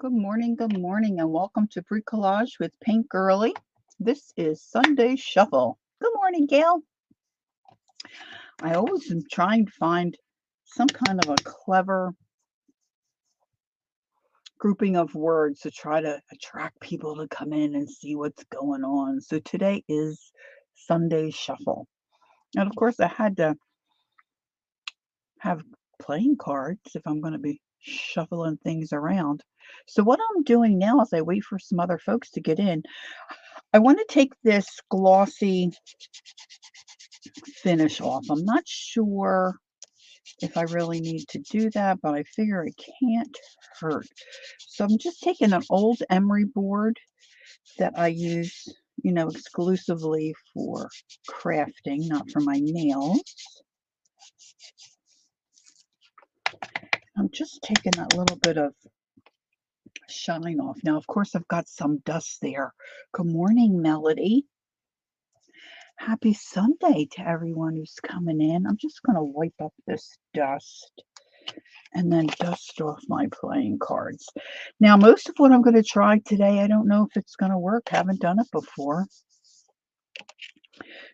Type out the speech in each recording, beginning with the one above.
Good morning, and welcome to Bricolage with Pink Girly. This is Sunday Shuffle. Good morning, Gail. I always am trying to find some kind of a clever grouping of words to try to attract people to come in and see what's going on. So today is Sunday Shuffle. And of course, I had to have playing cards if I'm going to be shuffling things around. So what I'm doing now as I wait for some other folks to get in, I want to take this glossy finish off. I'm not sure if I really need to do that, but I figure it can't hurt. So I'm just taking an old emery board that I use, exclusively for crafting, not for my nails. I'm just taking that little bit of shine off. Now, of course, I've got some dust there. Good morning, Melody. Happy Sunday to everyone who's coming in. I'm just going to wipe up this dust and then dust off my playing cards. Now, most of what I'm going to try today, I don't know if it's going to work. Haven't done it before.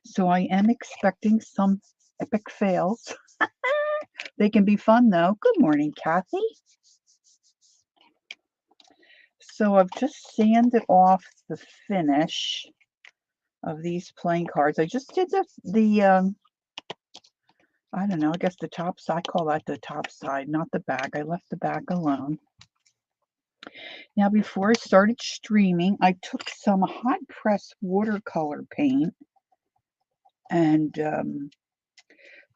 So I am expecting some epic fails. They can be fun, though. Good morning, Kathy. So I've just sanded off the finish of these playing cards. I just did I don't know, I guess the top side, I call that the top side, not the back. I left the back alone. Now, before I started streaming, I took some hot press watercolor paint and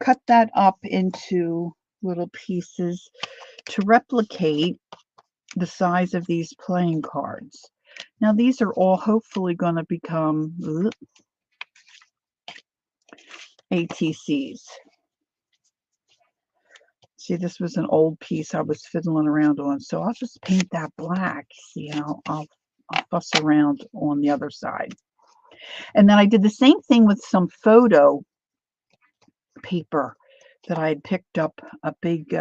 cut that up into little pieces to replicate the size of these playing cards. Now, these are all hopefully going to become ATCs. See, this was an old piece I was fiddling around on, so I'll just paint that black. See, I'll fuss around on the other side. And then I did the same thing with some photo paper that I had picked up, a big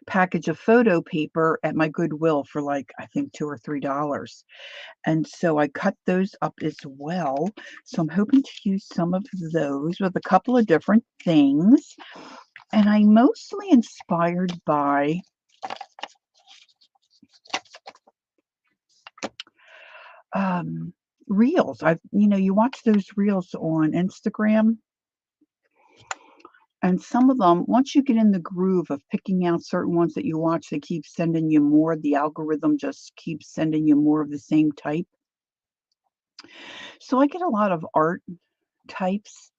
package of photo paper at my Goodwill for like, I think $2 or $3. And so I cut those up as well. So I'm hoping to use some of those with a couple of different things. And I'm mostly inspired by reels. You watch those reels on Instagram, and some of them, once you get in the groove of picking out certain ones that you watch, they keep sending you more. The algorithm just keeps sending you more of the same type. So I get a lot of art types,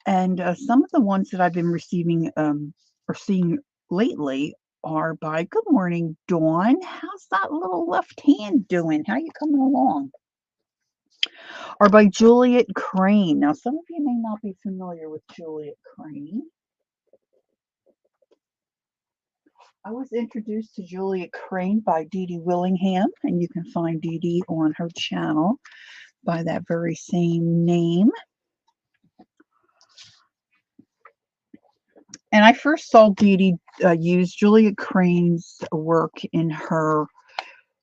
and some of the ones that I've been receiving or seeing lately are by Good Morning Dawn. How's that little left hand doing? How you coming along? Are by Juliet Crane. Now, some of you may not be familiar with Juliet Crane. I was introduced to Juliet Crane by Dee Dee Willingham, and you can find Dee Dee on her channel by that very same name. And I first saw Dee Dee use Juliet Crane's work in her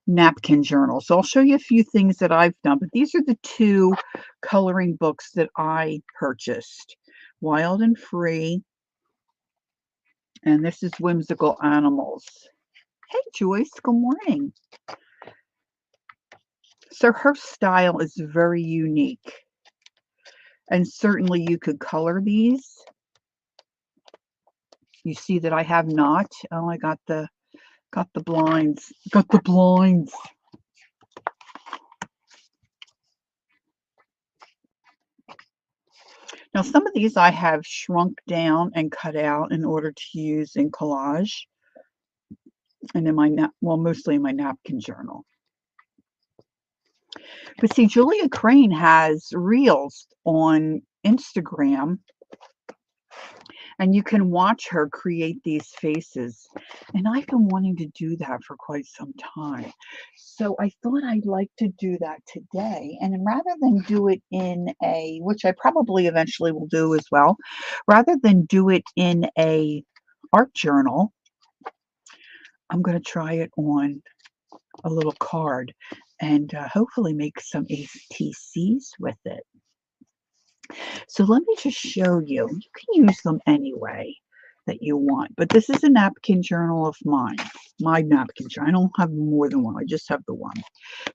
napkin journal. So I'll show you a few things that I've done, but these are the two coloring books that I purchased. Wild and Free, and this is Whimsical Animals. Hey, Joyce, good morning. So her style is very unique. And certainly you could color these. You see that I have not. Oh, I got the blinds. Got the blinds. Now, some of these I have shrunk down and cut out in order to use in collage and in my, mostly in my napkin journal. But see, Julia Crane has reels on Instagram, and you can watch her create these faces. And I've been wanting to do that for quite some time. So I thought I'd like to do that today. And rather than do it in a, which I probably eventually will do as well, rather than do it in a art journal, I'm going to try it on a little card and hopefully make some ATCs with it. So let me just show you. You can use them anyway that you want, but this is a napkin journal of mine. My napkin journal. I don't have more than one. I just have the one.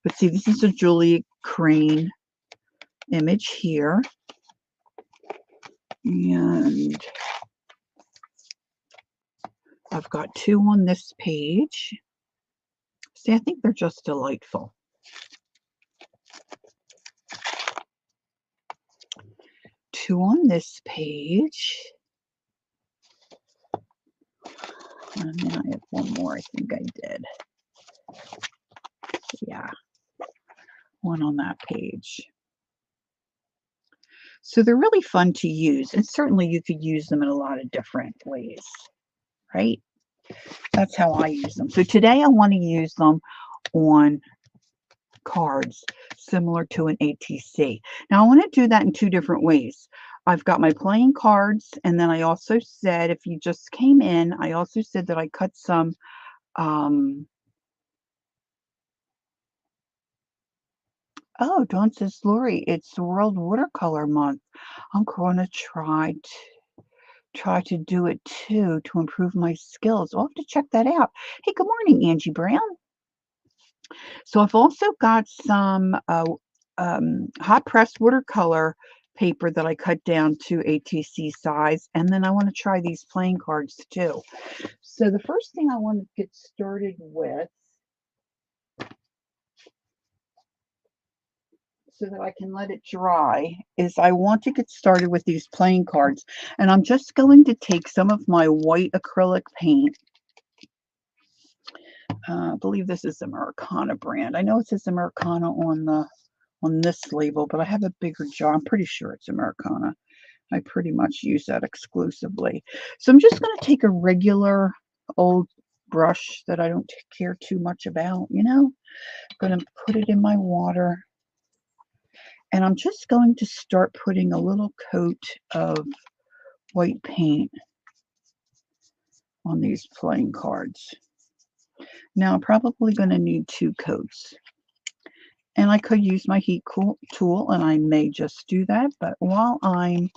But see, this is a Julia Crane image here. And I've got two on this page. See, I think they're just delightful. Two on this page. And then I have one more, I think I did. Yeah, one on that page. So they're really fun to use, and certainly you could use them in a lot of different ways, right? That's how I use them. So today I want to use them on cards similar to an ATC. Now I want to do that in two different ways. I've got my playing cards, and then I also said, if you just came in, I also said that I cut some oh, Dawn says, Lori, it's World Watercolor Month. I'm going to try to do it too to improve my skills. I'll have to check that out. Hey, good morning, Angie Brown. So I've also got some hot press watercolor paper that I cut down to ATC size, and then I want to try these playing cards too. So the first thing I want to get started with, so that I can let it dry, is I want to get started with these playing cards. And I'm just going to take some of my white acrylic paint. I believe this is Americana brand. I know it says Americana on this label, but I have a bigger jar. I'm pretty sure it's Americana. I pretty much use that exclusively. So I'm just going to take a regular old brush that I don't care too much about, you know. I'm going to put it in my water. And I'm just going to start putting a little coat of white paint on these playing cards. Now I'm probably going to need 2 coats. And I could use my heat tool, and I may just do that. But while I'm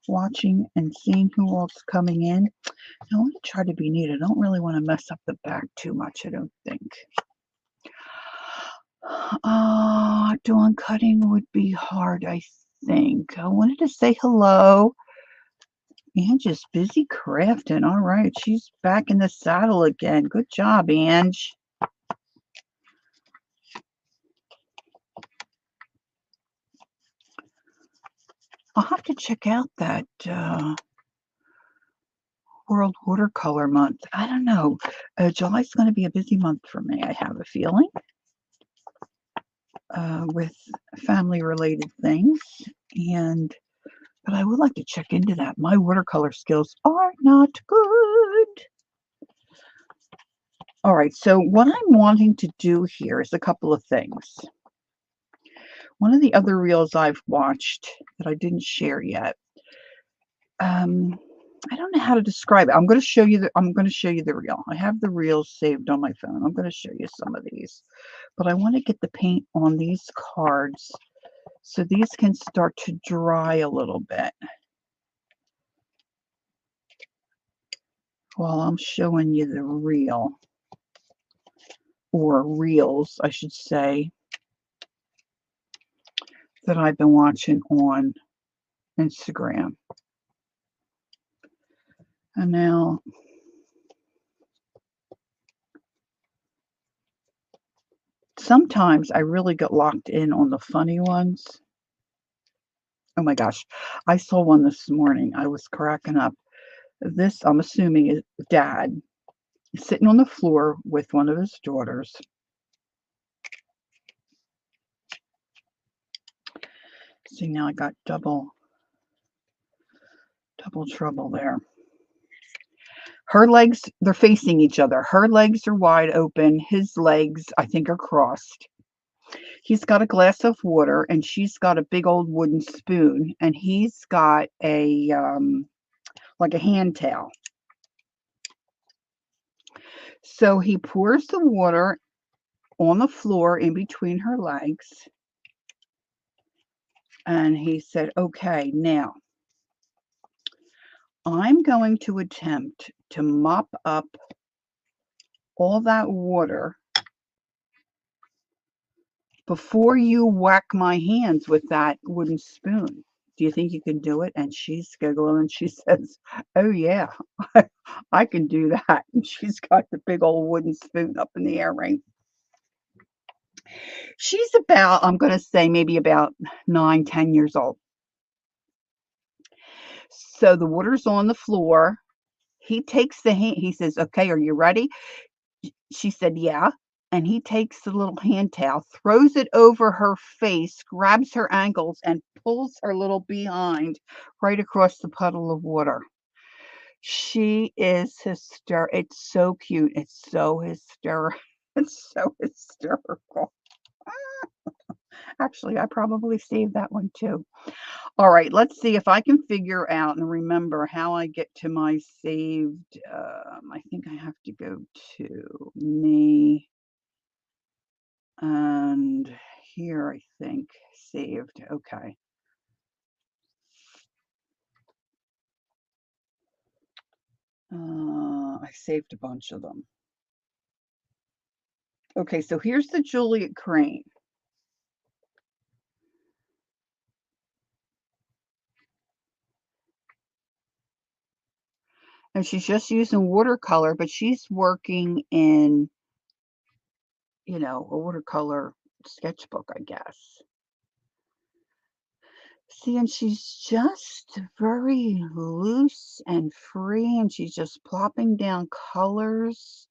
watching and seeing who else is coming in, I want to try to be neat. I don't really want to mess up the back too much, I don't think. Dawn, cutting would be hard, I think. I wanted to say hello. Angie's busy crafting. All right, she's back in the saddle again. Good job, Ange. I'll have to check out that World Watercolor Month. I don't know. July's going to be a busy month for me, I have a feeling, with family-related things. But I would like to check into that. My watercolor skills are not good. All right, so what I'm wanting to do here is a couple of things. One of the other reels I've watched that I didn't share yet, I don't know how to describe it. I'm going to show you the reel. I have the reels saved on my phone. I'm going to show you some of these, but I want to get the paint on these cards so these can start to dry a little bit while I'm showing you the reel, or reels, I should say, that I've been watching on Instagram. And now sometimes I really get locked in on the funny ones. Oh my gosh, I saw one this morning. I was cracking up. This, I'm assuming, is dad sitting on the floor with one of his daughters. See, now I got double trouble there. Her legs, they're facing each other. Her legs are wide open. His legs, I think, are crossed. He's got a glass of water, and she's got a big old wooden spoon, and he's got a like a hand towel. So he pours the water on the floor in between her legs. And he said, okay, now I'm going to attempt to mop up all that water before you whack my hands with that wooden spoon. Do you think you can do it? And she's giggling and she says, oh, yeah, I can do that. And she's got the big old wooden spoon up in the air, right? She's about, I'm going to say, maybe about 9, 10 years old. So the water's on the floor. He takes the hand. He says, okay, are you ready? She said, yeah. And he takes the little hand towel, throws it over her face, grabs her ankles, and pulls her little behind right across the puddle of water. She is hysterical. It's so cute. It's so hysterical. It's so hysterical. Actually, I probably saved that one too. All right, let's see if I can figure out and remember how I get to my saved. I think I have to go to me and here, I think, saved. Okay. I saved a bunch of them. Okay, so here's the Juliet Crane. And she's just using watercolor, but she's working in, a watercolor sketchbook, I guess. See, and she's just very loose and free, and she's just plopping down colors.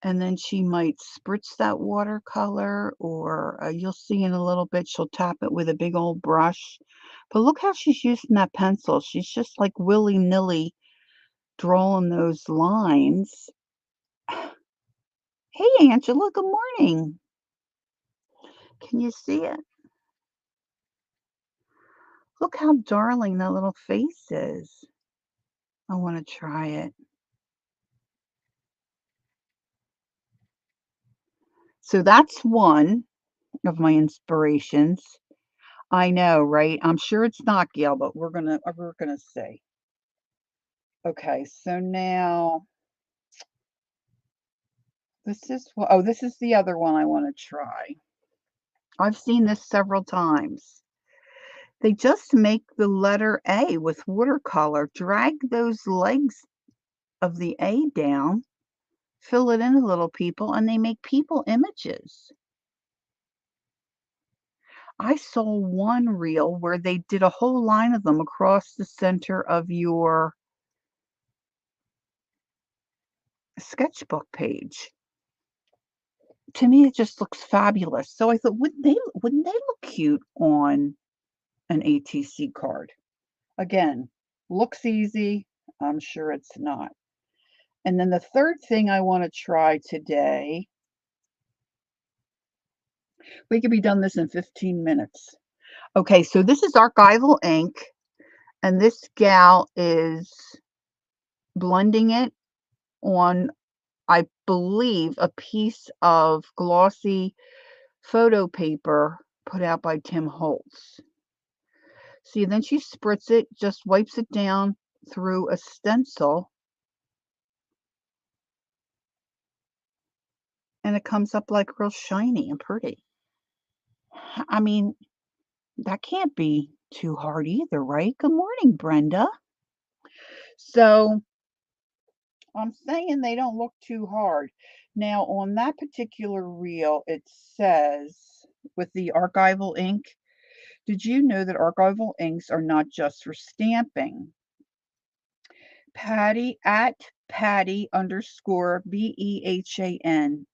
And then she might spritz that watercolor, or you'll see in a little bit, she'll tap it with a big old brush. But look how she's using that pencil. She's just like willy-nilly drawing those lines. Hey, Angela, good morning. Can you see it? Look how darling that little face is. I want to try it. So that's one of my inspirations. I know, right? I'm sure it's not Gail, but we're gonna see. Okay, so now this is the other one I want to try. I've seen this several times. They just make the letter A with watercolor, drag those legs of the A down, fill it in a little people, and they make people images. I saw one reel where they did a whole line of them across the center of your sketchbook page. To me, it just looks fabulous. So I thought, wouldn't they look cute on an ATC card? Again, looks easy. I'm sure it's not. And then the third thing I want to try today, we could be done this in 15 minutes. Okay, so this is Archival ink, and this gal is blending it on, I believe, a piece of glossy photo paper put out by Tim Holtz. See, then she spritz it, just wipes it down through a stencil, and it comes up like real shiny and pretty. I mean, that can't be too hard either, right? Good morning, Brenda. So I'm saying they don't look too hard. Now, on that particular reel, it says with the archival ink, did you know that archival inks are not just for stamping? Patty at Patty underscore Behan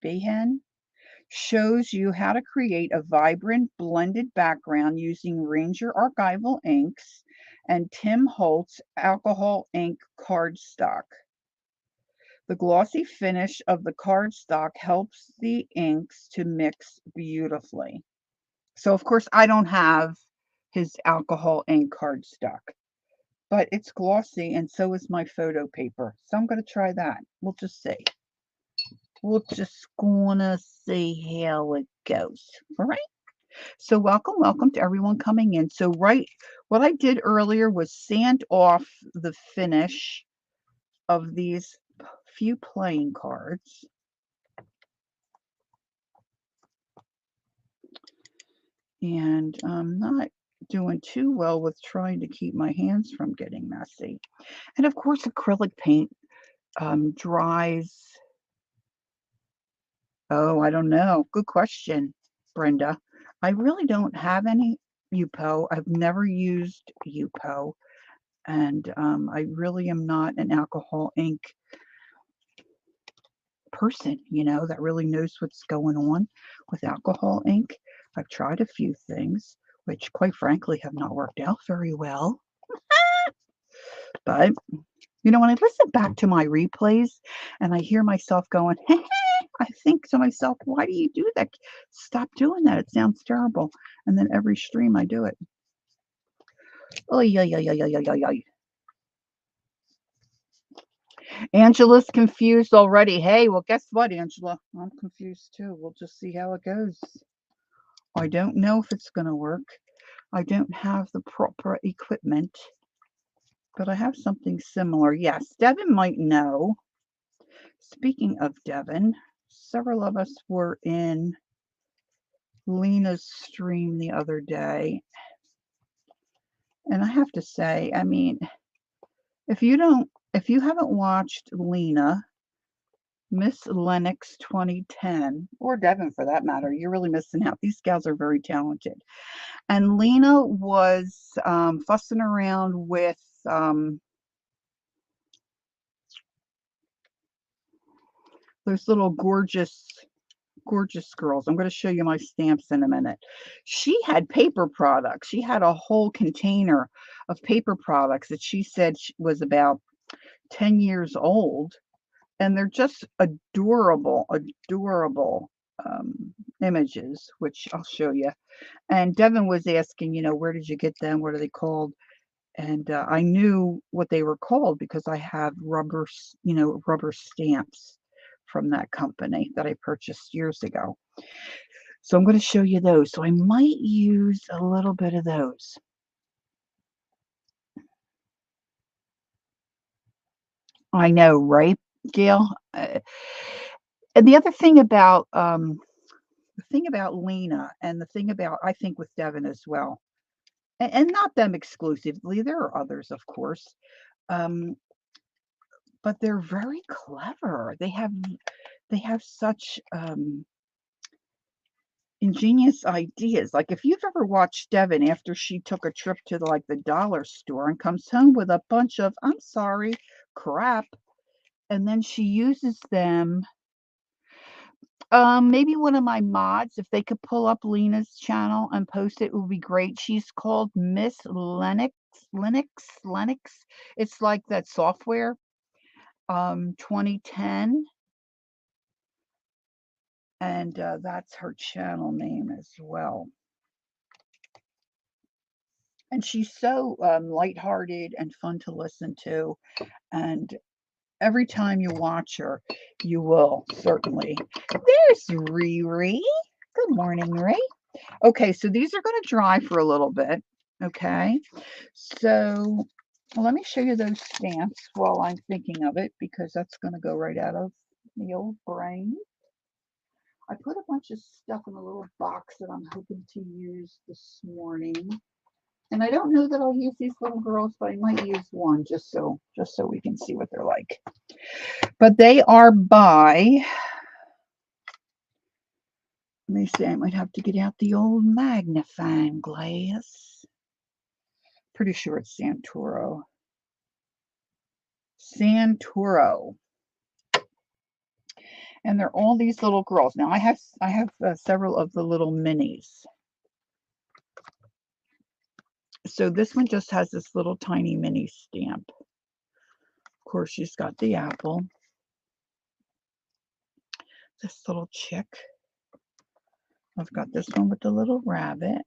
shows you how to create a vibrant blended background using Ranger archival inks and Tim Holtz alcohol ink cardstock. The glossy finish of the cardstock helps the inks to mix beautifully. So, of course, I don't have his alcohol ink cardstock, but it's glossy and so is my photo paper. So I'm going to try that. We'll just see. we're just gonna see how it goes. All right. So welcome to everyone coming in. So what I did earlier was sand off the finish of these few playing cards. And I'm not doing too well with trying to keep my hands from getting messy. And of course, acrylic paint dries. Oh, I don't know. Good question, Brenda. I really don't have any Yupo. I've never used Yupo. And I really am not an alcohol ink person, that really knows what's going on with alcohol ink. I've tried a few things, which quite frankly have not worked out very well. But, when I listen back to my replays and I hear myself going, I think to myself, why do you do that? Stop doing that. It sounds terrible. And then every stream I do it. Oh, yeah, yeah, yeah, yeah, yeah, yeah. Angela's confused already. Hey, well, guess what, Angela? I'm confused too. We'll just see how it goes. I don't know if it's going to work. I don't have the proper equipment, but I have something similar. Yes, Devin might know. Speaking of Devin, several of us were in Lena's stream the other day. And I have to say, I mean, if you haven't watched Lena, Miss Lennox 2010, or Devin for that matter, you're really missing out. These gals are very talented. And Lena was fussing around with those little gorgeous girls. I'm going to show you my stamps in a minute. She had paper products. She had a whole container of paper products that she said was about 10 years old. And they're just adorable images, which I'll show you. And Devin was asking, where did you get them? What are they called? And I knew what they were called because I have rubber stamps from that company that I purchased years ago. So I'm going to show you those. So I might use a little bit of those. I know, right, Gail? And the other thing about Lena, and the thing about, I think, with Devin as well, and not them exclusively, there are others, of course, but they're very clever. They have such ingenious ideas. Like if you've ever watched Devin after she took a trip to the dollar store and comes home with a bunch of, I'm sorry, crap, and then she uses them. Maybe one of my mods, if they could pull up Lena's channel and post it would be great. She's called Miss Lennox. It's like that software. 2010. And that's her channel name as well. And she's so lighthearted and fun to listen to. And every time you watch her, you will certainly. There's Riri. Good morning, Riri. Okay, so these are going to dry for a little bit. Okay, so let me show you those stamps while I'm thinking of it, because that's going to go right out of the old brain. I put a bunch of stuff in a little box that I'm hoping to use this morning. And I don't know that I'll use these little girls, but I might use one just so we can see what they're like. But they are by, let me see, I might have to get out the old magnifying glass. Pretty sure it's Santoro. And they're all these little girls. Now I have several of the little minis. So this one just has this little tiny mini stamp. Of course, she's got the apple. This little chick. I've got this one with the little rabbit.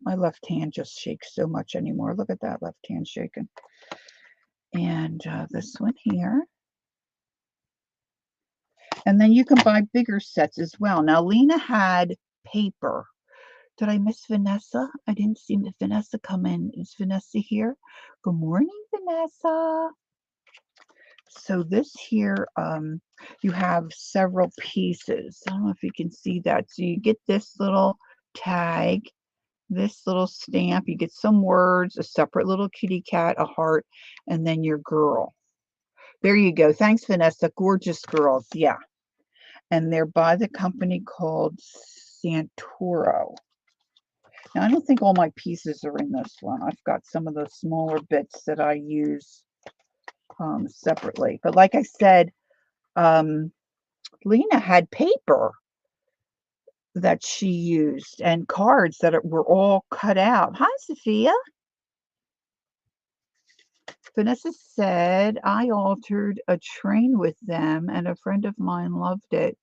My left hand just shakes so much anymore. Look at that left hand shaking. And this one here. And then you can buy bigger sets as well. Now, Lena had paper. Did I miss Vanessa? I didn't see Vanessa come in. Is Vanessa here? Good morning, Vanessa. So this here, you have several pieces. I don't know if you can see that. So you get this little tag, this little stamp. You get some words, a separate little kitty cat, a heart, and then your girl. There you go. Thanks, Vanessa. Gorgeous girls. Yeah. And they're by the company called Santoro. Now, I don't think all my pieces are in this one. I've got some of the smaller bits that I use separately. But like I said, Lena had paper that she used and cards that were all cut out. Hi, Sophia. Vanessa said, I altered a train with them and a friend of mine loved it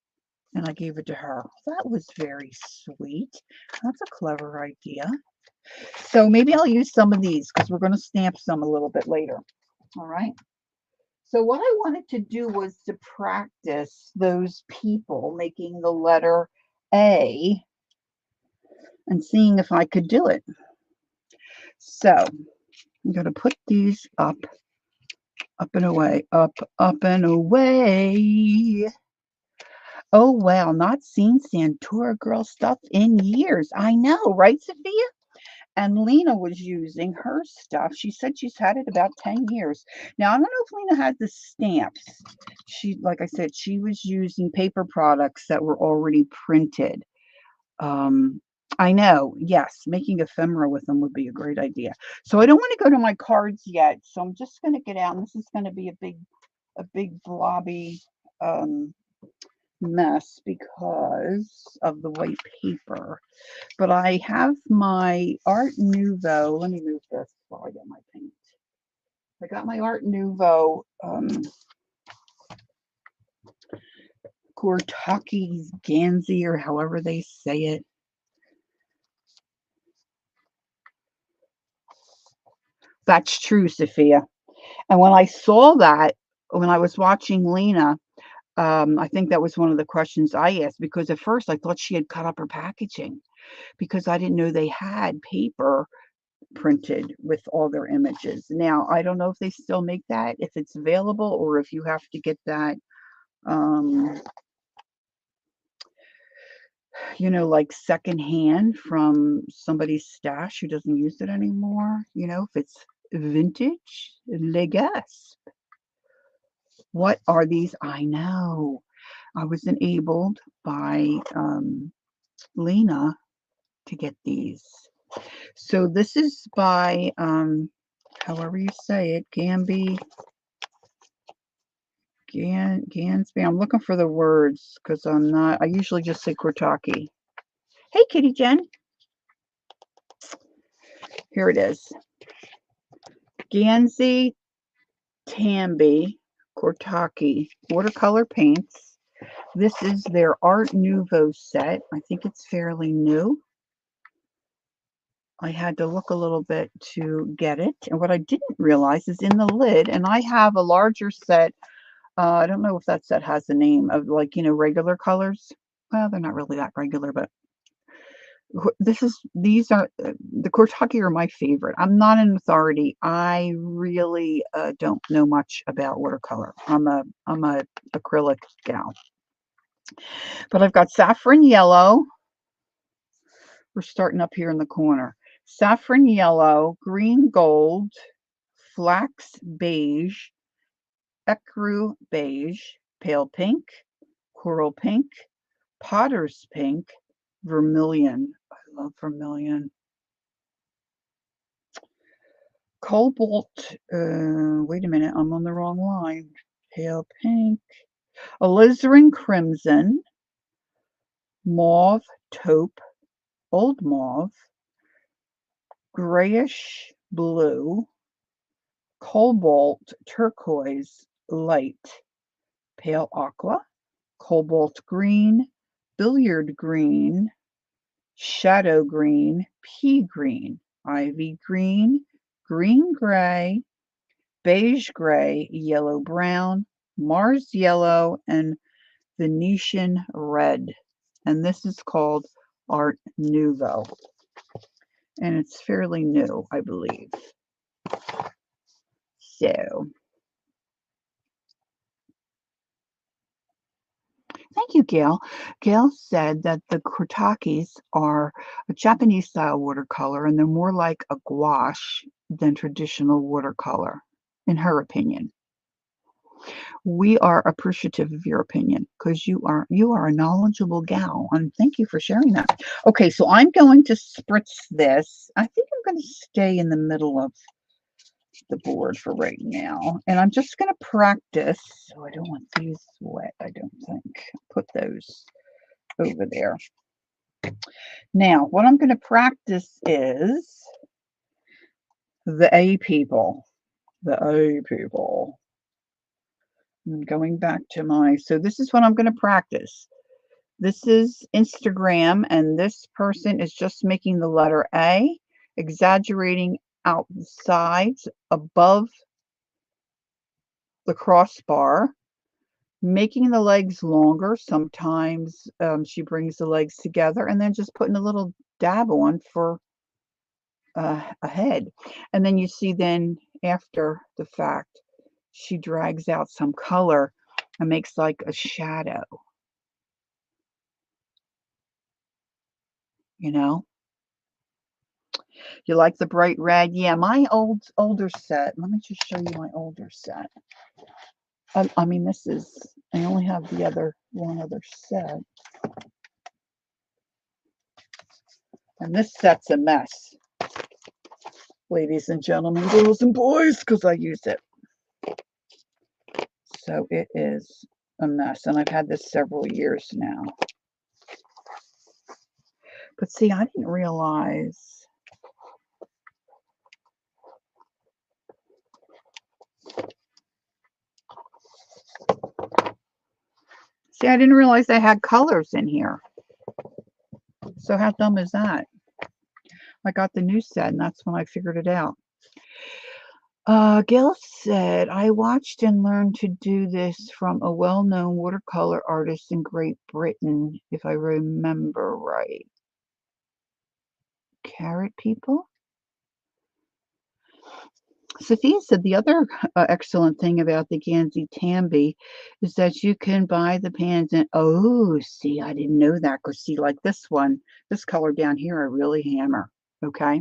and I gave it to her. That was very sweet. That's a clever idea. So maybe I'll use some of these because we're going to stamp some a little bit later. All right. So what I wanted to do was to practice those people making the letter A and seeing if I could do it. So I'm going to put these up and away, up and away. Oh, well, not seen Santoro girl stuff in years. I know, right, Sophia? And Lena was using her stuff. She said she's had it about 10 years. Now, I don't know if Lena had the stamps. She, like I said, she was using paper products that were already printed. I know, yes, making ephemera with them would be a great idea. So I don't want to go to my cards yet. So I'm just going to get out, and this is going to be a big blobby mess because of the white paper. But I have my Art Nouveau. Let me move this while I get my paint. I got my Art Nouveau Cortaki Gansey, or however they say it. That's true, Sophia. And when I saw that, when I was watching Lena, I think that was one of the questions I asked, because at first I thought she had cut up her packaging because I didn't know they had paper printed with all their images. Now, I don't know if they still make that, if it's available, or if you have to get that, you know, like secondhand from somebody's stash who doesn't use it anymore. You know, if it's vintage, Legas. What are these? I know. I was enabled by Lena to get these. So this is by, however you say it, Gansby. I'm looking for the words because I usually just say Cortaki. Hey, Kitty Jen. Here it is. Gansby Tambi Cortaki watercolor paints. This is their Art Nouveau set. I think it's fairly new. I had to look a little bit to get it. And what I didn't realize is in the lid, and I have a larger set. I don't know if that set has a name of, like, you know, regular colors. Well, they're not really that regular, but these are the Cortaki are my favorite. I'm not an authority. I really don't know much about watercolor. I'm a acrylic gal. But I've got saffron yellow. We're starting up here in the corner. Saffron yellow, green gold, flax beige, ecru beige, pale pink, coral pink, potter's pink, vermilion. I love vermilion. Cobalt, wait a minute, I'm on the wrong line. Pale pink, alizarin crimson, mauve taupe, old mauve, grayish blue, cobalt turquoise light, pale aqua, cobalt green, billiard green, shadow green, pea green, ivy green, green gray, beige gray, yellow brown, Mars yellow, and Venetian Red. And this is called Art Nouveau. And it's fairly new, I believe. So, thank you, Gail. Gail said that the Kurtakis are a Japanese style watercolor and they're more like a gouache than traditional watercolor, in her opinion. We are appreciative of your opinion because you are a knowledgeable gal, and thank you for sharing that. Okay, so I'm going to spritz this. I think I'm going to stay in the middle of the board for right now, and I'm just going to practice. So I don't want these wet, I don't think. Put those over there. Now, what I'm going to practice is the A people. The A people. I'm going back to my, so this is what I'm going to practice. This is Instagram, and this person is just making the letter A, exaggerating out the sides above the crossbar, making the legs longer. Sometimes she brings the legs together, and then just putting a little dab on for a head. And then you see then after the fact, she drags out some color and makes like a shadow. You know, you like the bright red? Yeah, my older set. Let me just show you my older set. I mean, this is, I only have the one other set. And this set's a mess, ladies and gentlemen, girls and boys, because I use it. So it is a mess, and I've had this several years now. But see, I didn't realize. See, I didn't realize they had colors in here. So how dumb is that? I got the new set, and that's when I figured it out. Gail said, I watched and learned to do this from a well-known watercolor artist in Great Britain, if I remember right. Carrot people? Sophia said the other excellent thing about the Gansey Tambi is that you can buy the pans and, oh, see, I didn't know that, because see, like this one, this color down here, I really hammer. Okay,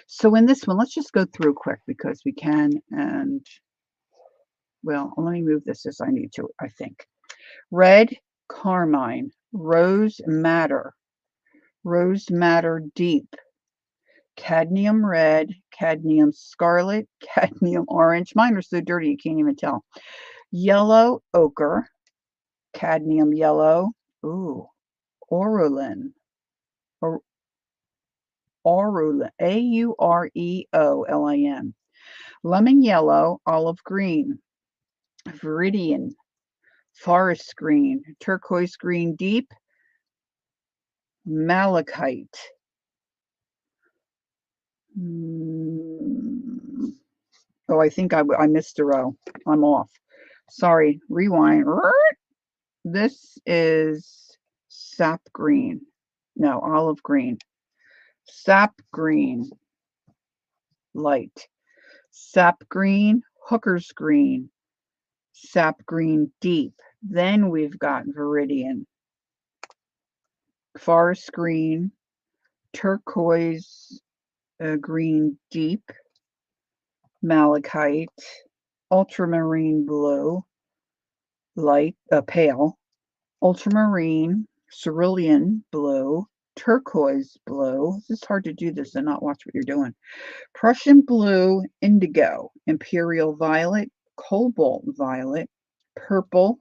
so in this one, let's just go through quick because we can, and well, let me move this as I need to, I think. Red carmine, rose madder deep, cadmium red, cadmium scarlet, cadmium orange. Mine are so dirty you can't even tell. Yellow ochre, cadmium yellow, ooh, aurulin, aurulin, Aureolin, lemon yellow, olive green, viridian, forest green, turquoise green deep, malachite. Oh, I think I missed a row. I'm off. Sorry. Rewind. This is sap green. No, olive green. Sap green. Light. Sap green. Hooker's green. Sap green deep. Then we've got viridian. Forest green. Turquoise green deep. Malachite. Ultramarine blue. Light, pale. Ultramarine, cerulean blue, turquoise blue. It's hard to do this and not watch what you're doing. Prussian blue, indigo, imperial violet, cobalt violet, purple,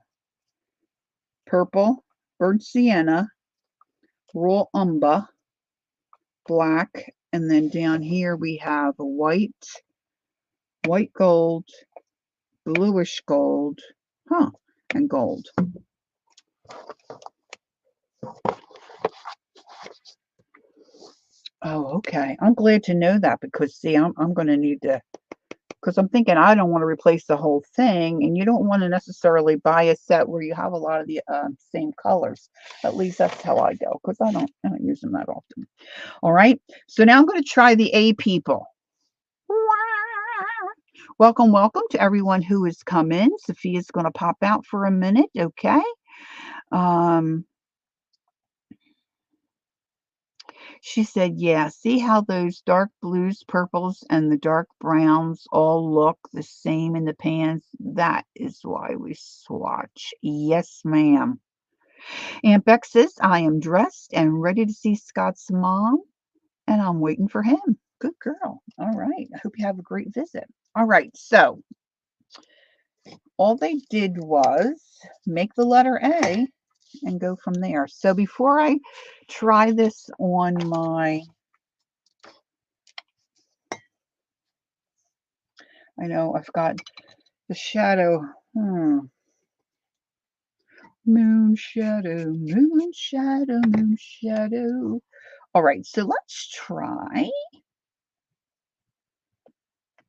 burnt sienna, royal umber, black, and then down here we have white gold, bluish gold, and gold. Oh, okay. I'm glad to know that because, see, I'm going to need to because I'm thinking I don't want to replace the whole thing, and you don't want to necessarily buy a set where you have a lot of the same colors. At least that's how I go, because I don't use them that often. All right, so now I'm going to try the A people. Welcome, welcome to everyone who has come in. Sophia's going to pop out for a minute, okay? She said, yeah, see how those dark blues, purples, and the dark browns all look the same in the pans? That is why we swatch. Yes, ma'am. Aunt Beck says, I am dressed and ready to see Scott's mom, and I'm waiting for him. Good girl. All right. I hope you have a great visit. All right. So all they did was make the letter A and go from there. So before I try this on my, I know I've got the shadow, moon shadow, moon shadow, moon shadow. All right, so let's try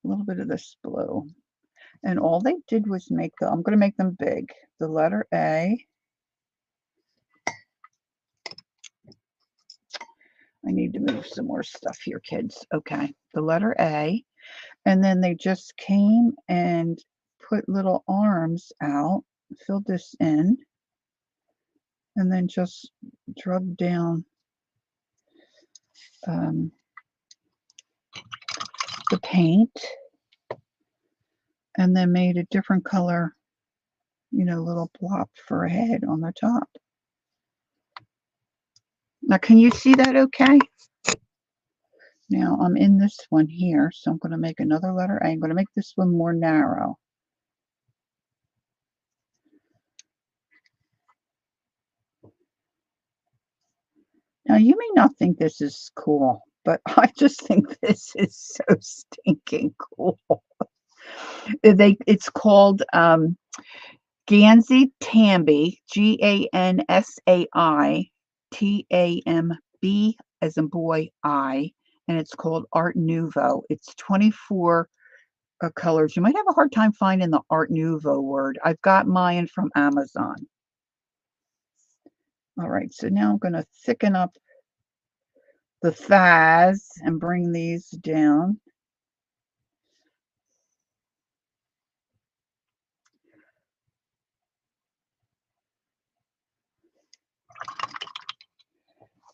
a little bit of this blue. And all they did was make the, I'm going to make them big. The letter A. I need to move some more stuff here, kids. Okay, the letter A. And then they just came and put little arms out, filled this in, and then just drug down the paint, and then made a different color, you know, little blob for a head on the top. Now, can you see that okay? Now, I'm in this one here, so I'm going to make another letter A. I'm going to make this one more narrow. Now, you may not think this is cool, but I just think this is so stinking cool. It's called Gansai Tambi, Gansai Tamb as in boy I, and it's called Art Nouveau. It's 24 colors. You might have a hard time finding the Art Nouveau word. I've got mine from Amazon. All right, so now I'm going to thicken up the thighs and bring these down.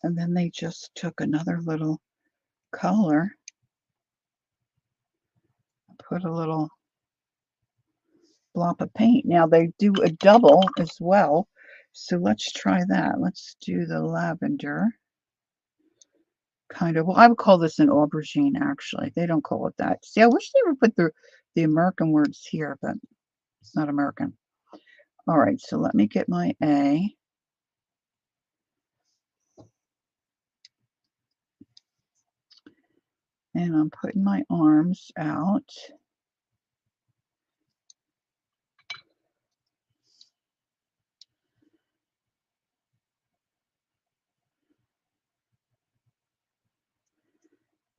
And then they just took another little color, put a little blob of paint. Now they do a double as well. So let's try that. Let's do the lavender. Kind of, well, I would call this an aubergine, actually. They don't call it that. See, I wish they would put the American words here, but it's not American. All right, so let me get my A. And I'm putting my arms out.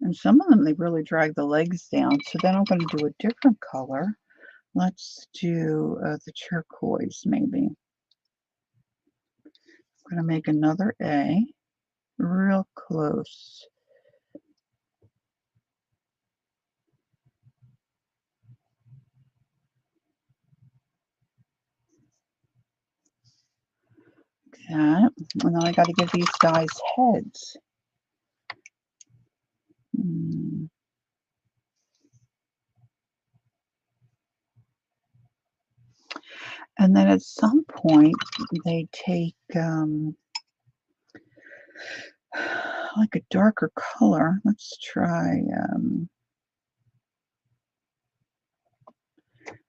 And some of them, they really drag the legs down. So then I'm going to do a different color. Let's do the turquoise, maybe. I'm going to make another A, real close. That. And then I got to give these guys heads. And then at some point, they take like a darker color. Let's try,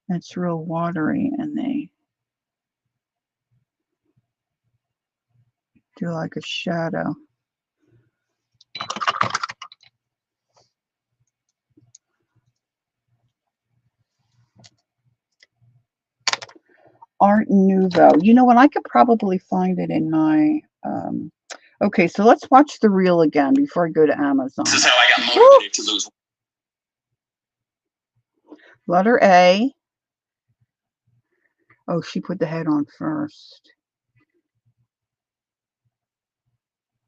it's real watery, and they do like a shadow. Art Nouveau. You know what? I could probably find it in my, okay, so let's watch the reel again before I go to Amazon. This is how I got motivated to lose. Letter A. Oh, she put the head on first.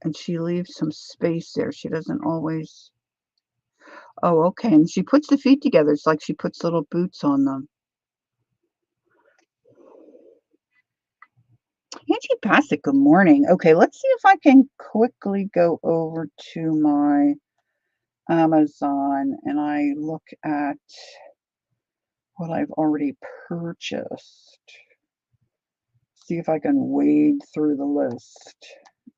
And she leaves some space there. She doesn't always. Oh, okay. And she puts the feet together. It's like she puts little boots on them. Angie Bassett, good morning. Okay, let's see if I can quickly go over to my Amazon and I look at what I've already purchased. See if I can wade through the list.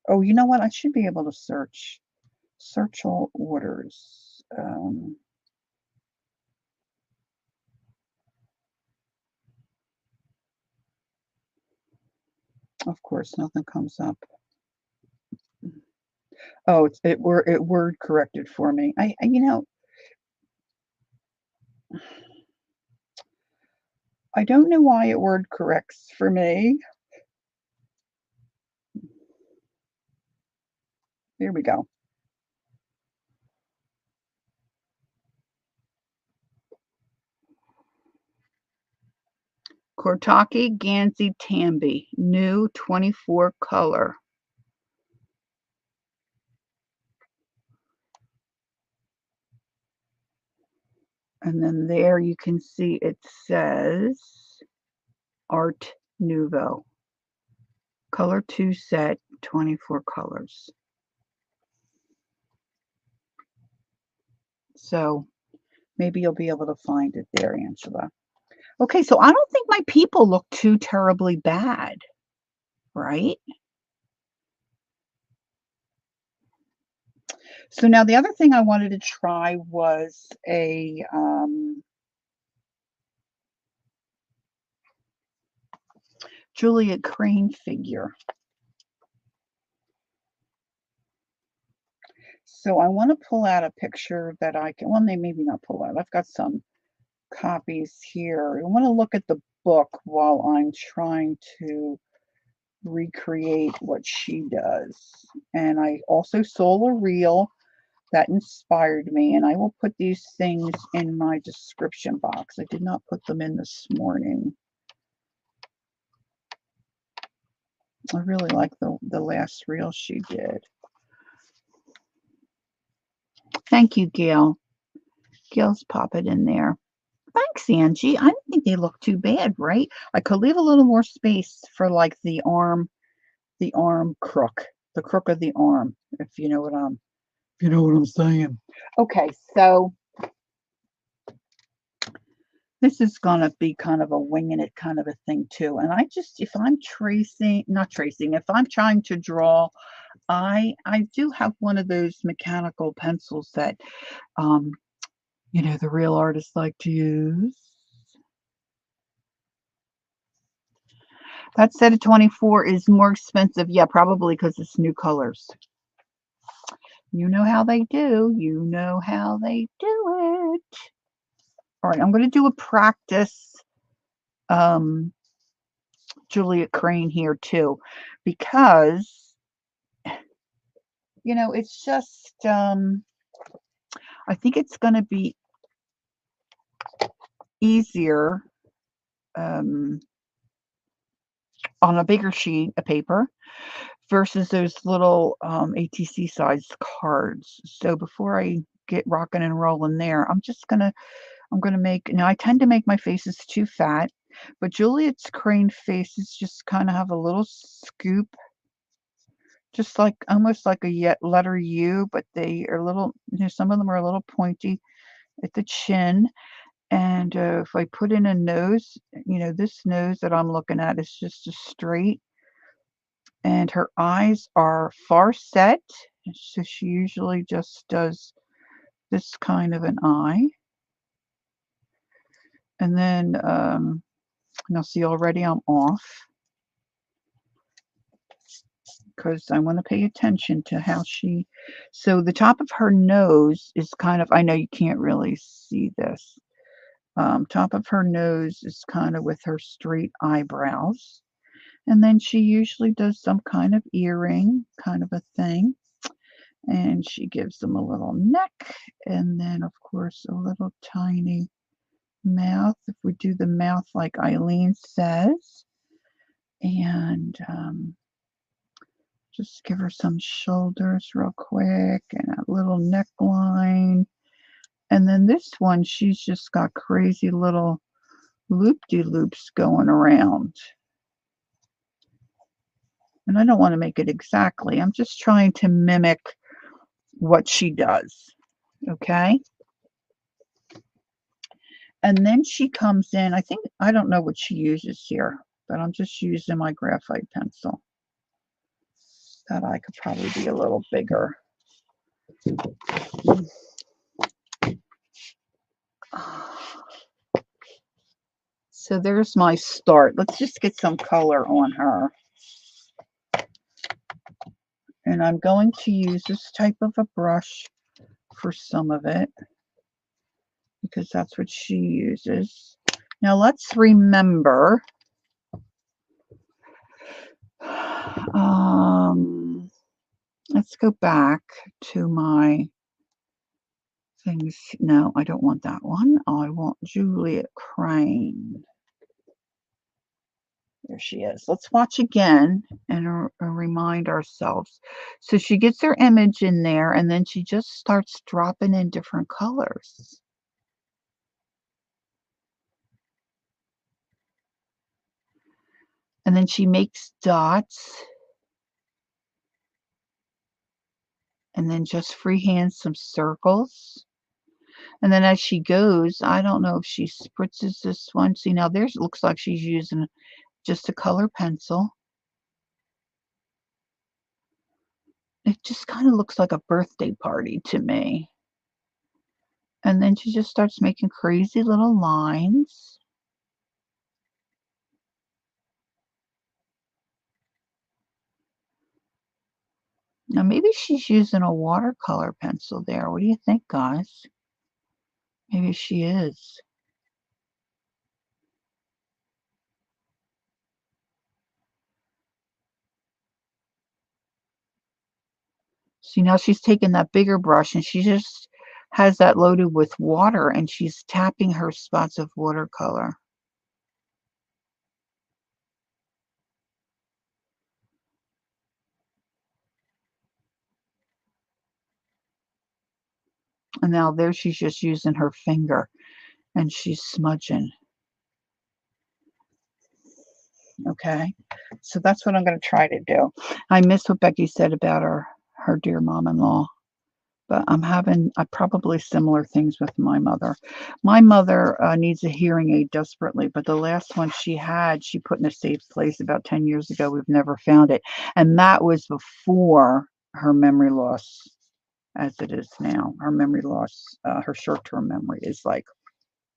Oh, you know what? I should be able to search all orders. Of course, nothing comes up. Oh, it word corrected for me. I don't know why it word corrects for me. Here we go. Kortaki Gansey Tambi, new 24 color. And then there you can see it says Art Nouveau. Color 2 set, 24 colors. So maybe you'll be able to find it there, Angela. Okay, so I don't think my people look too terribly bad, right? So now the other thing I wanted to try was a Juliet Crane figure. So I want to pull out a picture that I can, well, maybe not pull out. I've got some copies here. I want to look at the book while I'm trying to recreate what she does. And I also saw a reel that inspired me, and I will put these things in my description box. I did not put them in this morning. I really like the last reel she did. Thank you, Gail. Gail's pop it in there. Thanks, Angie. I don't think they look too bad, right? I could leave a little more space for like the arm crook, the crook of the arm, if you know what I'm saying. Okay, so this is gonna be kind of a winging it kind of a thing too. And if I'm not tracing, if I'm trying to draw, I do have one of those mechanical pencils that the real artists like to use. That set of 24 is more expensive. Yeah, probably because it's new colors. You know how they do. You know how they do it. All right, I'm going to do a practice Juliet Crane here too, because it's just I think it's going to be easier on a bigger sheet of paper versus those little ATC sized cards. So before I get rocking and rolling there, I'm gonna make, now I tend to make my faces too fat, but Juliet's Crane faces just kind of have a little scoop, just like almost like a letter U, but they are a little, some of them are a little pointy at the chin. And if I put in a nose, this nose that I'm looking at is just a straight, and her eyes are far set. So she usually just does this kind of an eye. And then, now see, already I'm off because I want to pay attention to how so the top of her nose is kind of, I know you can't really see this. Top of her nose is kind of with her straight eyebrows. And then she usually does some kind of earring kind of a thing. And she gives them a little neck. And then, of course, a little tiny mouth, if we do the mouth like Eileen says, and just give her some shoulders real quick and a little neckline. And then this one, she's just got crazy little loop-de-loops going around. And I don't want to make it exactly. I'm just trying to mimic what she does. Okay? And then she comes in, I don't know what she uses here, but I'm just using my graphite pencil. That I could probably be a little bigger. So there's my start. Let's just get some color on her. And I'm going to use this type of a brush for some of it, because that's what she uses. Now let's remember, let's go back to my things. No, I don't want that one. I want Juliet Crane. There she is. Let's watch again and remind ourselves. So she gets her image in there, and then she just starts dropping in different colors. And then she makes dots. And then just freehand some circles. And then as she goes, I don't know if she spritzes this one. See, now there's, looks like she's using just a color pencil. It just kind of looks like a birthday party to me. And then she just starts making crazy little lines. Now maybe she's using a watercolor pencil there. What do you think, guys? Maybe she is. See, now she's taking that bigger brush and she just has that loaded with water, and she's tapping her spots of watercolor. And now there she's just using her finger and she's smudging. Okay, so that's what I'm going to try to do. I miss what Becky said about her dear mom-in-law, but I probably similar things with my mother. My mother needs a hearing aid desperately, but the last one she had, she put in a safe place about 10 years ago. We've never found it, and that was before her memory loss as it is now. Her memory loss, her short-term memory is like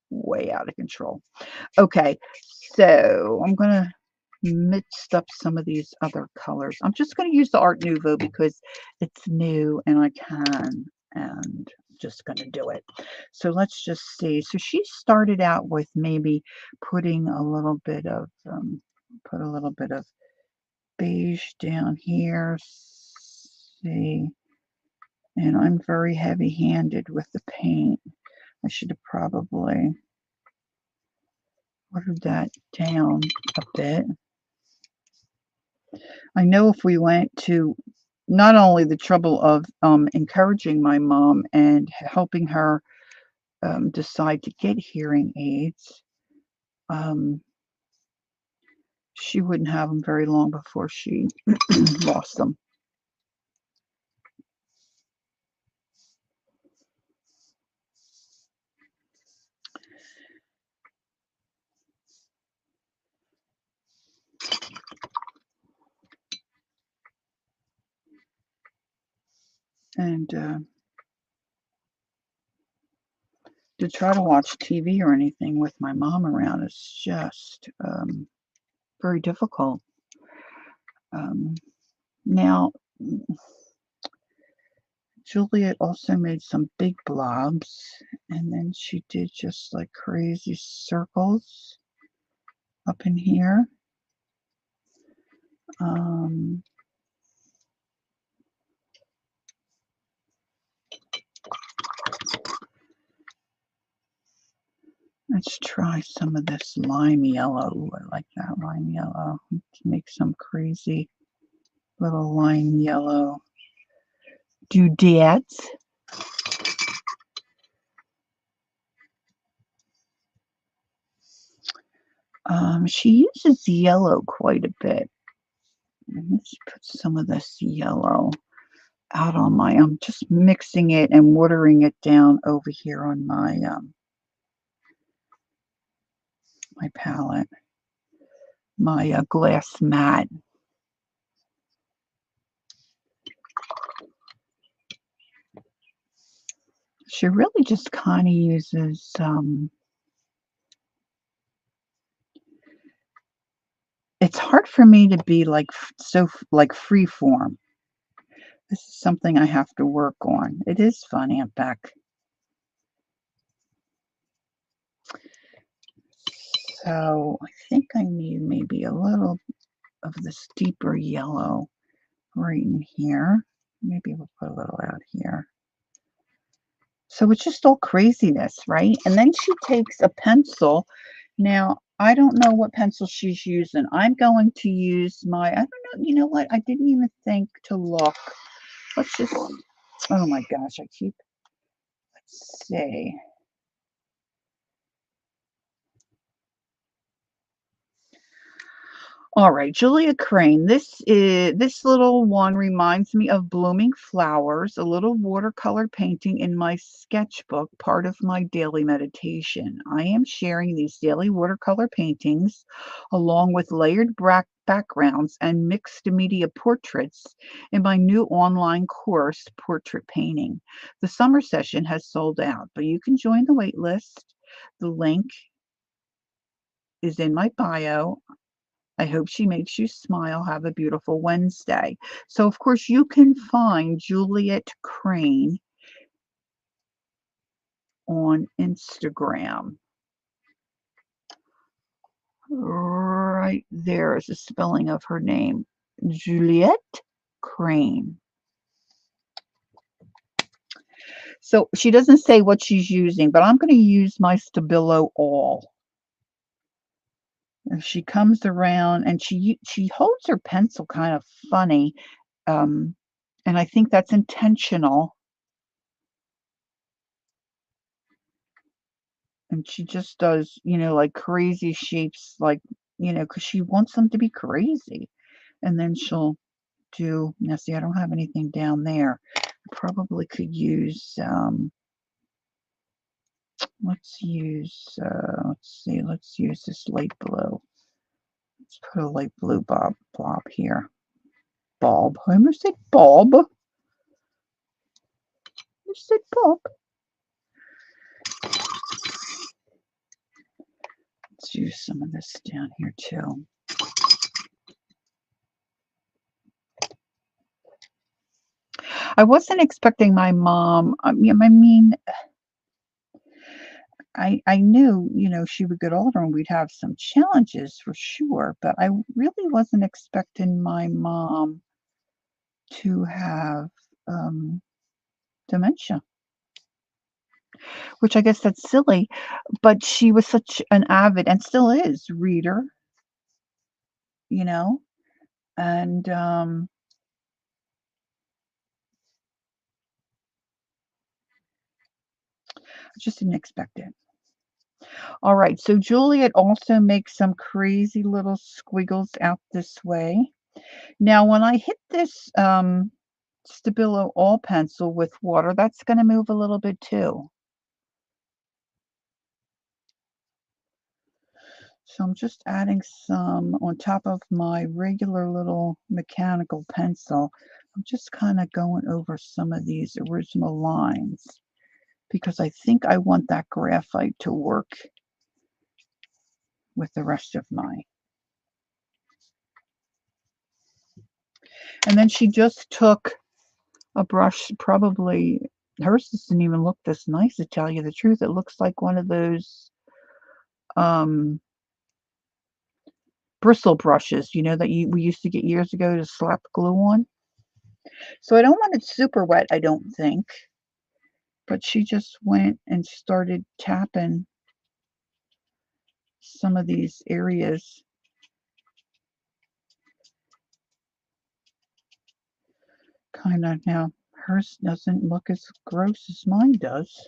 way out of control. Okay, so I'm going to mix up some of these other colors. I'm just going to use the Art Nouveau because it's new and I can, and just going to do it. So let's just see. So she started out with maybe putting a little bit of, put a little bit of beige down here. See, and I'm very heavy-handed with the paint. I should have probably watered that down a bit. I know if we went to not only the trouble of encouraging my mom and helping her decide to get hearing aids, she wouldn't have them very long before she lost them. And to try to watch TV or anything with my mom around is just very difficult. Now, Juliet also made some big blobs, and then she did just like crazy circles up in here. Let's try some of this lime yellow. Ooh, I like that lime yellow. Let's make some crazy little lime yellow doodads. She uses yellow quite a bit. Let's put some of this yellow out on my, I'm just mixing it and watering it down over here on my my palette, my glass mat. She really just kind of uses it's hard for me to be like like free form. This is something I have to work on. It is fun, Aunt Beck. So I think I need maybe a little of this deeper yellow right in here. Maybe we'll put a little out here. So it's just all craziness, right? And then she takes a pencil. Now, I don't know what pencil she's using. I'm going to use my, I don't know, you know what? I didn't even think to look. Let's just, oh my gosh, let's see. All right, Julia Crane. This little one reminds me of blooming flowers, a little watercolor painting in my sketchbook, part of my daily meditation. I am sharing these daily watercolor paintings along with layered backgrounds and mixed media portraits in my new online course, Portrait Painting. The summer session has sold out, but you can join the wait list. The link is in my bio. I hope she makes you smile. Have a beautiful Wednesday. So, of course, you can find Juliet Crane on Instagram. Right there is the spelling of her name, Juliet Crane. So she doesn't say what she's using, but I'm going to use my Stabilo All. And she comes around and she holds her pencil kind of funny, and I think that's intentional. And she just does, like crazy shapes, like, because she wants them to be crazy. And then she'll do, now see, I don't have anything down there. I probably could use, let's use this light blue. Let's put a light blue blob here. Bulb. I almost said bulb. I said bulb. Let's use some of this down here too. I wasn't expecting my mom. I mean, I knew, she would get older and we'd have some challenges for sure, but I really wasn't expecting my mom to have dementia, which I guess that's silly, but she was such an avid and still is reader, you know, and I just didn't expect it. All right, so Juliet also makes some crazy little squiggles out this way. Now, when I hit this Stabilo All pencil with water, that's going to move a little bit too. So I'm just adding some on top of my regular little mechanical pencil. I'm just kind of going over some of these original lines because I think I want that graphite to work with the rest of mine. And then she just took a brush, probably hers doesn't even look this nice, to tell you the truth. It looks like one of those bristle brushes, that we used to get years ago to slap glue on. So I don't want it super wet, I don't think. But she just went and started tapping some of these areas. Kind of. Now, hers doesn't look as gross as mine does.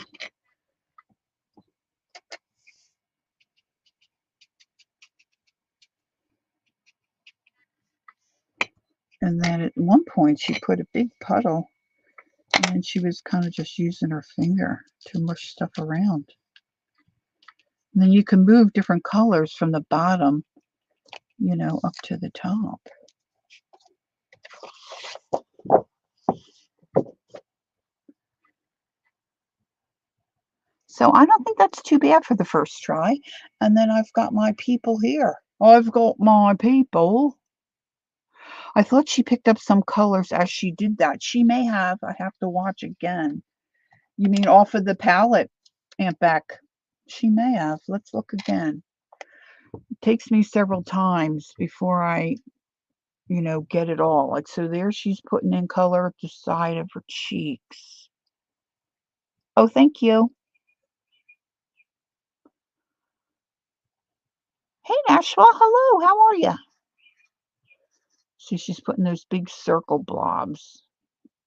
And then at one point she put a big puddle, and she was kind of just using her finger to mush stuff around. And then you can move different colors from the bottom, you know, up to the top. So I don't think that's too bad for the first try. And then I've got my people here. I've got my people. I thought she picked up some colors as she did that. She may have. I have to watch again. You mean off of the palette, Aunt Beck? She may have. Let's look again. It takes me several times before I, you know, get it all. Like, so there she's putting in color at the side of her cheeks. Oh, thank you. Hey, Nashua. Hello. How are you? See, she's putting those big circle blobs.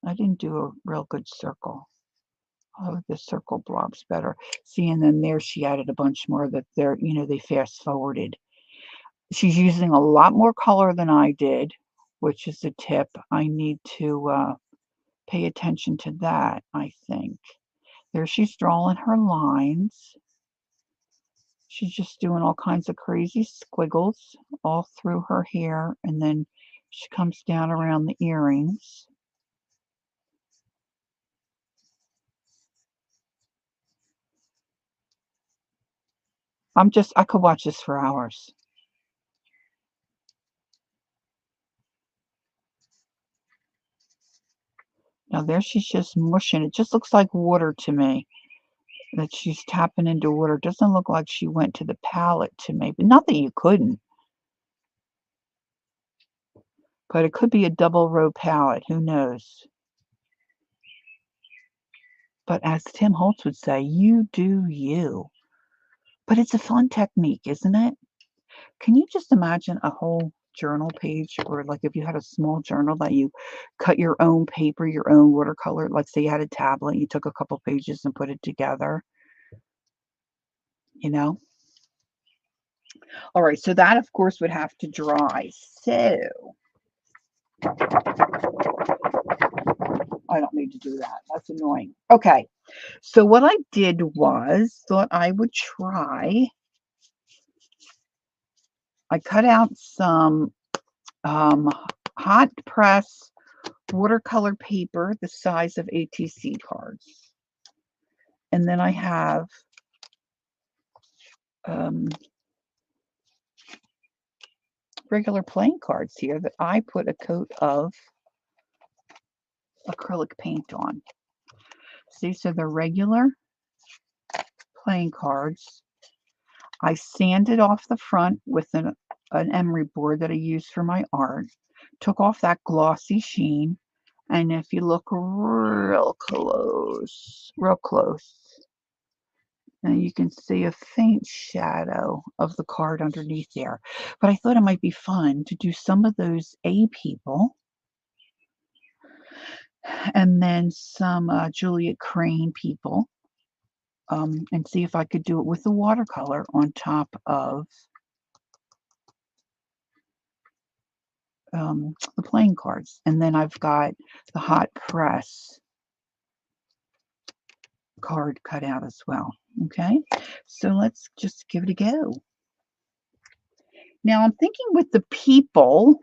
I didn't do a real good circle. Oh, the circle blob's better. See, and then there she added a bunch more that they're, you know, they fast forwarded. She's using a lot more color than I did, which is a tip. I need to pay attention to that, I think. There she's drawing her lines. She's just doing all kinds of crazy squiggles all through her hair, and then she comes down around the earrings. I could watch this for hours. Now there she's just mushing. It just looks like water to me, that she's tapping into water. It doesn't look like she went to the palette to me, but not that you couldn't. But it could be a double row palette. Who knows? But as Tim Holtz would say, you do you. But it's a fun technique, isn't it? Can you just imagine a whole journal page, or like if you had a small journal that you cut your own paper, your own watercolor, let's say you had a tablet, you took a couple pages and put it together, you know? All right, so that of course would have to dry. So I don't need to do that. That's annoying. Okay, so what I did was thought I would try. I cut out some hot press watercolor paper the size of ATC cards. And then I have regular playing cards here that I put a coat of acrylic paint on. See, so they're regular playing cards. I sanded off the front with an emery board that I use for my art. Took off that glossy sheen. And if you look real close, and you can see a faint shadow of the card underneath there. But I thought it might be fun to do some of those A people, and then some Juliet Crane people, and see if I could do it with the watercolor on top of the playing cards. And then I've got the hot press card cut out as well. Okay, so let's just give it a go. Now I'm thinking with the people,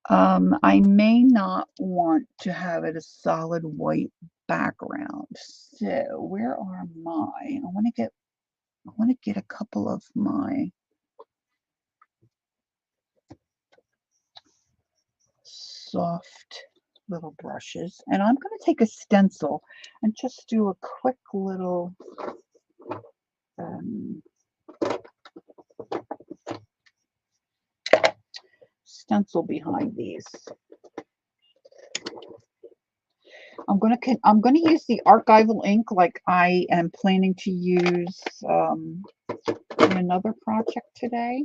I may not want to have it a solid white background. So where are my? I want to get a couple of my soft little brushes, and I'm going to take a stencil and just do a quick little stencil behind these. I'm gonna use the archival ink like I am planning to use in another project today.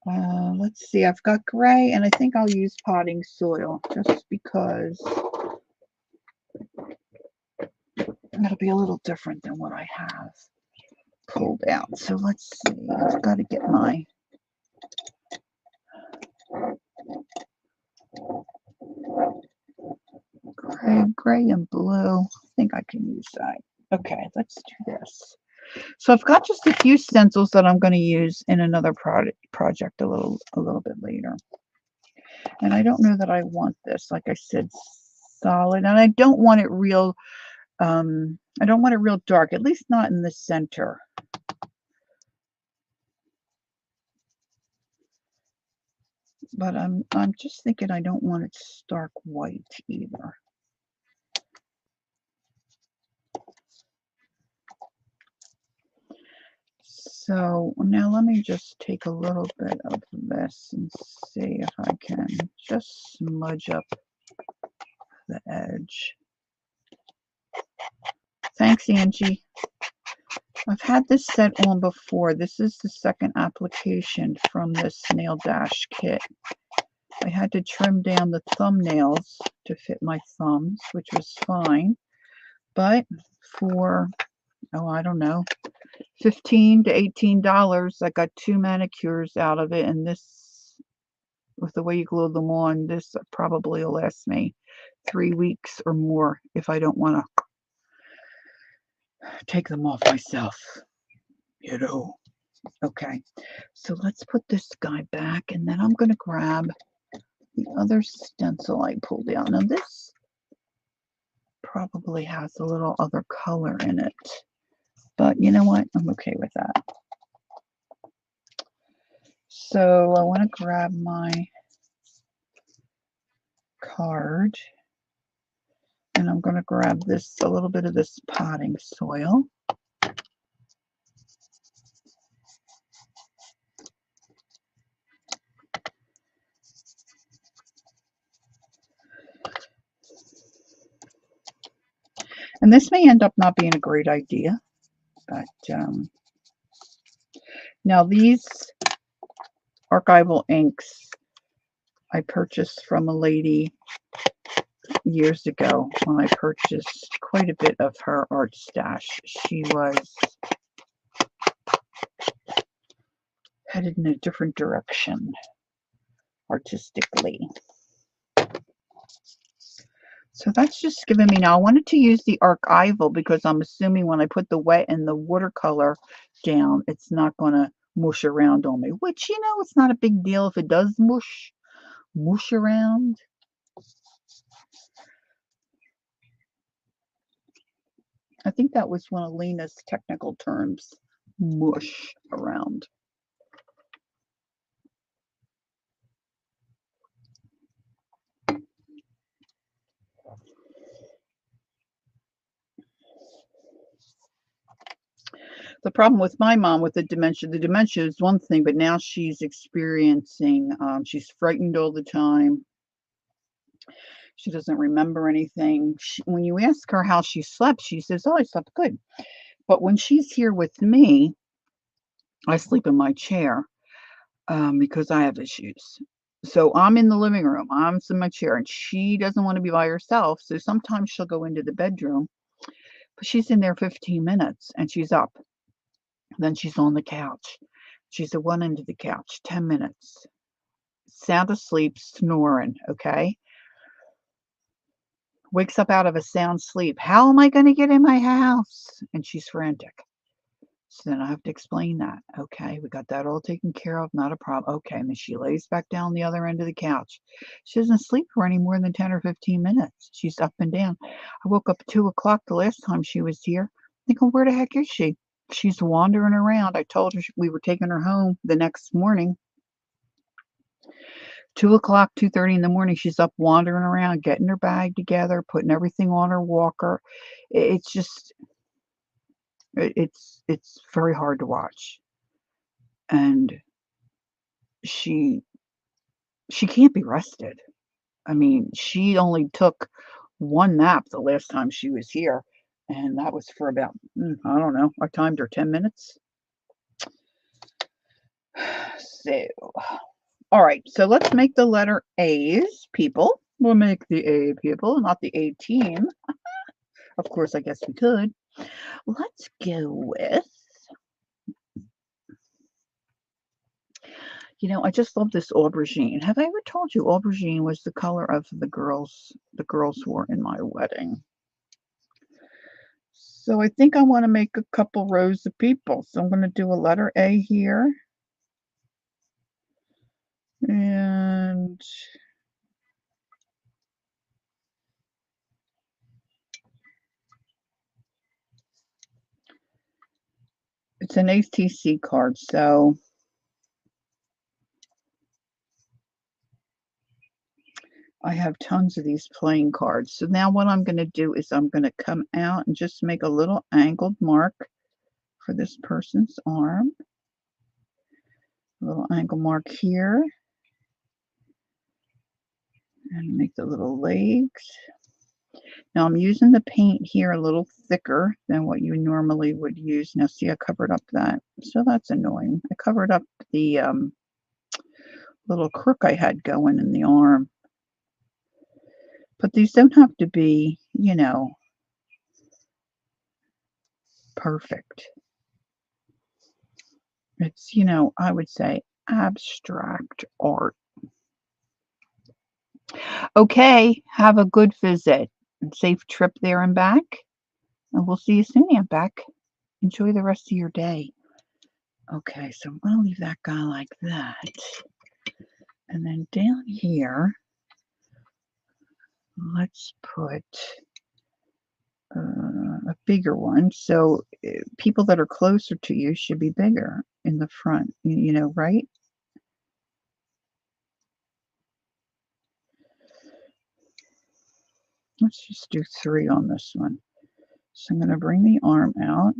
Let's see, I've got gray, and I think I'll use potting soil just because it'll be a little different than what I have pulled out. So let's see, I've got to get my gray and blue. I think I can use that. Okay, let's do this. So I've got just a few stencils that I'm going to use in another project a little bit later. And I don't know that I want this, like I said, solid, and I don't want it real. I don't want it real dark, at least not in the center. But I'm just thinking I don't want it stark white either. So now let me just take a little bit of this and see if I can just smudge up the edge. Thanks, Angie. I've had this set on before. This is the second application from this Nail Dash kit. I had to trim down the thumbnails to fit my thumbs, which was fine. But for, oh, I don't know, $15 to $18, I got 2 manicures out of it. And this, with the way you glue them on, this probably will last me 3 weeks or more if I don't want to take them off myself, you know. Okay, so let's put this guy back, and then I'm going to grab the other stencil I pulled out. Now this probably has a little other color in it, but you know what? I'm okay with that. So I want to grab my card, and I'm going to grab this, a little bit of this potting soil. And this may end up not being a great idea, but now these archival inks I purchased from a lady years ago when I purchased quite a bit of her art stash. She was headed in a different direction artistically. So that's just giving me, now I wanted to use the archival because I'm assuming when I put the wet and the watercolor down, it's not going to mush around on me, which, you know, it's not a big deal if it does mush around. I think that was one of Lena's technical terms, mush around. The problem with my mom with the dementia is one thing, but now she's experiencing, she's frightened all the time. She doesn't remember anything. When you ask her how she slept, she says, "Oh, I slept good." But when she's here with me, I sleep in my chair because I have issues. So I'm in the living room, I'm in my chair, and she doesn't want to be by herself. So sometimes she'll go into the bedroom, but she's in there 15 minutes and she's up. Then she's on the couch. She's at one end of the couch, 10 minutes. Sound asleep, snoring, okay? Wakes up out of a sound sleep. How am I going to get in my house? And she's frantic. So then I have to explain that. Okay, we got that all taken care of, not a problem. Okay, and then she lays back down the other end of the couch. She doesn't sleep for any more than 10 or 15 minutes. She's up and down. I woke up at 2 o'clock the last time she was here. Thinking, where the heck is she? She's wandering around. I told her we were taking her home the next morning. 2 o'clock, 2:30 in the morning, she's up wandering around, getting her bag together, putting everything on her walker. It's just, it's very hard to watch. And she can't be rested. I mean, she only took one nap the last time she was here, and that was for about, I don't know, I timed her 10 minutes. So, all right, so let's make the letter A's, people. We'll make the A people, not the A team. Of course, I guess we could. Let's go with, I just love this aubergine. Have I ever told you aubergine was the color of the girls wore in my wedding? So I think I want to make a couple rows of people. So I'm going to do a letter A here. And it's an ATC card, so I have tons of these playing cards. So now what I'm going to do is I'm going to come out and just make a little angled mark for this person's arm. A little angle mark here. And make the little legs. Now I'm using the paint here a little thicker than what you normally would use. Now see, I covered up that. So that's annoying. I covered up the little crook I had going in the arm. But these don't have to be, perfect. It's, I would say abstract art. Okay, have a good visit and safe trip there and back. And we'll see you soon, Aunt Beck. Enjoy the rest of your day. Okay, so I'm going to leave that guy like that. And then down here, let's put a bigger one. So people that are closer to you should be bigger in the front, right? Let's just do 3 on this one. So I'm going to bring the arm out.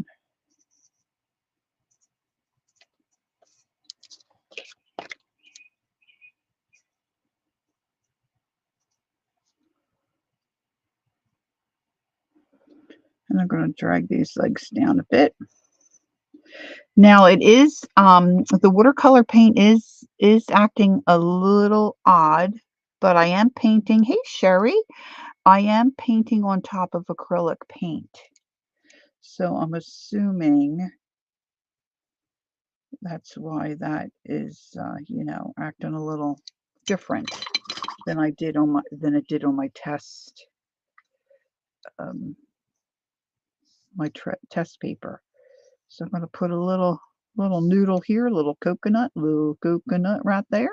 And I'm going to drag these legs down a bit. Now it is the watercolor paint is acting a little odd, but I am painting. Hey Sherry, I am painting on top of acrylic paint. So I'm assuming that's why that is acting a little different than it did on my test test paper. So I'm going to put a little noodle here, little coconut right there.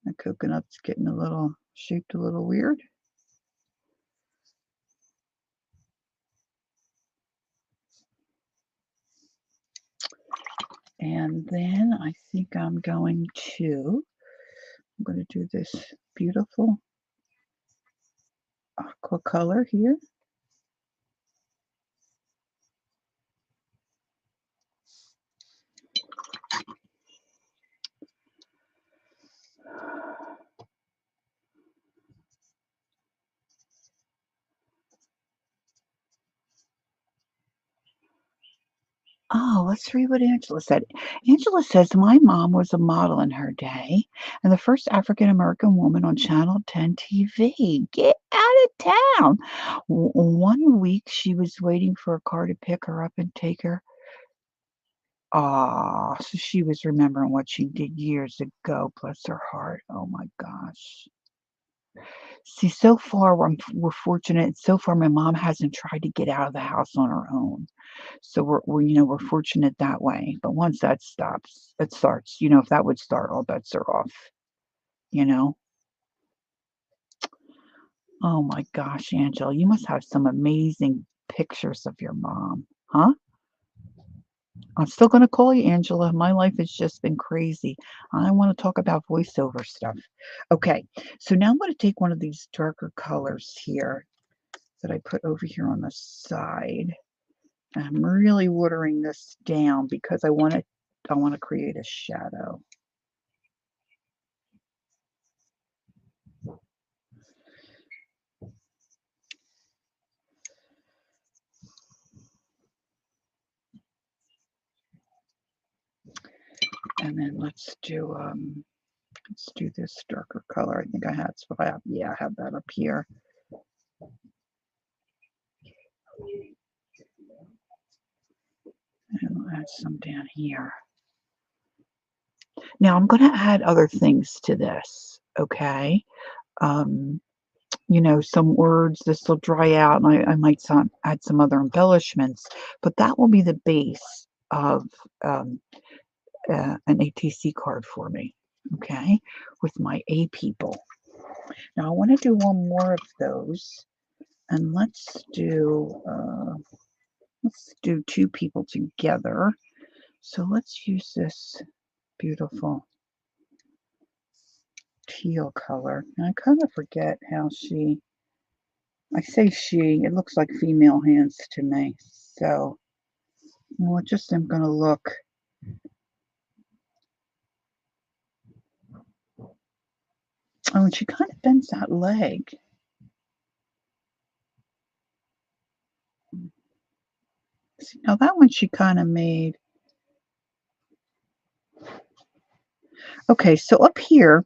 The coconut's getting shaped a little weird. And then I think I'm going to do this beautiful aqua color here. Oh, let's read what Angela said. Angela says, my mom was a model in her day and the first African American woman on Channel 10 TV. Get out of town. One week she was waiting for a car to pick her up and take her. Ah, so she was remembering what she did years ago. Bless her heart. Oh my gosh. See, so far we're fortunate. So far, my mom hasn't tried to get out of the house on her own. So we're fortunate that way. But once that starts, if that would start, all bets are off, you know? Oh my gosh, Angela, you must have some amazing pictures of your mom, huh? I'm still going to call you Angela. My life has just been crazy. I want to talk about voiceover stuff. Okay, so now I'm going to take one of these darker colors here that I put over here on the side. I'm really watering this down because I want to create a shadow. And then let's do this darker color. I think I had what I have. Yeah, I have that up here. And I'll add some down here. Now I'm going to add other things to this, okay? You know, some words, this will dry out, and I might add some other embellishments, but that will be the base of an ATC card for me, okay, with my A people. Now I want to do one more of those, and let's do 2 people together. So let's use this beautiful teal color. And I kind of forget how I say she, it looks like female hands to me. So, well, just I'm going to look. Oh, and she kind of bends that leg. See, now that one she kind of made. Okay, so up here,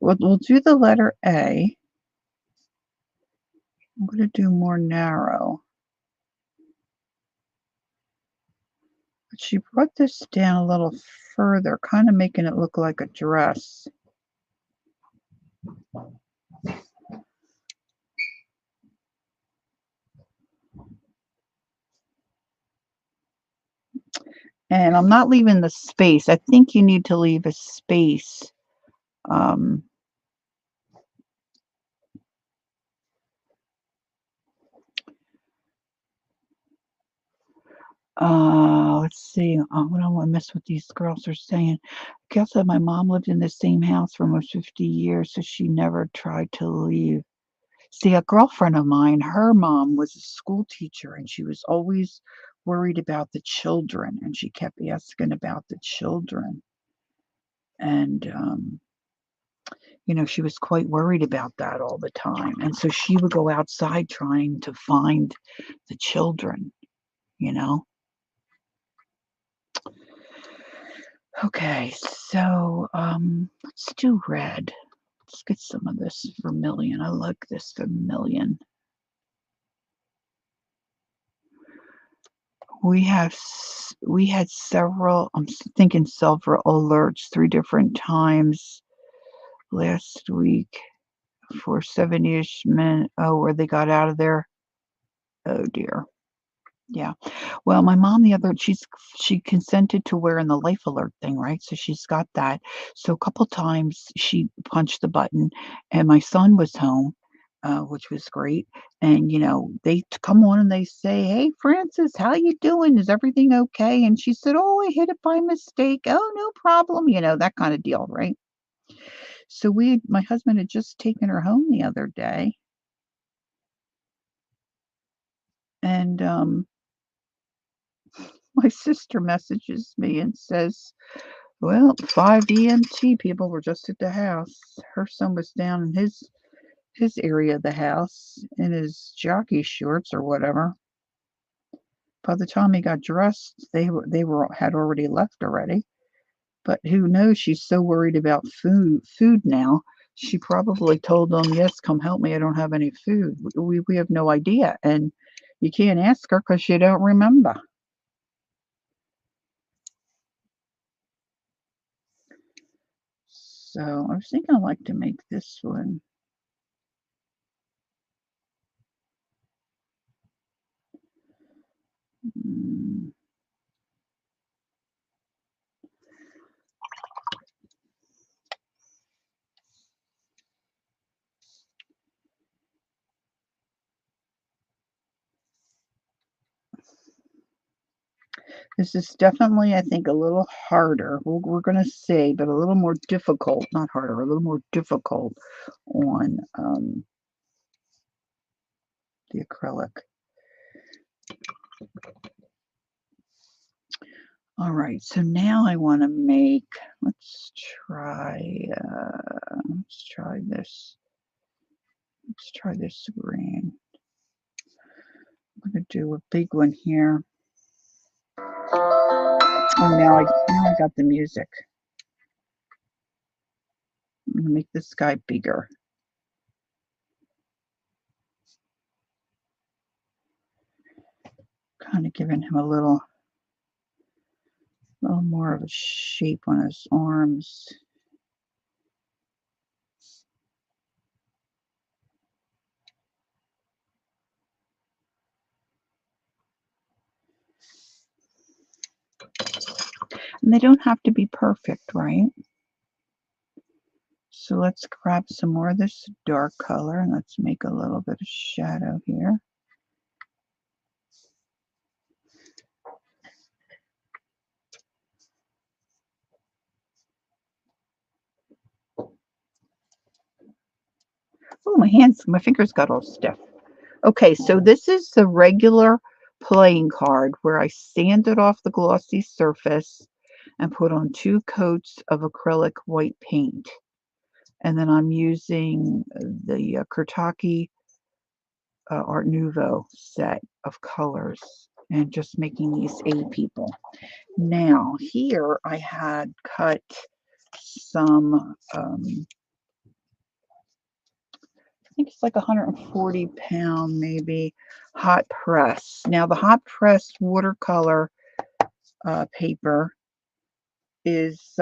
we'll do the letter A. I'm going to do more narrow. But she brought this down a little further, kind of making it look like a dress. And I'm not leaving the space. I think you need to leave a space. Let's see. I don't want to miss what these girls are saying. Gail said my mom lived in the same house for almost 50 years, so she never tried to leave. See, a girlfriend of mine, her mom was a school teacher, and she was always worried about the children, and she kept asking about the children. And, you know, she was quite worried about that all the time. And so she would go outside trying to find the children, you know. Okay, so let's do red. Let's get some of this vermilion. I like this vermilion. We had several, I'm thinking several alerts 3 different times last week for 7-ish men. Oh, where they got out of there. Oh dear. Yeah. Well, my mom she consented to wearing the life alert thing, right? So she's got that. So a couple times she punched the button and my son was home, which was great. And you know, they come on and they say, "Hey Francis, how you doing? Is everything okay?" And she said, "Oh, I hit it by mistake. Oh, no problem." You know, that kind of deal, right? So my husband had just taken her home the other day and my sister messages me and says, well, 5 EMT people were just at the house. Her son was down in his area of the house in his jockey shorts or whatever. By the time he got dressed, they had already left already. But who knows? She's so worried about food now. She probably told them, "Yes, come help me. I don't have any food." We have no idea, and you can't ask her because she don't remember. So I was thinking I'd like to make this one. This is definitely, I think, a little harder. We're going to say, but a little more difficult, not harder, a little more difficult on the acrylic. All right, so now I want to make, let's try this. Let's try this green. I'm going to do a big one here. Oh, now I got the music. I'm going to make this guy bigger. Kind of giving him a little more of a shape on his arms. And they don't have to be perfect, right? So let's grab some more of this dark color and let's make a little bit of shadow here. Oh, my fingers got all stiff. Okay, so this is the regular playing card where I sanded off the glossy surface and put on 2 coats of acrylic white paint. And then I'm using the Kurtaki Art Nouveau set of colors and just making these 8 people. Now, here I had cut some, I think it's like 140-pound maybe, hot press. Now, the hot pressed watercolor paper is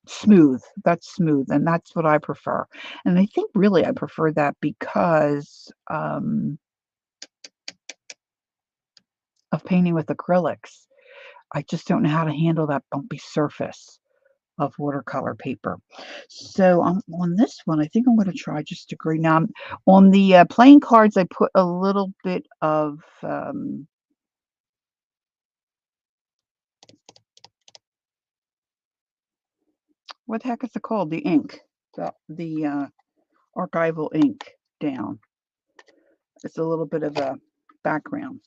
smooth. That's smooth, and that's what I prefer. And I think really I prefer that because of painting with acrylics. I just don't know how to handle that bumpy surface of watercolor paper. So on this one, I think I'm going to try just a green. Now, on the playing cards, I put a little bit of what the heck is it called? The ink, the archival ink down. It's a little bit of a background.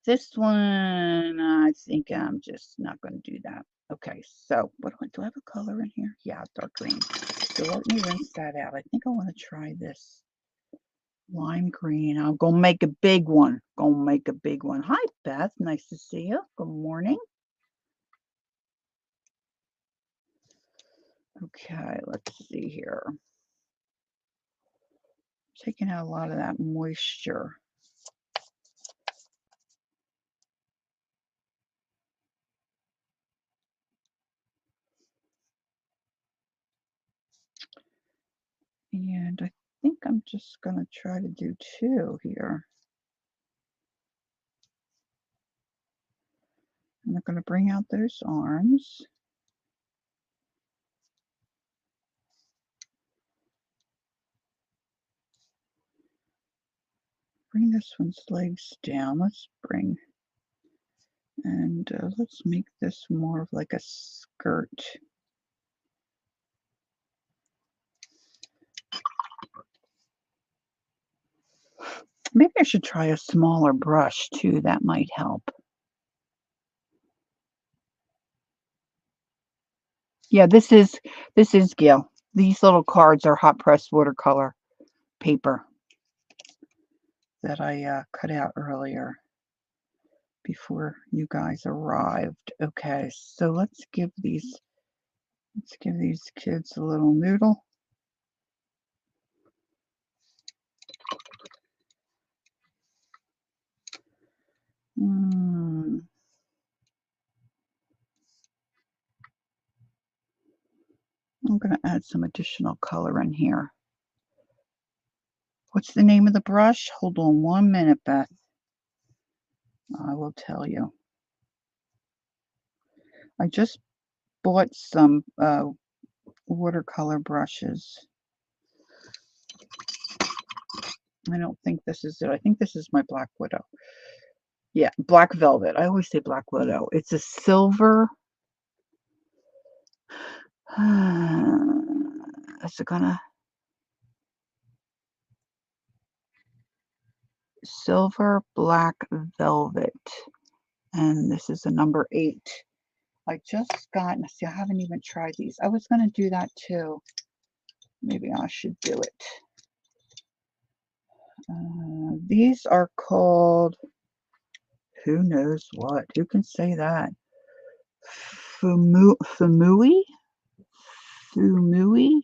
This one, I think I'm just not going to do that. Okay, so what do I have a color in here? Yeah, dark green. So let me rinse that out. I think I want to try this lime green. I'm going to make a big one. Hi, Beth. Nice to see you. Good morning. Okay, let's see here. Taking out a lot of that moisture. And I think I'm just going to try to do 2 here. And I'm going to bring out those arms. Bring this one's legs down. Let's bring, and let's make this more of like a skirt. Maybe I should try a smaller brush too. That might help. Yeah, this is Gail. These little cards are hot pressed watercolor paper that I cut out earlier before you guys arrived. Okay, so let's give these kids a little noodle. I'm going to add some additional color in here. What's the name of the brush? Hold on 1 minute, Beth. I will tell you. I just bought some watercolor brushes. I don't think this is it. I think this is my Black Widow. Yeah, Black Velvet. I always say Black Widow. It's a silver. Is it gonna? Silver Black Velvet. And this is a number 8. I just got, see, I haven't even tried these. I was going to do that too. Maybe I should do it. These are called, who knows what? Who can say that? Fumui? Fumui.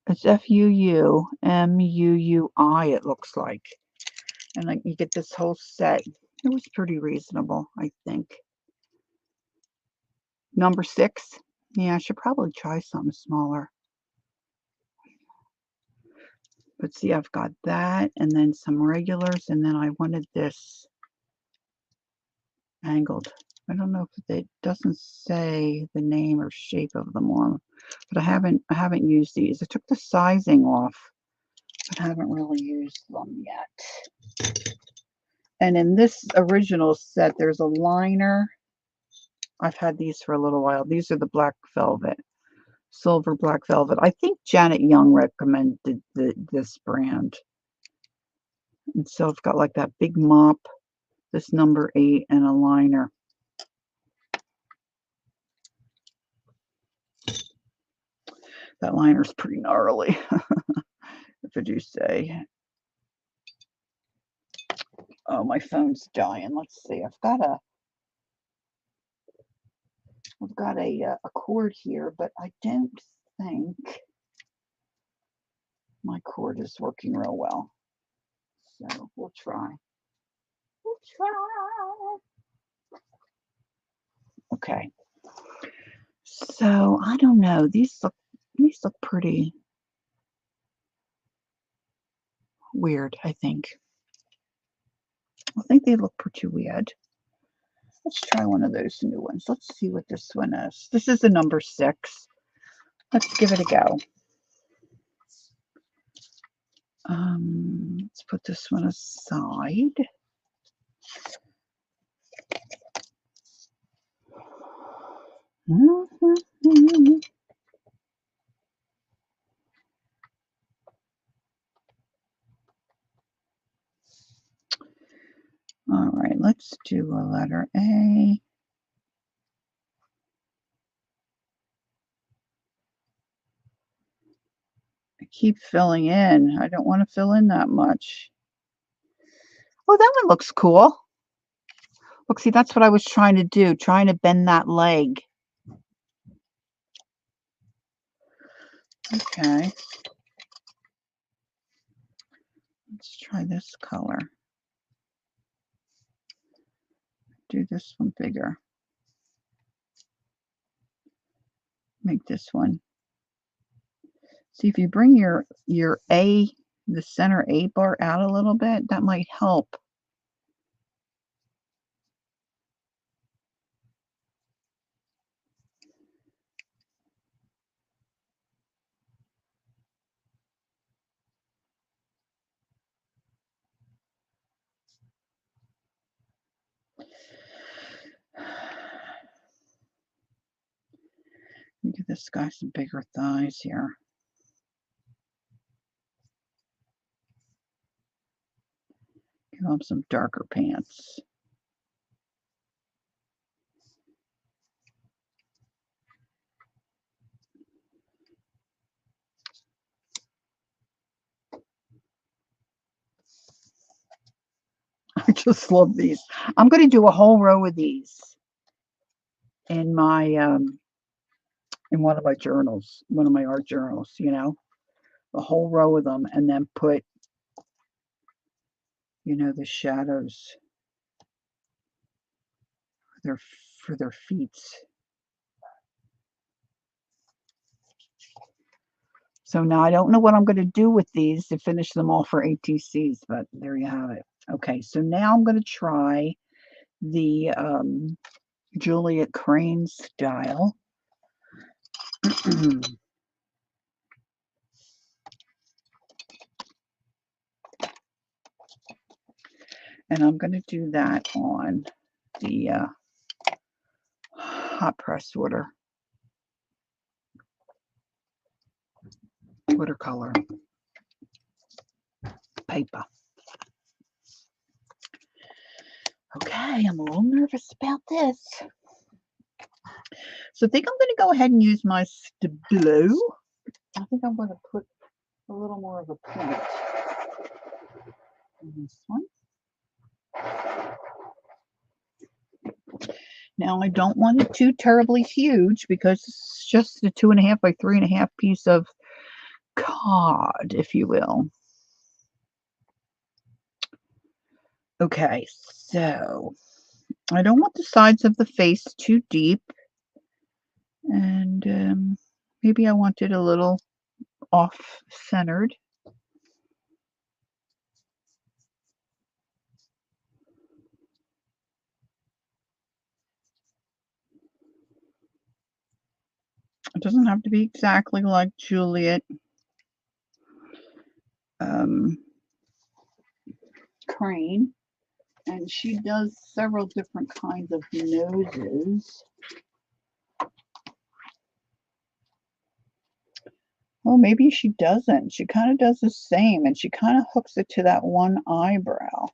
It's Fuumuui, it looks like. And like you get this whole set. It was pretty reasonable, I think. Number 6. Yeah, I should probably try something smaller. But see, I've got that and then some regulars, and then I wanted this angled. I don't know if it doesn't say the name or shape of them on, but I haven't used these. I took the sizing off, but haven't really used them yet. And in this original set, there's a liner. I've had these for a little while. These are the black velvet, silver black velvet. I think Janet Young recommended this brand. And so I've got like that big mop, this number 8, and a liner. That liner's pretty gnarly, if I do say. Oh, my phone's dying. Let's see. I've got a cord here, but I don't think my cord is working real well. So we'll try. We'll try. Okay. So I don't know. These look pretty weird, I think. I think they look pretty weird. Let's try one of those new ones. Let's see what this one is. This is a number 6. Let's give it a go. Let's put this one aside. All right, let's do a letter A. I keep filling in. I don't want to fill in that much. Oh, that one looks cool. Look, see, that's what I was trying to do, trying to bend that leg. Okay. Let's try this color. Do this one bigger. Make this one. See, if you bring your A, the center A bar out a little bit, that might help. Give this guy some bigger thighs here. Give him some darker pants. I just love these. I'm going to do a whole row of these in my in one of my journals, one of my art journals, you know, a whole row of them, and then put, you know, the shadows for their feet. So now I don't know what I'm going to do with these to finish them all for ATCs, but there you have it. Okay, so now I'm going to try the Juliet Crane style. And I'm going to do that on the hot press watercolor paper. Okay, I'm a little nervous about this. So I think I'm going to go ahead and use my Stabilo. I think I'm going to put a little more of a point in this one. Now I don't want it too terribly huge because it's just a 2.5 by 3.5 piece of cod, if you will. Okay, so I don't want the sides of the face too deep, and maybe I want it a little off-centered. It doesn't have to be exactly like Juliet um, Crane, and she does several different kinds of noses. Well, maybe she doesn't. She kind of does the same, and she kind of hooks it to that one eyebrow.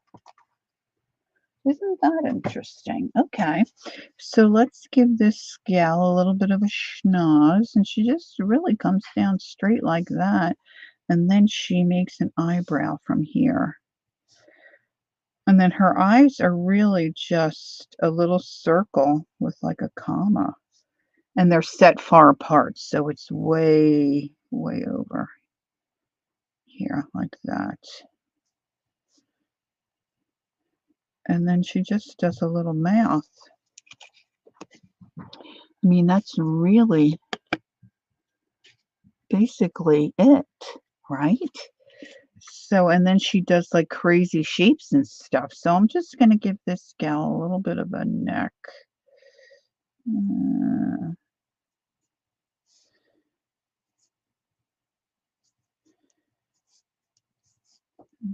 Isn't that interesting? Okay, so let's give this gal a little bit of a schnoz, and she just really comes down straight like that, and then she makes an eyebrow from here. And then her eyes are really just a little circle with like a comma, and they're set far apart, so it's way, way over here like that. And then she just does a little mouth. I mean, that's really basically it, right? So, and then she does like crazy shapes and stuff. So I'm just going to give this gal a little bit of a neck. Uh,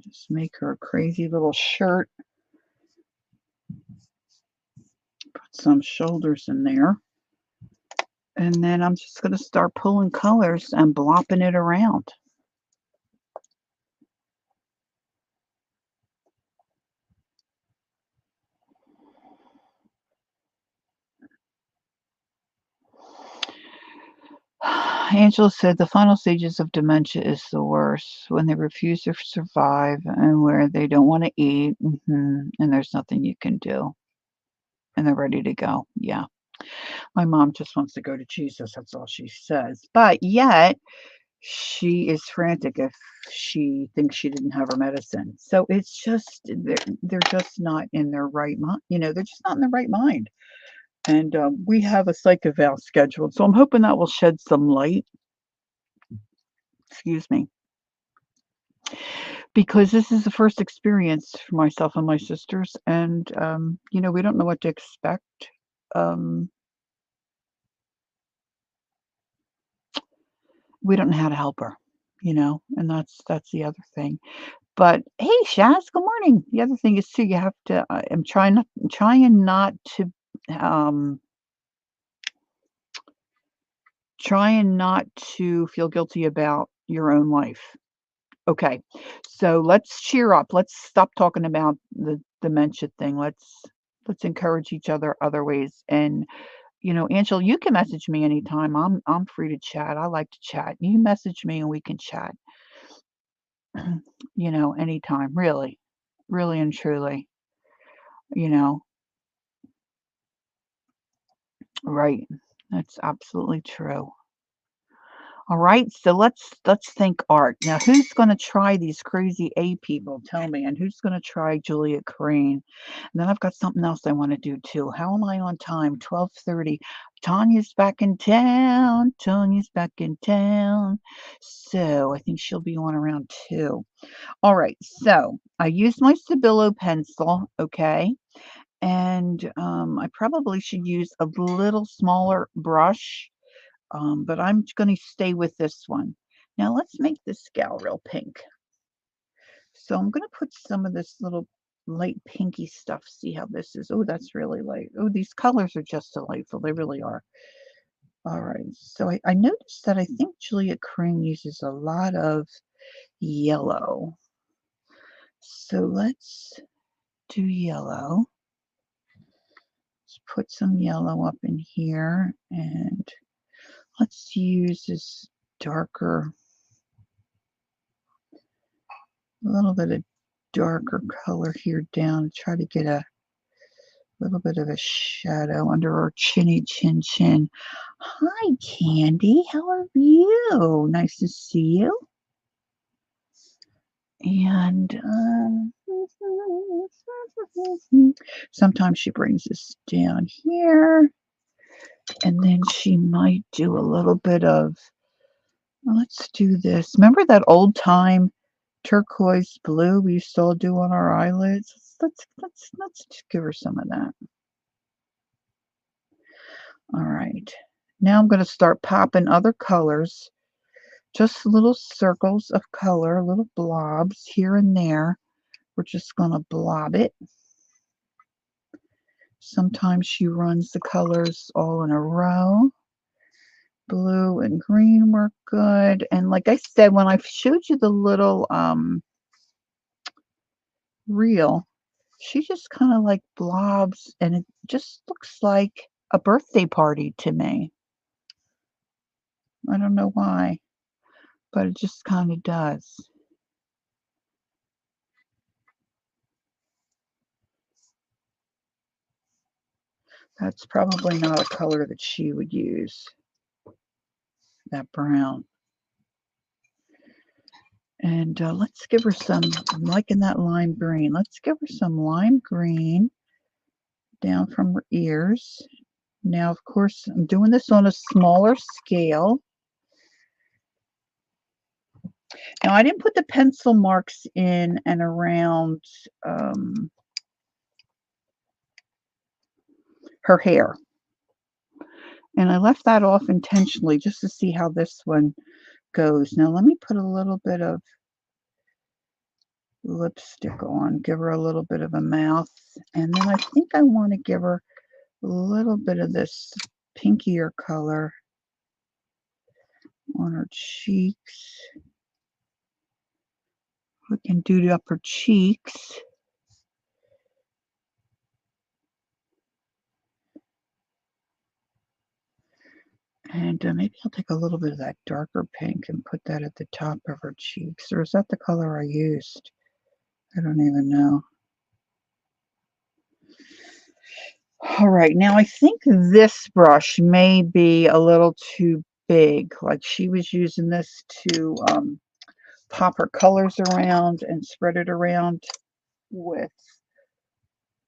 just make her a crazy little shirt. Put some shoulders in there. And then I'm just going to start pulling colors and blopping it around. Angela said the final stages of dementia is the worst, when they refuse to survive and where they don't want to eat, and there's nothing you can do, and they're ready to go. Yeah. My mom just wants to go to Jesus. That's all she says. But yet, she is frantic if she thinks she didn't have her medicine. So it's just, they're just not in their right mind. They're just not in the right mind. And we have a psych eval scheduled. So I'm hoping that will shed some light. Excuse me. Because this is the first experience for myself and my sisters. And, we don't know what to expect. Um, we don't know how to help her, and that's the other thing. But hey, Shaz, good morning. The other thing is too, you have to. I'm um, trying not to feel guilty about your own life. Okay, so let's cheer up. Let's stop talking about the dementia thing. Let's encourage each other other ways. And Angela, you can message me anytime. I'm free to chat. I like to chat. You message me and we can chat. Anytime, really, really and truly. You know, right. That's absolutely true. All right, so let's think art. Now, who's going to try these crazy A people? Tell me, and who's going to try Juliet Crane? And then I've got something else I want to do too. How am I on time? 12:30. Tanya's back in town. Tanya's back in town. So I think she'll be on around 2. All right, so I used my Stabilo pencil, okay, and I probably should use a little smaller brush, but I'm going to stay with this one. Now let's make this gal real pink. So I'm going to put some of this little light pinky stuff. See how this is. Oh, that's really light. Oh, these colors are just delightful. They really are. All right. So I noticed that I think Juliet Crane uses a lot of yellow. So let's do yellow. Let's put some yellow up in here, and let's use this darker, a little bit of darker color here down. Try to get a A little bit of a shadow under her chinny chin. Hi, Candy. How are you? Nice to see you. And sometimes she brings this down here. And then she might do a little bit of, let's do this. Remember that old time turquoise blue we used to all do on our eyelids? Let's just give her some of that. All right. Now I'm going to start popping other colors. Just little circles of color, little blobs here and there. We're just going to blob it. Sometimes she runs the colors all in a row. Blue and green work good. And like I said, when I showed you the little reel, she just kind of like blobs, and it just looks like a birthday party to me. I don't know why, but it just kind of does. That's probably not a color that she would use, that brown. And let's give her some, I'm liking that lime green. Let's give her some lime green down from her ears. Now, of course, I'm doing this on a smaller scale. Now, I didn't put the pencil marks in and around her hair. And I left that off intentionally just to see how this one goes. Now, let me put a little bit of lipstick on, give her a little bit of a mouth. And then I think I want to give her a little bit of this pinkier color on her cheeks. We can do the upper cheeks. And maybe I'll take a little bit of that darker pink and put that at the top of her cheeks. Or is that the color I used? I don't even know. All right, now I think this brush may be a little too big. Like she was using this to pop her colors around and spread it around with.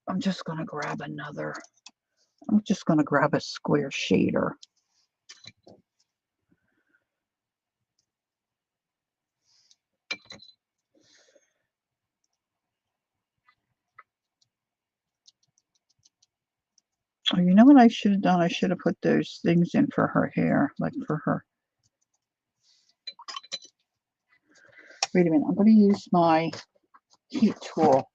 I'm just going to grab another. I'm just going to grab a square shader. Oh, you know what I should have done? I should have put those things in for her hair, like for her. Wait a minute. I'm going to use my heat tool.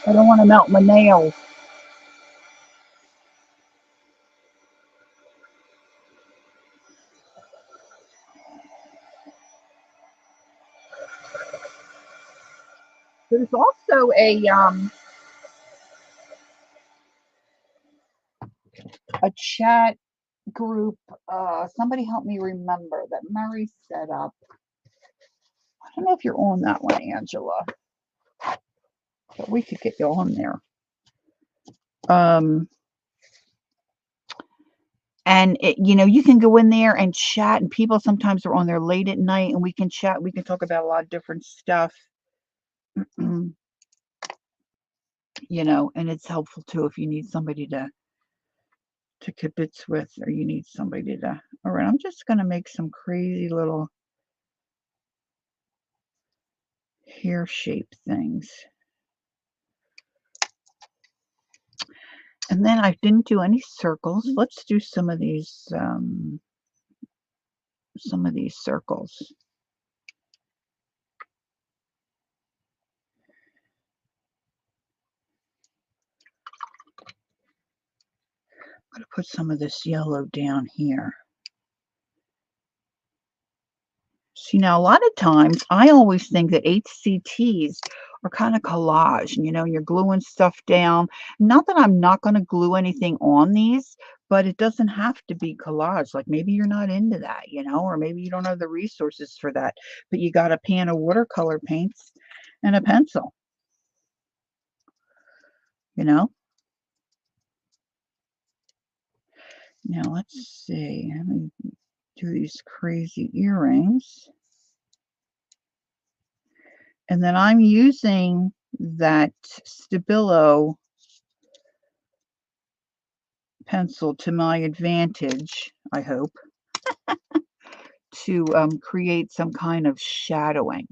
I don't want to melt my nails. There's also a chat group. Somebody help me remember that Murray set up. I don't know if you're on that one, Angela, but we could get you on there. And you know, you can go in there and chat, and people sometimes are on there late at night, and we can chat. We can talk about a lot of different stuff. You know, and it's helpful too if you need somebody to kibitz with, or you need somebody to. All right, I'm just going to make some crazy little hair shape things. And then I didn't do any circles. Let's do some of these circles. I'm going to put some of this yellow down here. See, now a lot of times I always think that HCTs are kind of collage, and, you're gluing stuff down. Not that I'm not going to glue anything on these, but it doesn't have to be collage. Like maybe you're not into that, or maybe you don't have the resources for that, but you got a pan of watercolor paints and a pencil, you know? Now let's see. Let me do these crazy earrings. And then I'm using that Stabilo pencil to my advantage, I hope, to create some kind of shadowing.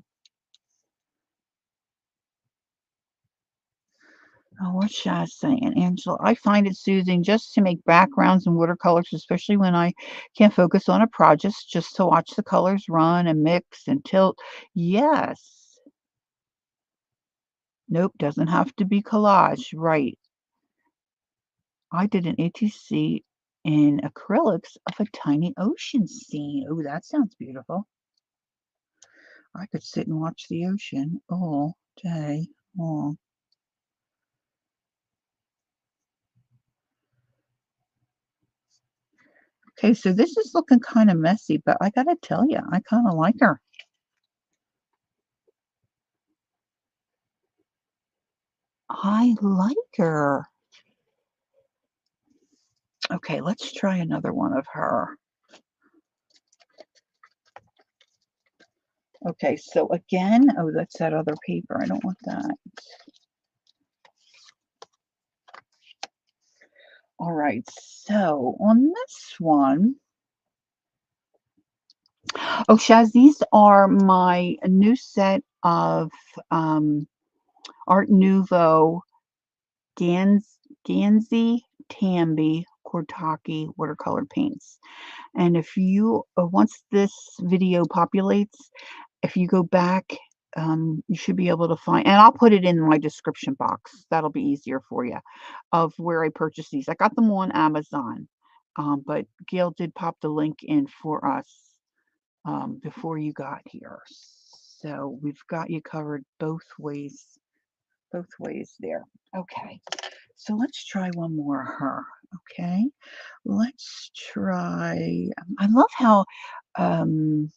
Oh, what's Shaz saying? Angela, I find it soothing just to make backgrounds and watercolors, especially when I can't focus on a project, just to watch the colors run and mix and tilt. Yes. Nope, doesn't have to be collage. Right. I did an ATC in acrylics of a tiny ocean scene. Oh, that sounds beautiful. I could sit and watch the ocean all day long. Okay, so this is looking kind of messy, but I gotta tell you, I kind of like her. I like her. Okay, let's try another one of her. Okay, so again, oh, that's that other paper. I don't want that. All right, so on this one, oh, Shaz, these are my new set of Art Nouveau Gansey Tambi Cortaki watercolor paints. And if you, once this video populates, if you go back, you should be able to find, and I'll put it in my description box. That'll be easier for you, of where I purchased these. I got them on Amazon, but Gail did pop the link in for us before you got here. So we've got you covered both ways there. Okay, so let's try one more of her. Okay, let's try, I love how, oh,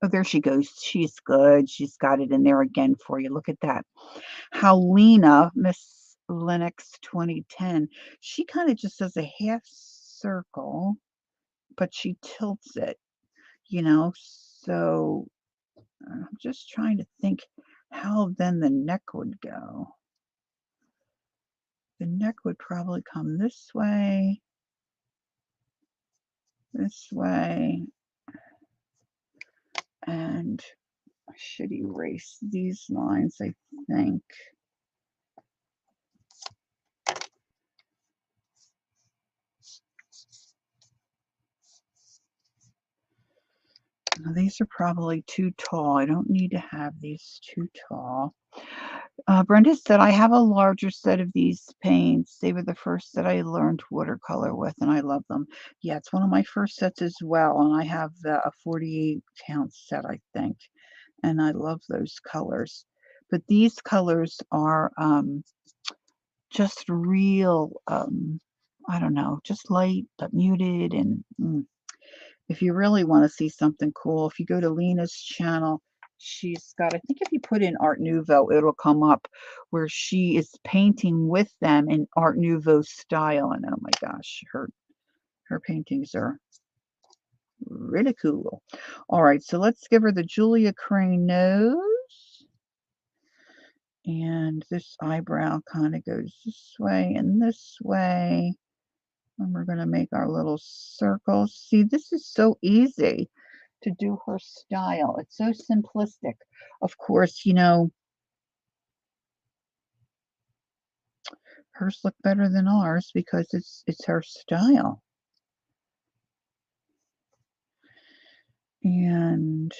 there she goes. She's good. She's got it in there again for you. Look at that. How Lena, Miss Lennox 2010, she kind of just does a half circle, but she tilts it, So I'm just trying to think how then the neck would go. The neck would probably come this way, and I should erase these lines, I think. Now, these are probably too tall. I don't need to have these too tall. Brenda said, I have a larger set of these paints. They were the first that I learned watercolor with, and I love them. Yeah, it's one of my first sets as well, and I have a 48 count set, I think, and I love those colors. But these colors are just real, I don't know, just light but muted, and if you really want to see something cool, if you go to Lena's channel, she's got, I think if you put in Art Nouveau, it'll come up where she is painting with them in Art Nouveau style. And oh my gosh, her paintings are really cool. All right, so let's give her the Julia Crane nose. And this eyebrow kind of goes this way and this way. And we're going to make our little circles. See, this is so easy to do her style. It's so simplistic. Of course, hers look better than ours because it's her style. And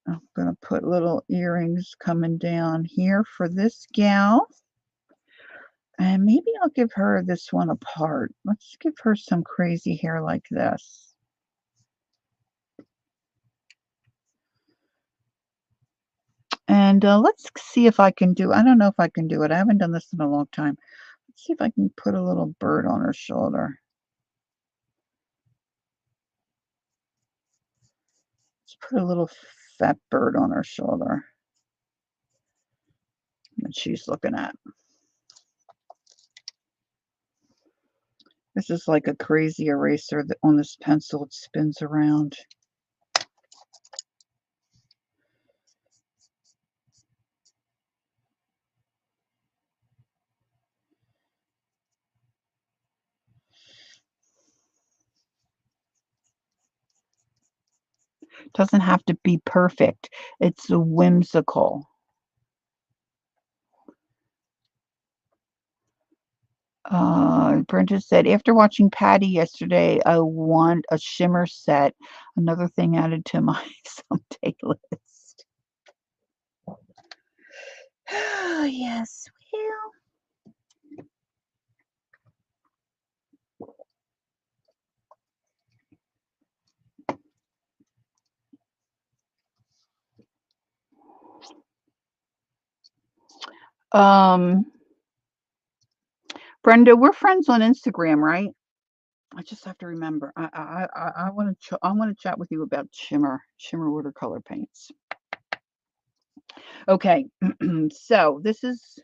I'm going to put little earrings coming down here for this gal. And maybe I'll give her this one a part. Let's give her some crazy hair like this. And let's see if I can do, I don't know if I can do it. I haven't done this in a long time. Let's see if I can put a little bird on her shoulder. Let's put a little fat bird on her shoulder that she's looking at. This is like a crazy eraser that on this pencil it spins around. Doesn't have to be perfect. It's whimsical. Brenda said, after watching Patty yesterday, I want a shimmer set. Another thing added to my someday list. Oh, yes, well. Brenda, we're friends on Instagram, right? I just have to remember. I want to chat with you about shimmer watercolor paints. Okay, so this is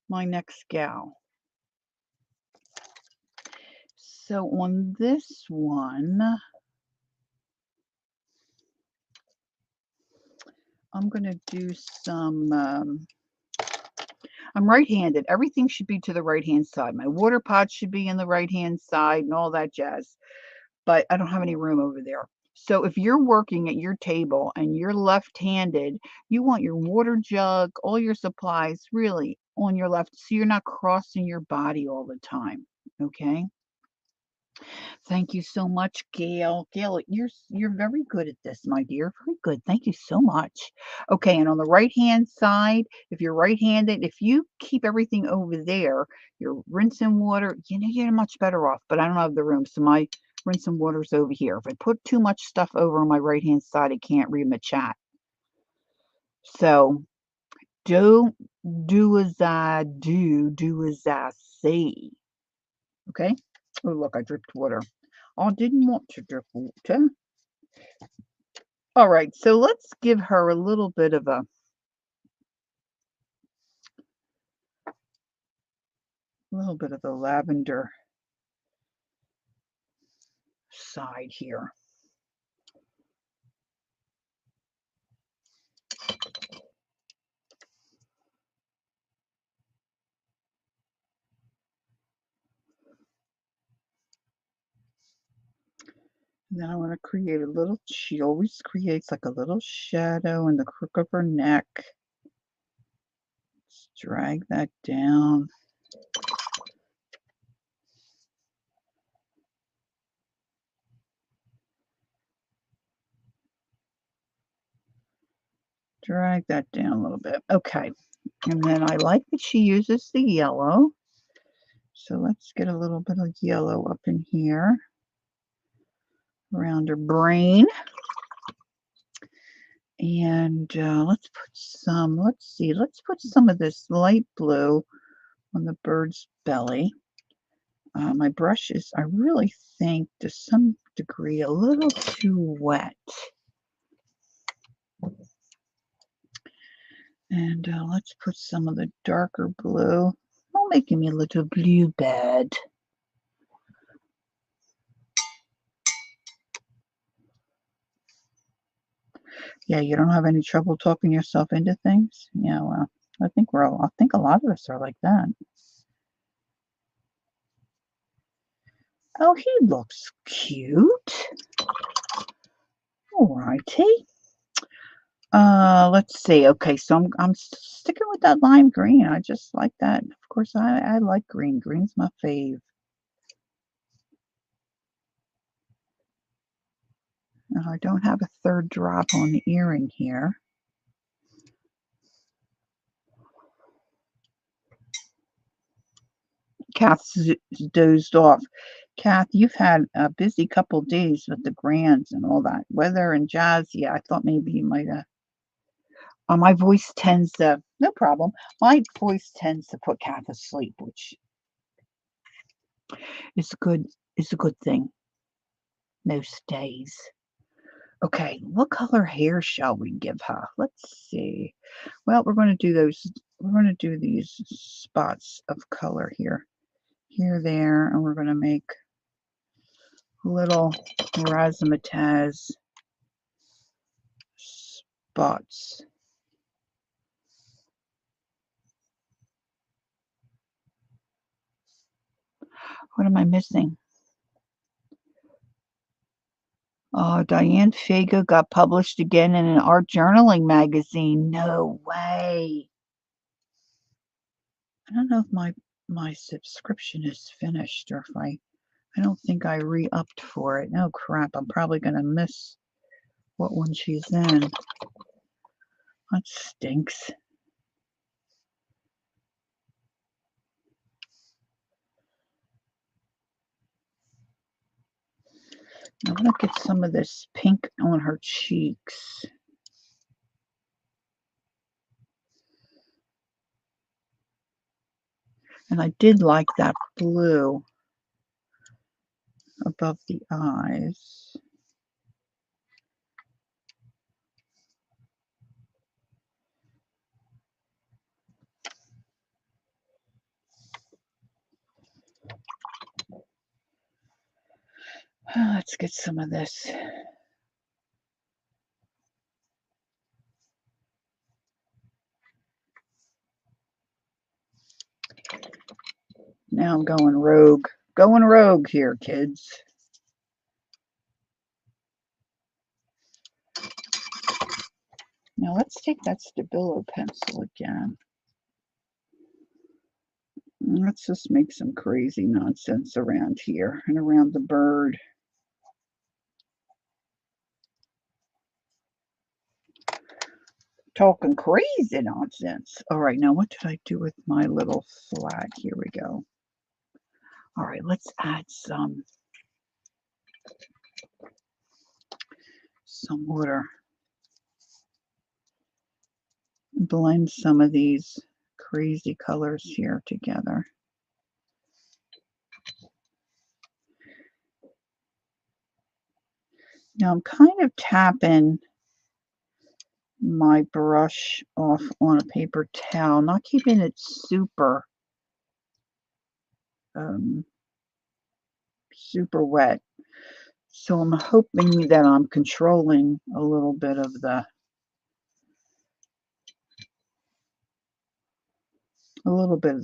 my next gal. So on this one, I'm going to do some, I'm right-handed. Everything should be to the right-hand side. My water pot should be in the right-hand side and all that jazz. But I don't have any room over there. So if you're working at your table and you're left-handed, you want your water jug, all your supplies really on your left so you're not crossing your body all the time. Okay? Thank you so much, Gail. Gail, you're very good at this, my dear. Very good. Thank you so much. Okay, and on the right-hand side, if you're right-handed, if you keep everything over there, your rinse and water, you're much better off. But I don't have the room, so my rinse and water's over here. If I put too much stuff over on my right-hand side, I can't read my chat. So don't do as I do as I say. Okay? Oh, look, I dripped water. I didn't want to drip water. All right, so let's give her a little bit of a lavender side here. And then I want to create a little, she always creates like a little shadow in the crook of her neck. Let's drag that down. Drag that down a little bit. Okay. And then I like that she uses the yellow. So let's get a little bit of yellow up in here around her brain. And let's put some, let's put some of this light blue on the bird's belly. My brush is, I really think, to some degree, a little too wet. And let's put some of the darker blue. Oh, making me a little blue bed. Yeah, you don't have any trouble talking yourself into things? Yeah, well, I think a lot of us are like that. Oh, he looks cute. All righty. Let's see. Okay, so I'm sticking with that lime green. I just like that. Of course, I like green. Green's my fave. Now, I don't have a third drop on the earring here. Kath's dozed off. Kath, you've had a busy couple days with the grands and all that weather and jazz. Yeah, I thought maybe you might have. My voice tends to, no problem. My voice tends to put Kath asleep, which is good. Is a good thing most days. Okay, what color hair shall we give her? Let's see. Well, we're going to do those. We're going to do these spots of color here, there, and we're going to make little razzmatazz spots. What am I missing? Oh, Diane Fago got published again in an art journaling magazine. No way. I don't know if my subscription is finished or if I don't think I re-upped for it. Oh crap, I'm probably gonna miss what one she's in. That stinks. I'm gonna get some of this pink on her cheeks. And I did like that blue above the eyes. Let's get some of this. Now I'm going rogue. Going rogue here, kids. Now let's take that Stabilo pencil again. Let's just make some crazy nonsense around here and around the bird. Talking crazy nonsense. All right, now what did I do with my little flag? Here we go. All right, let's add some water. Blend some of these crazy colors here together. Now I'm kind of tapping my brush off on a paper towel, not keeping it super super wet. So I'm hoping that I'm controlling a little bit of the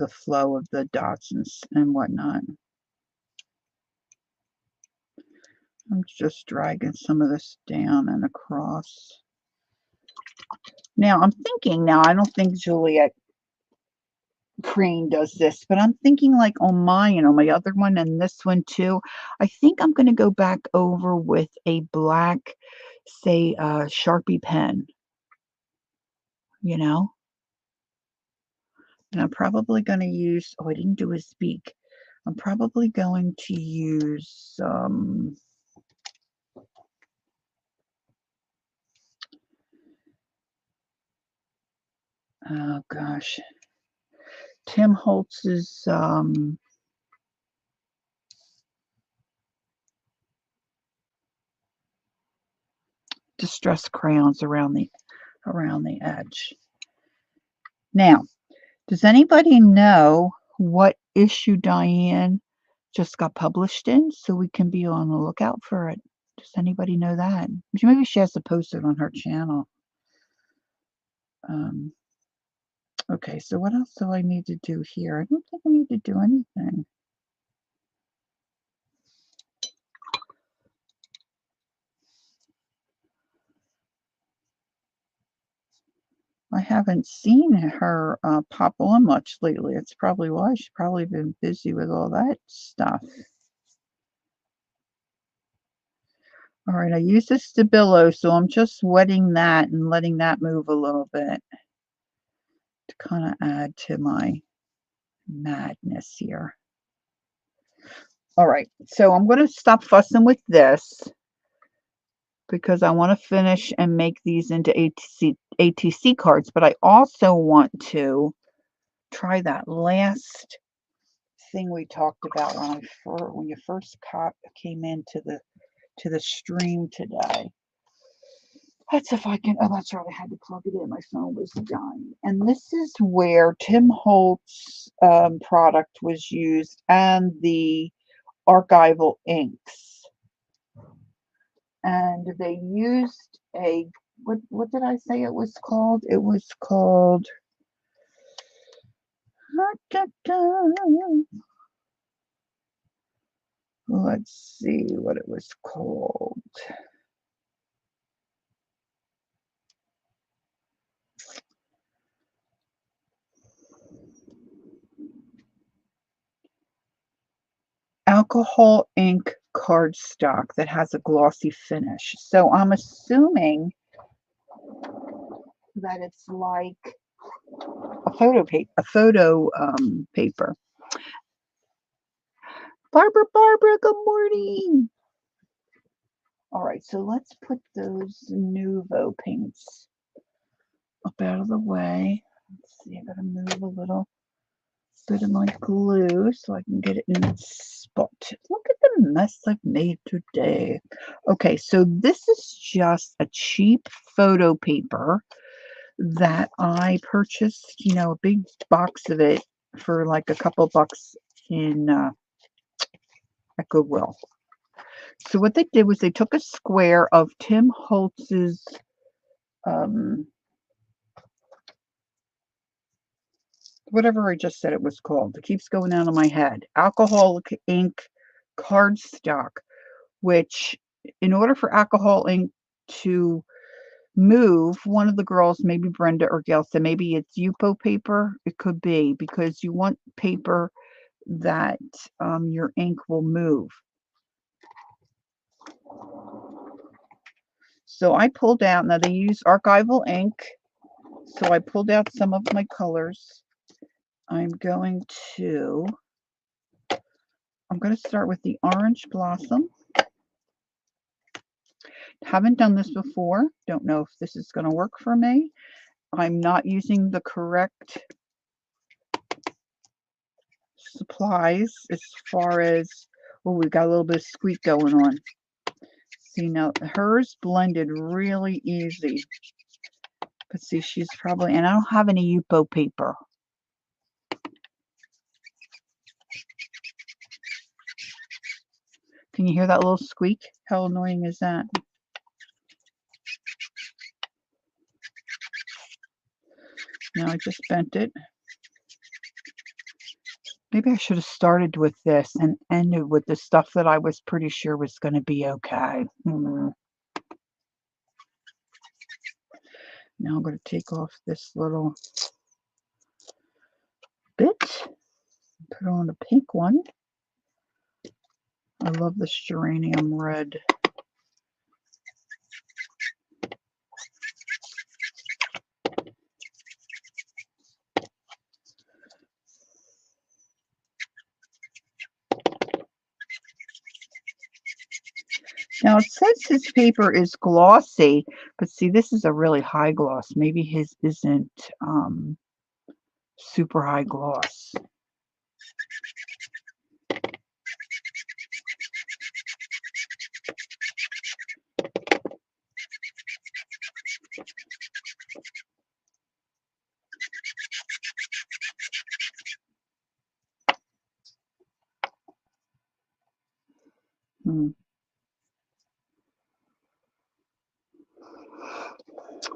flow of the dots and whatnot. I'm just dragging some of this down and across. Now I'm thinking, I don't think Juliet Crane does this, but I'm thinking like on mine, on my other one and this one too, I think I'm going to go back over with a black, say, Sharpie pen, you know? And I'm probably going to use, oh, I didn't do his beak. I'm probably going to use, oh gosh, Tim Holtz's, distress crayons around the edge. Now, does anybody know what issue Diane just got published in, so we can be on the lookout for it? Does anybody know that? Maybe she has to post it on her channel. Okay, so what else do I need to do here? I don't think I need to do anything. I haven't seen her pop on much lately. It's probably why. She's probably been busy with all that stuff. All right, I use the Stabilo, so I'm just wetting that and letting that move a little bit to kind of add to my madness here. All right, so I'm going to stop fussing with this because I want to finish and make these into ATC cards, but I also want to try that last thing we talked about when you first came into the stream today. Let's see if I can. Oh, that's right. I had to plug it in. My phone was dying. And this is where Tim Holtz product was used, and the archival inks. And they used a what did I say it was called? It was called. Let's see what it was called. Alcohol ink cardstock that has a glossy finish. So I'm assuming that it's like a photo paper. Barbara, good morning. All right, so let's put those Nuvo paints up out of the way. Let's see, I gotta move a little bit of my glue so I can get it in that spot. Look at the mess I've made today. Okay, so this is just a cheap photo paper that I purchased, a big box of it for like a couple bucks at Goodwill. So what they did was they took a square of Tim Holtz's whatever I just said it was called. It keeps going out of my head. Alcoholic ink cardstock, which in order for alcohol ink to move, one of the girls, maybe Brenda or Gail, said maybe it's Yupo paper. It could be, because you want paper that your ink will move. So I pulled out, now they use archival ink, so I pulled out some of my colors. I'm going to start with the Orange Blossom. Haven't done this before. Don't know if this is going to work for me. I'm not using the correct supplies as far as, oh, we've got a little bit of squeak going on. See, now hers blended really easy. But see, she's probably, and I don't have any Yupo paper. Can you hear that little squeak? How annoying is that? Now I just bent it. Maybe I should have started with this and ended with the stuff that I was pretty sure was going to be okay. Now I'm going to take off this little bit, put on the pink one. I love this geranium red. Now it says his paper is glossy, but see, this is a really high gloss. Maybe his isn't super high gloss.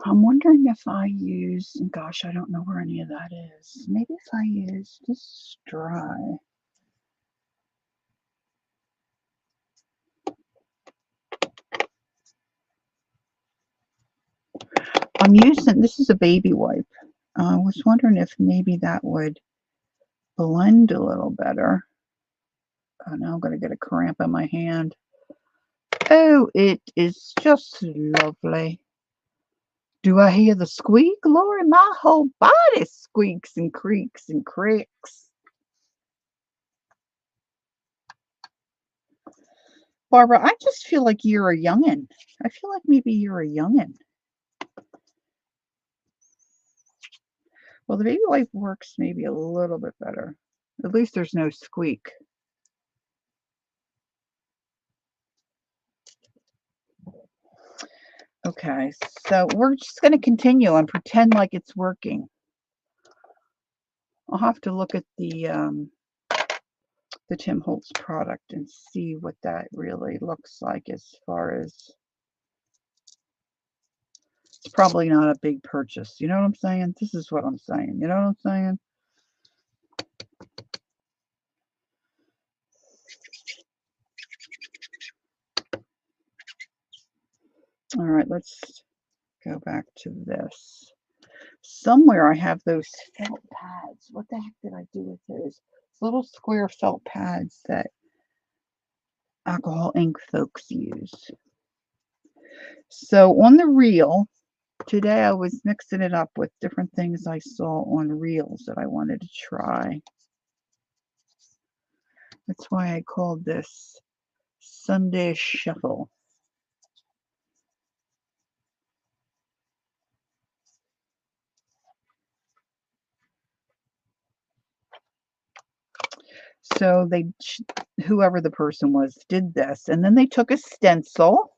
I'm wondering if I use, gosh, I don't know where any of that is. Maybe if I use this dry. I'm using, this is a baby wipe. I was wondering if maybe that would blend a little better. Oh, now I'm going to get a cramp in my hand. Oh, it is just lovely. Do I hear the squeak? Lord, my whole body squeaks and creaks and cracks. Barbara, I just feel like you're a youngin'. I feel like maybe you're a youngin'. Well, the baby wipe works maybe a little bit better. At least there's no squeak. Okay, so we're just going to continue and pretend like it's working. I'll have to look at the Tim Holtz product and see what that really looks like as far as, it's probably not a big purchase. You know what I'm saying? This is what I'm saying. You know what I'm saying? All right, let's go back to this. Somewhere I have those felt pads. What the heck did I do with those? Little square felt pads that alcohol ink folks use. So on the reel, today I was mixing it up with different things I saw on reels that I wanted to try. That's why I called this Sunday Shuffle. So they, whoever the person was, did this, and then they took a stencil.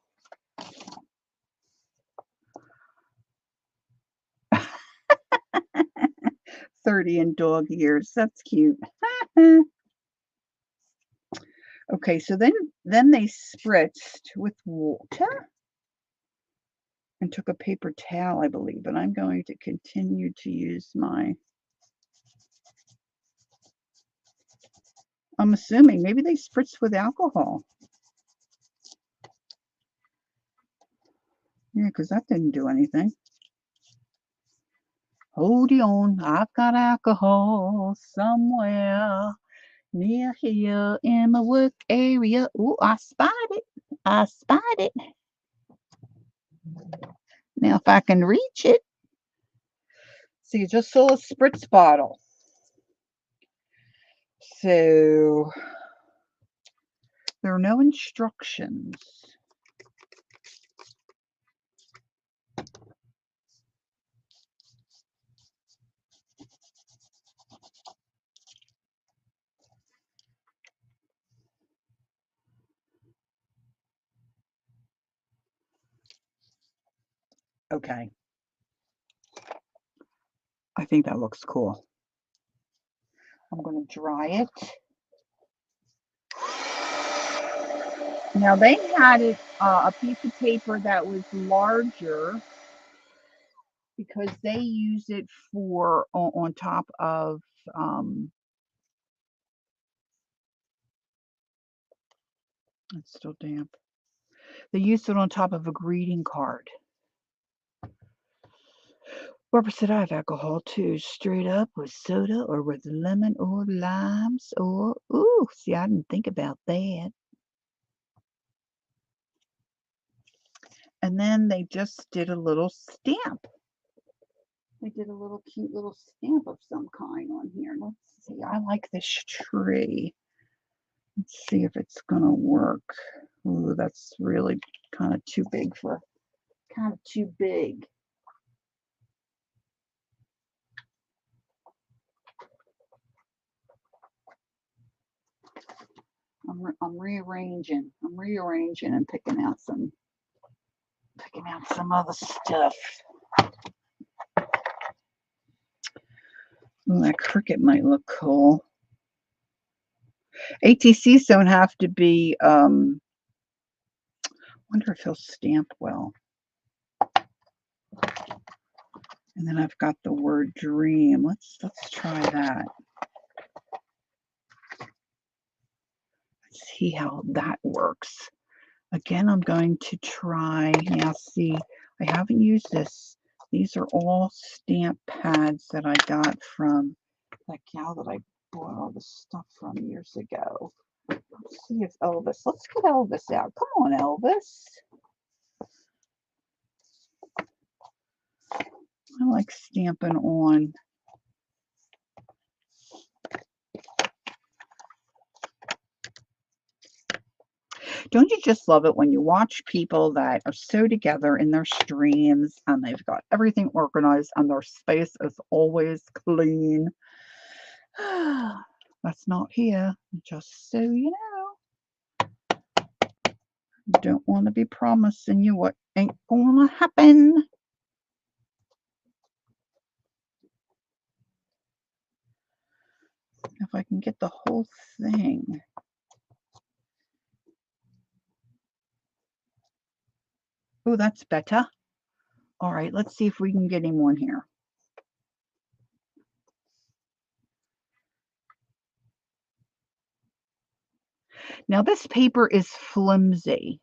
"30 in dog years." That's cute. Okay, so then they spritzed with water and took a paper towel, I believe, and I'm going to continue to use my, I'm assuming maybe they spritzed with alcohol. Yeah, because that didn't do anything. Hold on, I've got alcohol somewhere near here in my work area. Ooh, I spied it. I spied it. Now, if I can reach it. See, just saw a spritz bottle. So there are no instructions. Okay. I think that looks cool. I'm going to dry it. Now they had it a piece of paper that was larger because they use it for on top of it's still damp. They use it on top of a greeting card. Barbara said I have alcohol too, straight up with soda or with lemon or limes or, ooh, see, I didn't think about that. And then they just did a little stamp. They did a little cute little stamp of some kind on here. Let's see, I like this tree. Let's see if it's gonna work. Ooh, that's really kind of too big for, kind of too big. I'm rearranging. I'm rearranging and picking out some other stuff. Ooh, that cricket might look cool. ATCs don't have to be, wonder if he'll stamp well. And then I've got the word dream. Let's try that. Let's see how that works. Again, I'm going to try, now see, I haven't used this. These are all stamp pads that I got from that gal that I bought all the stuff from years ago. Let's see if Elvis, let's get Elvis out. Come on, Elvis. I like stamping on. Don't you just love it when you watch people that are so together in their streams and they've got everything organized and their space is always clean? That's not here, just so you know. Don't want to be promising you what ain't gonna happen. If I can get the whole thing. Oh, that's better. All right, let's see if we can get him on here. Now this paper is flimsy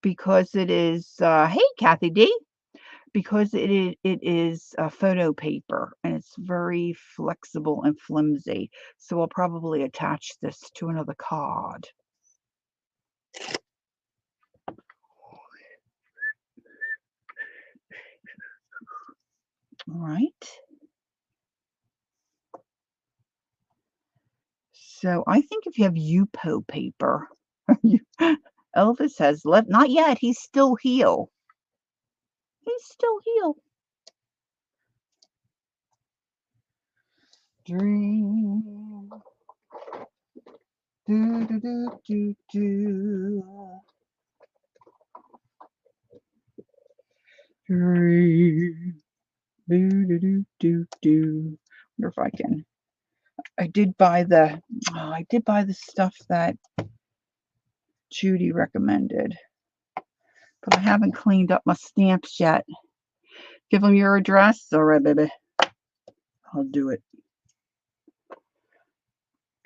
because it is, hey Kathy D, because it is a photo paper and it's very flexible and flimsy. So I'll probably attach this to another card. All right. So I think if you have Yupo paper, Elvis has left, not yet, he's still heel. He's still heel. Dream. Do, do, do, do, do. Dream. Do, do, do, do, do. Wonder if I can. I did buy the stuff that Judy recommended, but I haven't cleaned up my stamps yet. Give them your address. All right, baby. I'll do it.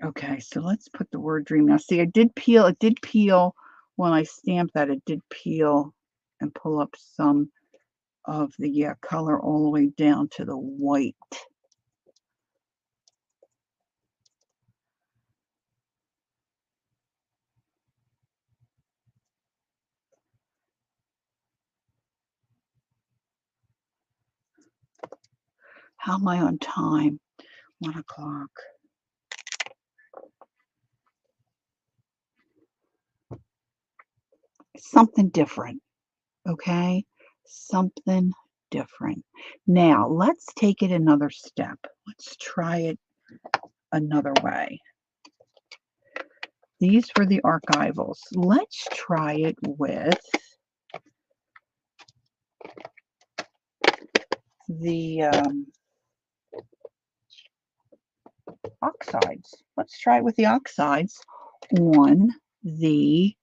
Okay, so let's put the word dream. Now, see, it did peel when I stamped that. It did peel and pull up some of the color all the way down to the white. How am I on time? 1 o'clock. Something different, okay? Something different. Now, let's take it another step. Let's try it another way. These were the archivals. Let's try it with the oxides. Let's try it with the oxides on the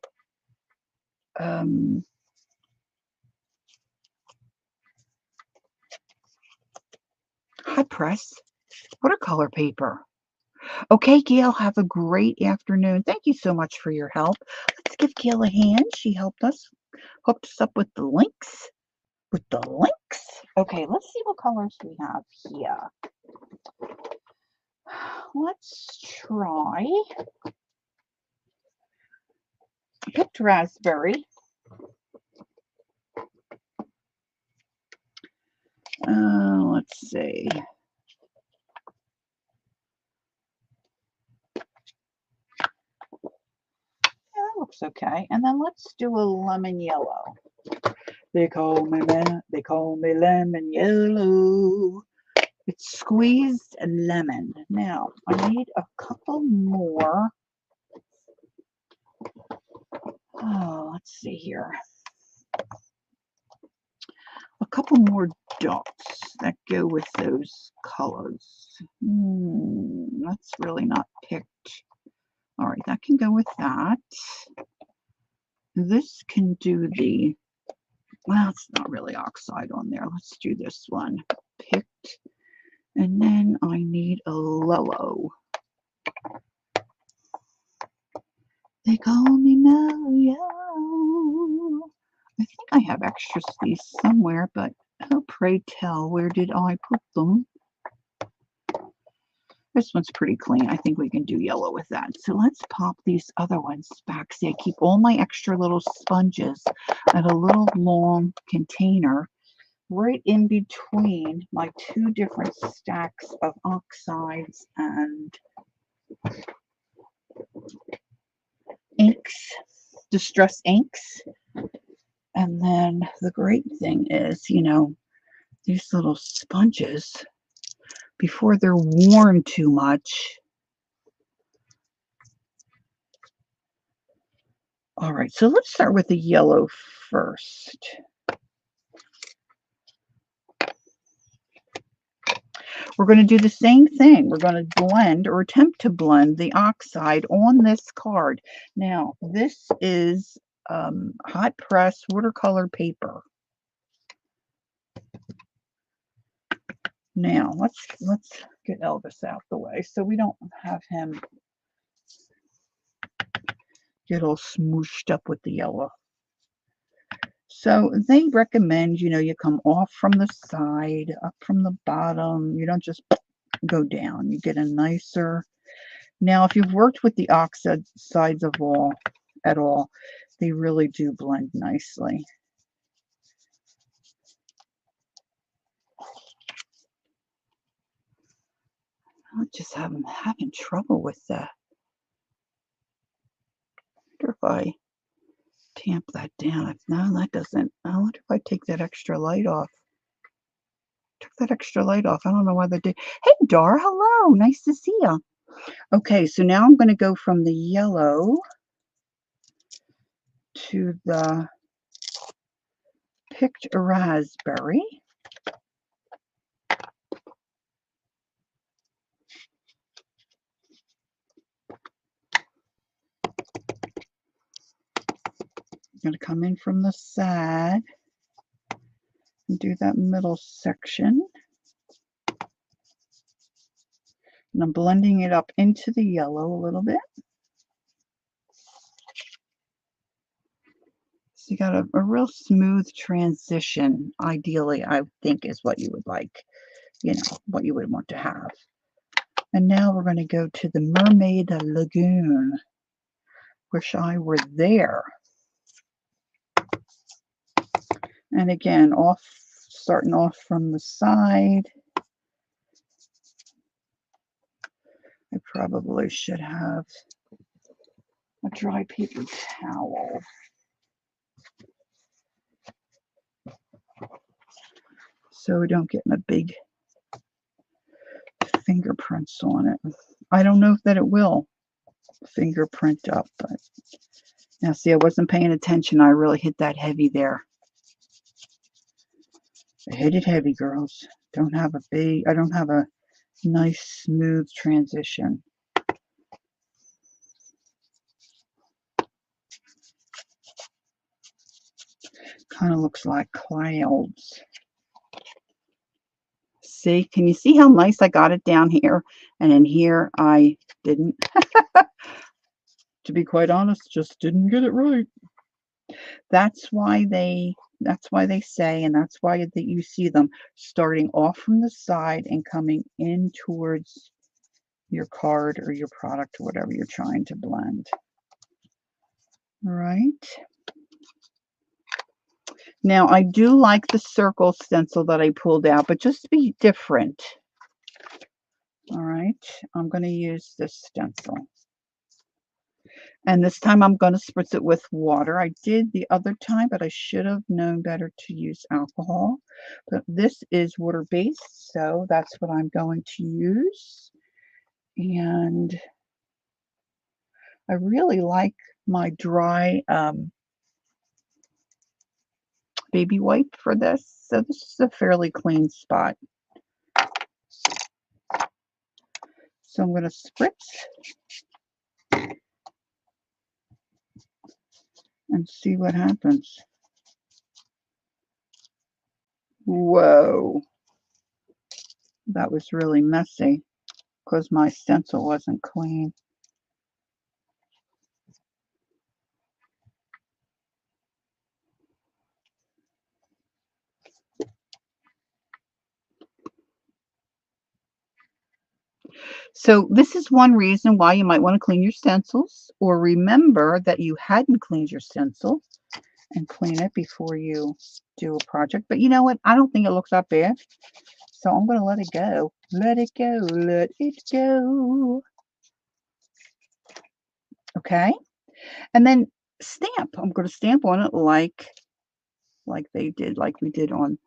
hot press watercolor paper. Okay, Gail, have a great afternoon. Thank you so much for your help. Let's give Gail a hand. She hooked us up with the links. Okay, let's see what colors we have here. Let's try. I picked raspberry. Let's see. Yeah, that looks okay. And then let's do a lemon yellow. They call me lemon yellow. It's squeezed lemon. Now, I need a couple more. Oh, let's see here. A couple more dots that go with those colors. That's really not picked. All right, that can go with that. This can do the, well, it's not really oxide on there. Let's do this one. Picked. And then I need a yellow. They call me Mario. I think I have extras of these somewhere, but oh, pray tell, where did I put them? This one's pretty clean. I think we can do yellow with that. So let's pop these other ones back. See, I keep all my extra little sponges at a little long container right in between my two different stacks of oxides and Distress inks. And then the great thing is, you know, these little sponges, before they're worn too much. All right, so let's start with the yellow first. We're going to do the same thing. We're going to blend or attempt to blend the oxide on this card. Now, this is hot press watercolor paper. Now, let's get Elvis out the way so we don't have him get all smooshed up with the yellow. So they recommend, you know, you come off from the side, up from the bottom. You don't just go down. You get a nicer. Now, if you've worked with the oxide sides at all, they really do blend nicely. I just having trouble with that. I wonder if I tamp that down. No, that doesn't. I wonder if I take that extra light off. Took that extra light off. I don't know why that did. Hey, Dar, hello. Nice to see you. Okay, so now I'm going to go from the yellow to the picked raspberry. I'm going to come in from the side and do that middle section. And I'm blending it up into the yellow a little bit. So you got a real smooth transition, ideally, I think is what you would like, you know, what you would want to have. And now we're going to go to the Mermaid Lagoon. Wish I were there. And again, starting off from the side. I probably should have a dry paper towel. So we don't get a big fingerprints on it. I don't know if that it will fingerprint up, but now see, I wasn't paying attention. I really hit that heavy there. I hit it heavy, girls. I don't have a nice smooth transition. Kind of looks like clouds. See, can you see how nice I got it down here? And in here, I didn't. To be quite honest, just didn't get it right. That's why they say, and that's why that you see them starting off from the side and coming in towards your card or your product or whatever you're trying to blend. All right. Now, I do like the circle stencil that I pulled out, but just to be different. All right, I'm going to use this stencil. And this time I'm going to spritz it with water. I did the other time, but I should have known better to use alcohol. But this is water-based, so that's what I'm going to use. And I really like my dry baby wipe for this. So this is a fairly clean spot. So I'm going to spritz and see what happens. Whoa. That was really messy because my stencil wasn't clean. So this is one reason why you might want to clean your stencils, or remember that you hadn't cleaned your stencil and clean it before you do a project. But you know what? I don't think it looks that bad. So I'm going to let it go. Let it go. Let it go. Okay. And then stamp. I'm going to stamp on it like we did on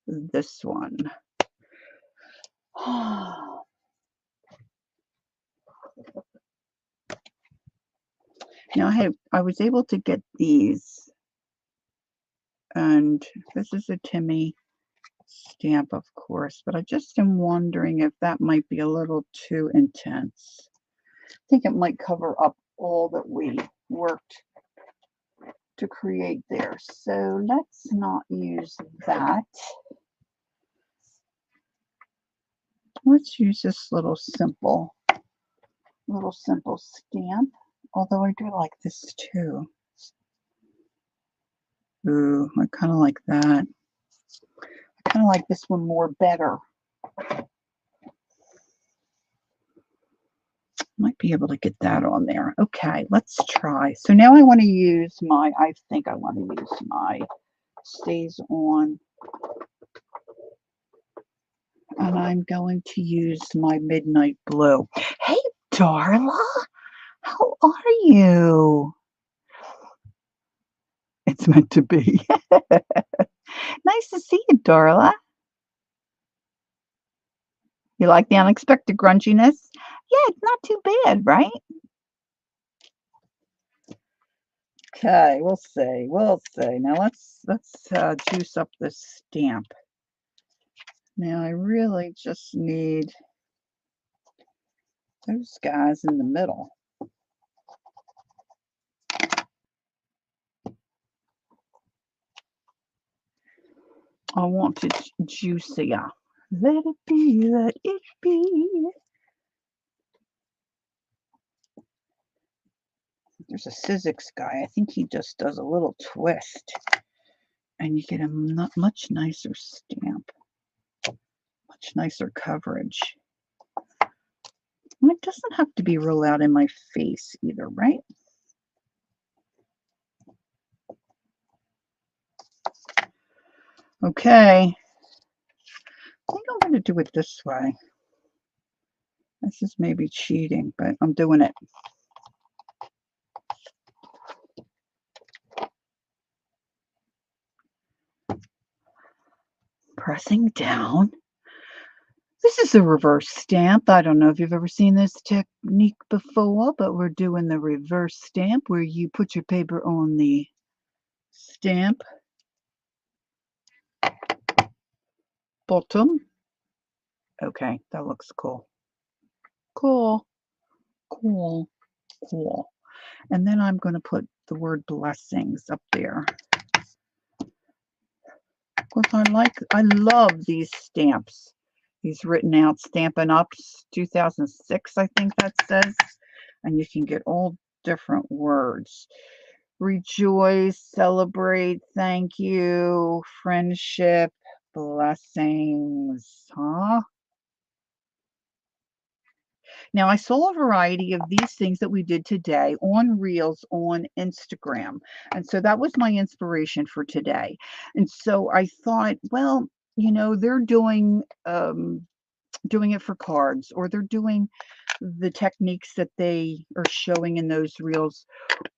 this one. Now I was able to get these, and this is a Timmy stamp, of course, but I just am wondering if that might be a little too intense. I think it might cover up all that we worked to create there. So let's not use that. Let's use this little simple stamp, although I do like this too. Ooh, I kind of like that. I kind of like this one better. Might be able to get that on there. Okay, let's try. So now I want to use I think I want to use my Stays On. And I'm going to use my Midnight Blue. Hey, Darla, how are you? It's meant to be. Nice to see you, Darla. You like the unexpected grunchiness? Yeah, it's not too bad, right? Okay, we'll see. We'll see. Now let's juice up this stamp. Now I really just need those guys in the middle. I want it juicier. Let it be, let it be. There's a Sizzix guy. I think he just does a little twist. And you get a much nicer stamp. Much nicer coverage. And it doesn't have to be real out in my face either, right? Okay. I think I'm going to do it this way. This is maybe cheating, but I'm doing it. Pressing down. This is a reverse stamp. I don't know if you've ever seen this technique before, but we're doing the reverse stamp where you put your paper on the stamp bottom. Okay, that looks cool. Cool. Cool. Cool. And then I'm going to put the word blessings up there. Of course, I love these stamps. These written out Stampin' Ups 2006, I think that says. And you can get all different words. Rejoice, celebrate, thank you, friendship, blessings, huh? Now, I saw a variety of these things that we did today on Reels on Instagram. And so that was my inspiration for today. And so I thought, well, you know, they're doing it for cards, or they're doing the techniques that they are showing in those Reels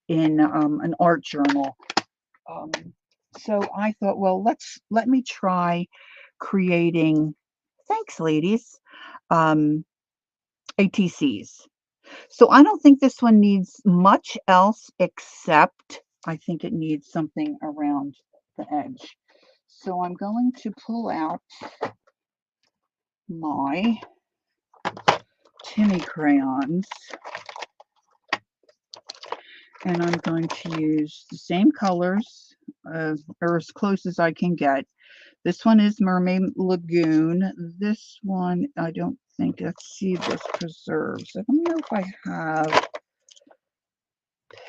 in an art journal. So I thought, well, let me try creating, thanks ladies, ATCs. So I don't think this one needs much else, except I think it needs something around the edge. So I'm going to pull out my Timmy crayons, and I'm going to use the same colors, or as close as I can get. This one is Mermaid Lagoon. This one, I don't think, let's see, this Preserves. I don't know if I have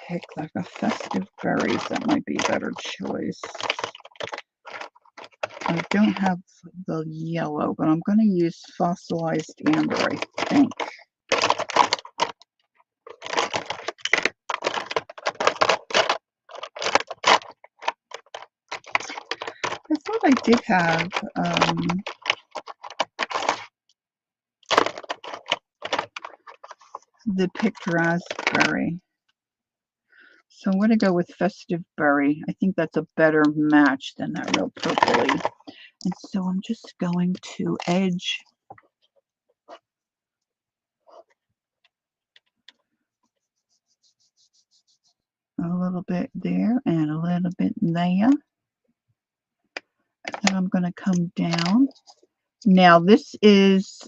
picked like a Festive Berries. That might be a better choice. I don't have the yellow, but I'm going to use Fossilized Amber, I think. I thought I did have the picked raspberry. So I'm going to go with Festive Berry. I think that's a better match than that real purpley. And so I'm just going to edge a little bit there and a little bit there. And then I'm going to come down. Now this is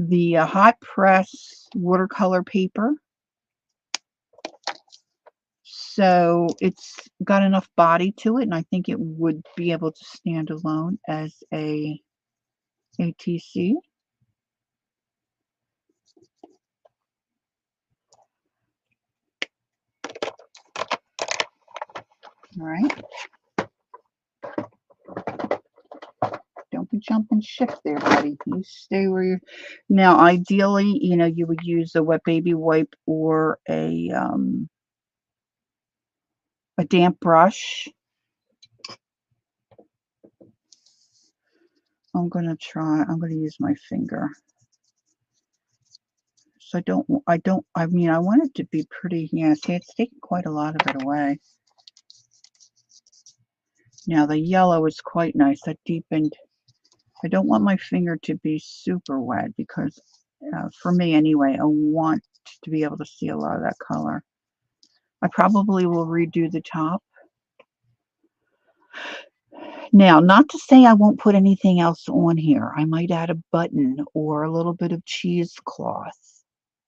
the hot press watercolor paper. So it's got enough body to it, and I think it would be able to stand alone as a ATC. All right. Don't be jumping ship there, buddy. You stay where you're. Now, ideally, you know, you would use a wet baby wipe or a damp brush. I'm going to use my finger. So I mean, I want it to be pretty, yeah, see, it's taken quite a lot of it away. Now, the yellow is quite nice. That deepened. I don't want my finger to be super wet because, for me anyway, I want to be able to see a lot of that color. I probably will redo the top. Now, not to say I won't put anything else on here. I might add a button or a little bit of cheesecloth,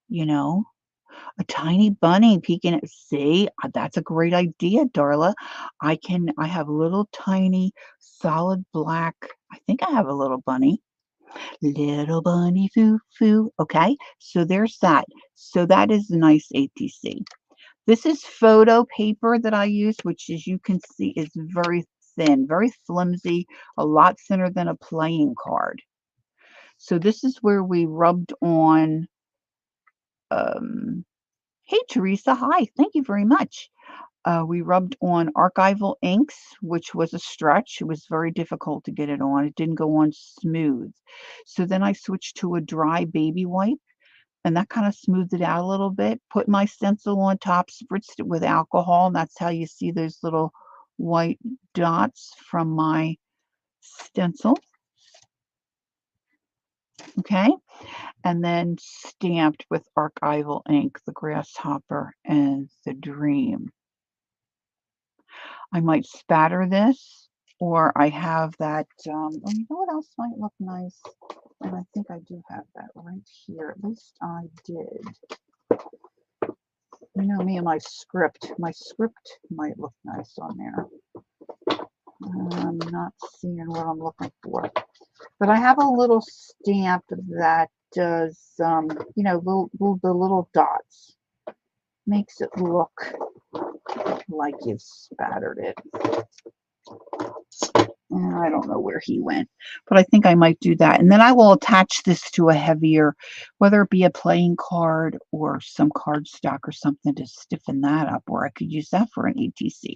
you know, a tiny bunny peeking at. See, that's a great idea, Darla. I have little tiny solid black. I think I have a little bunny. Little bunny foo foo. Okay, so there's that. So that is a nice ATC. This is photo paper that I use, which, as you can see, is very thin, very flimsy, a lot thinner than a playing card. So this is where we rubbed on, hey, Teresa, hi, thank you very much. We rubbed on archival inks, which was a stretch. It was very difficult to get it on. It didn't go on smooth. So then I switched to a dry baby wipe, and that kind of smoothed it out a little bit. Put my stencil on top, spritzed it with alcohol, and that's how you see those little white dots from my stencil. Okay, and then stamped with archival ink, the grasshopper and the dream. I might spatter this, or I have that, oh, you know what else might look nice? And I think I do have that right here. At least I did. You know me and my script. My script might look nice on there. I'm not seeing what I'm looking for. But I have a little stamp that does, you know, the little dots. Makes it look like you've spattered it. And I don't know where he went, but I think I might do that. And then I will attach this to a heavier, whether it be a playing card or some cardstock or something to stiffen that up, or I could use that for an ATC.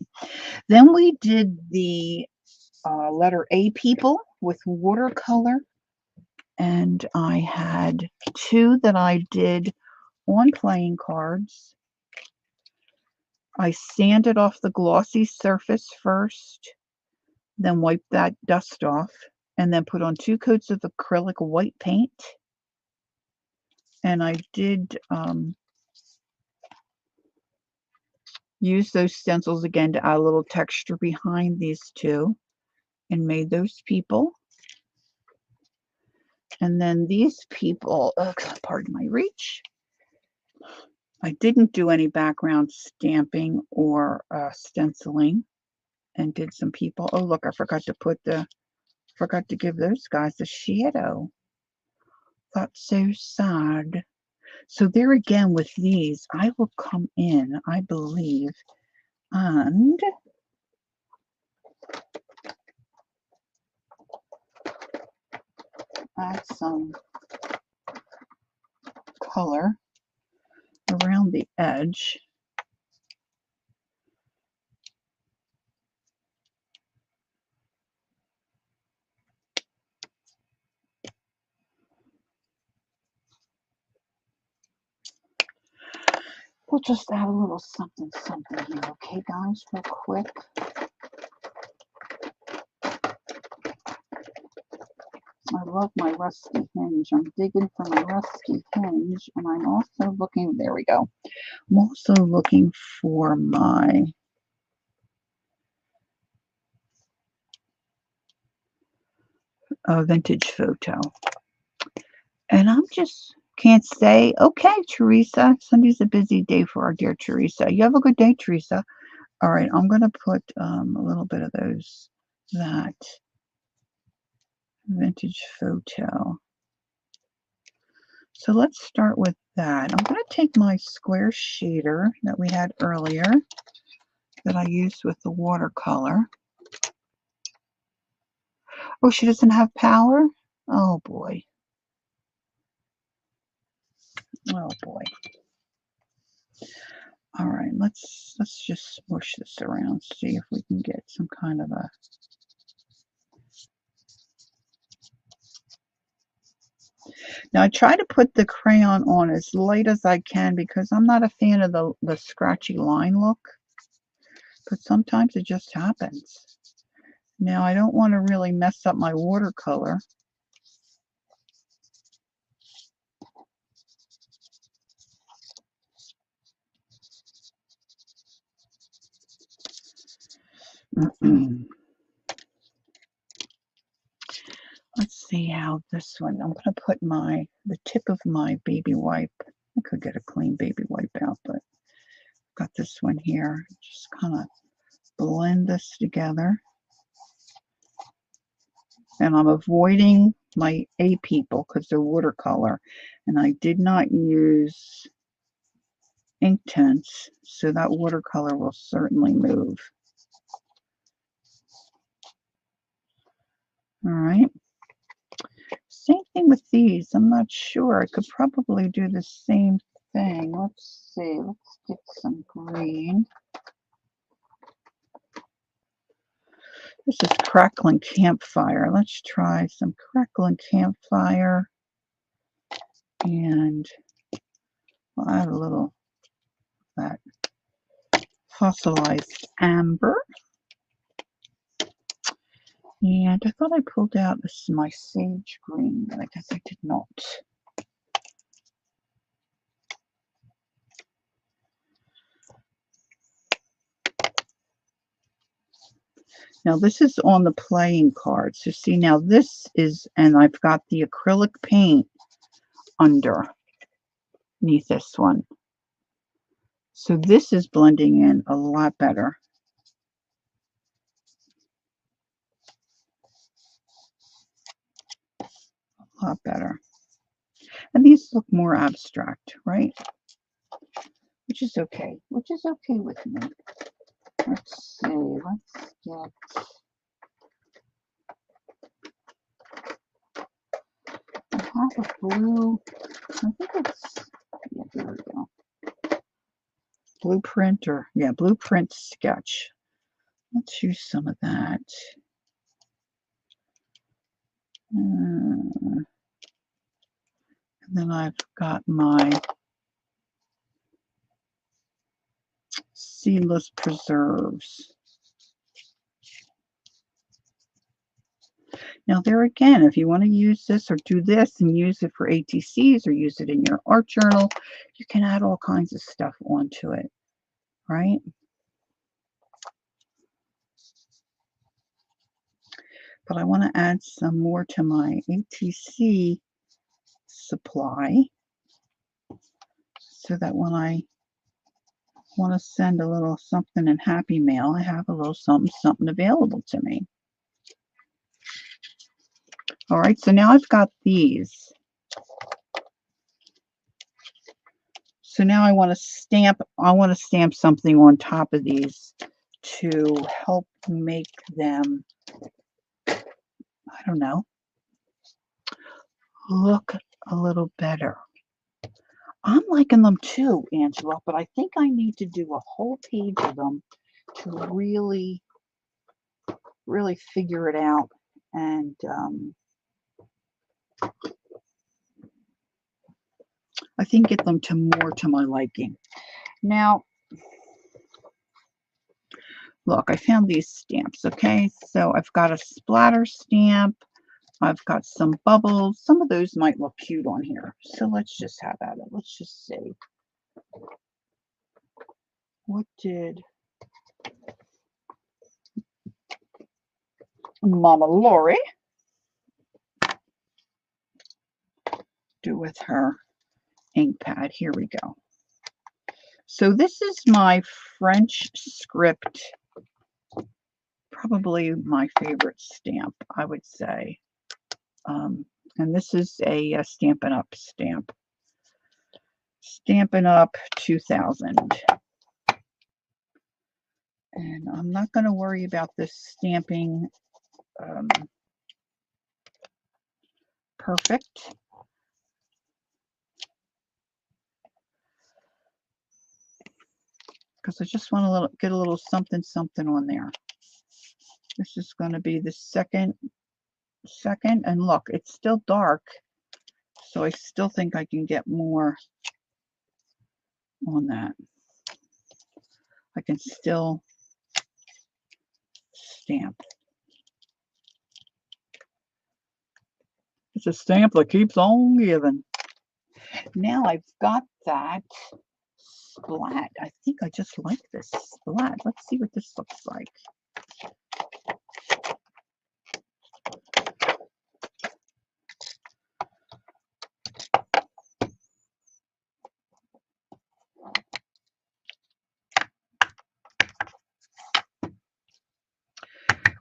Then we did the letter A people with watercolor. And I had two that I did on playing cards. I sanded off the glossy surface first, then wiped that dust off, and then put on 2 coats of acrylic white paint. And I did use those stencils again to add a little texture behind these two and made those people. And then these people, pardon my reach, I didn't do any background stamping or stenciling, and did some people. Oh, look, I forgot to give those guys a shadow. That's so sad. So there again with these, I will come in, I believe, and add some color around the edge. we'll just add a little something here, okay, guys, real quick. I love my rusty hinge. I'm digging for my rusty hinge, and I'm also looking, there we go. I'm also looking for my vintage photo. And I'm just can't say, okay, Teresa, Sunday's a busy day for our dear Teresa. You have a good day, Teresa. All right, I'm going to put a little bit of that vintage photo. So let's start with that. I'm going to take my square shader that we had earlier that I used with the watercolor. Oh, she doesn't have power? Oh boy. Oh boy. All right, let's just smush this around, see if we can get some kind of a Now I try to put the crayon on as light as I can because I'm not a fan of the scratchy line look, but sometimes it just happens. Now I don't want to really mess up my watercolor. Let's see how this one, I'm going to put the tip of my baby wipe. I could get a clean baby wipe out, but got this one here. Just kind of blend this together. And I'm avoiding my A people because they're watercolor. And I did not use Inktense, so that watercolor will certainly move. All right. Same thing with these. I'm not sure. I could probably do the same thing. Let's see. Let's get some green. This is Crackling Campfire. Let's try some Crackling Campfire. And I'll add a little of that fossilized amber. And I thought I pulled out my sage green, but I guess I did not. Now this is on the playing card. So see, now this is, and I've got the acrylic paint underneath this one. So this is blending in a lot better. A lot better. And these look more abstract, right? Which is okay. Which is okay with me. Let's see. Let's get... I have a blue... I think it's... Yeah, there we go. Blueprint or... Yeah, Blueprint Sketch. Let's use some of that. And then I've got my Seedless Preserves. Now there again, if you want to use this or do this and use it for ATCs or use it in your art journal, you can add all kinds of stuff onto it, right? But I want to add some more to my ATC supply so that when I want to send a little something in Happy Mail, I have a little something available to me. All right, so now I've got these. So now I want to stamp something on top of these to help make them, I don't know, look a little better. I'm liking them too, Angela, but I think I need to do a whole page of them to really, really figure it out and I think get them more to my liking. Now, look, I found these stamps, okay? So I've got a splatter stamp. I've got some bubbles. Some of those might look cute on here. So let's just have at it. Let's just see. What did Mama Lori do with her ink pad? Here we go. So this is my French script, probably my favorite stamp, I would say. And this is a Stampin' Up! Stamp. Stampin' Up! 2000. And I'm not going to worry about this stamping perfect. Because I just want to get a little something something on there. This is going to be the second, and look, it's still dark, so I still think I can get more on that. I can still stamp. It's a stamp that keeps on giving. Now I've got that splat. I think I just like this splat. Let's see what this looks like.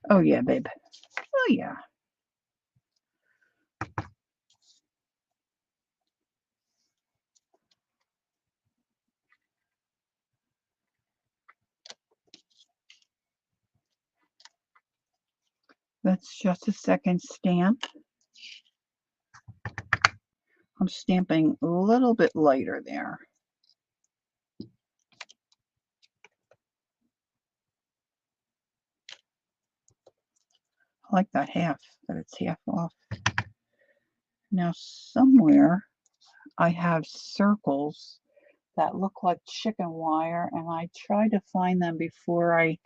Oh yeah, babe. Oh yeah. That's just a second stamp. I'm stamping a little bit lighter there. I like that it's half off. Now somewhere I have circles that look like chicken wire, and I tried to find them before I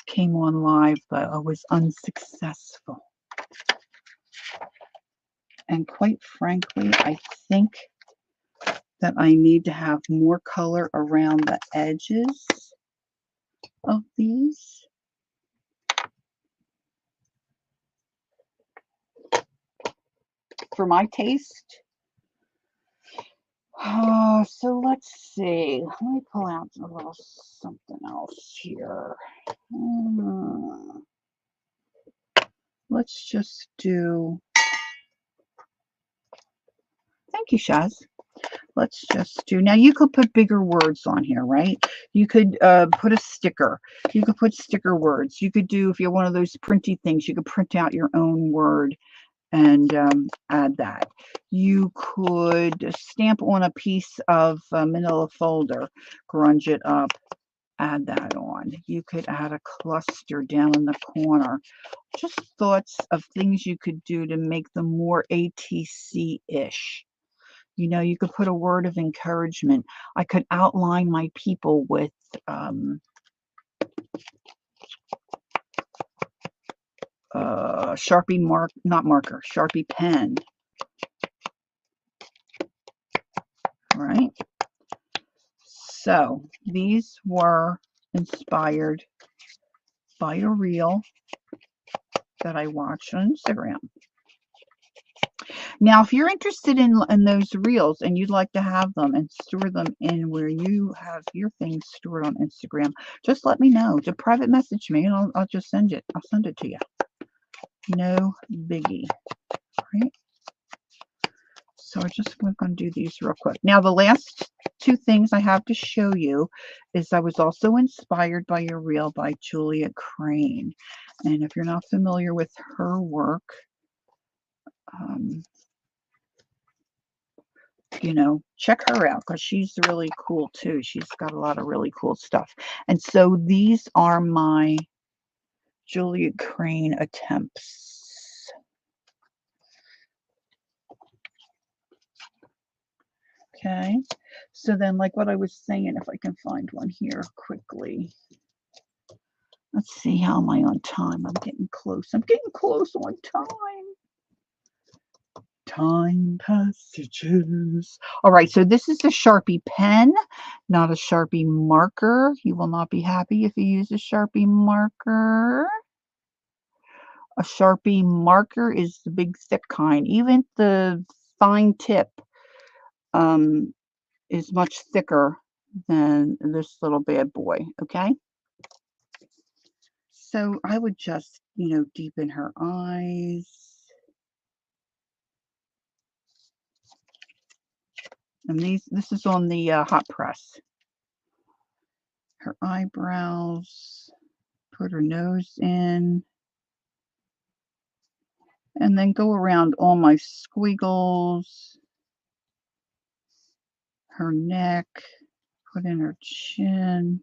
came on live, but I was unsuccessful. And quite frankly, I think that I need to have more color around the edges of these. For my taste. So let's see. Let me pull out a little something else here. Let's just do. Thank you, Shaz. Let's just do. Now you could put bigger words on here, right? You could put a sticker. You could put sticker words. You could do, if you're one of those printy things, you could print out your own word and add that. You could stamp on a piece of manila folder, grunge it up, add that on. You could add a cluster down in the corner. Just thoughts of things you could do to make them more ATC-ish. You know, you could put a word of encouragement. I could outline my people with Sharpie Sharpie pen. All right. So these were inspired by a reel that I watched on Instagram. Now, if you're interested in those reels and you'd like to have them and store them in where you have your things stored on Instagram, just let me know. Just private message me and I'll just send it. I'll send it to you. No biggie. Right? So I just going to do these real quick. Now, the last two things I have to show you is I was also inspired by a reel by Julia Crane. And if you're not familiar with her work, you know, check her out because she's really cool too. She's got a lot of really cool stuff. And so these are my Julia Crane attempts. Okay. So then, like what I was saying, if I can find one here quickly. Let's see, how am I on time? I'm getting close. I'm getting close on time. Time passages. All right, so this is a Sharpie pen, not a Sharpie marker. You will not be happy if you use a Sharpie marker. A Sharpie marker is the big thick kind. Even the fine tip is much thicker than this little bad boy, okay? So I would just, deepen her eyes. And this is on the hot press. Her eyebrows, put her nose in, and then go around all my squiggles, her neck, put in her chin.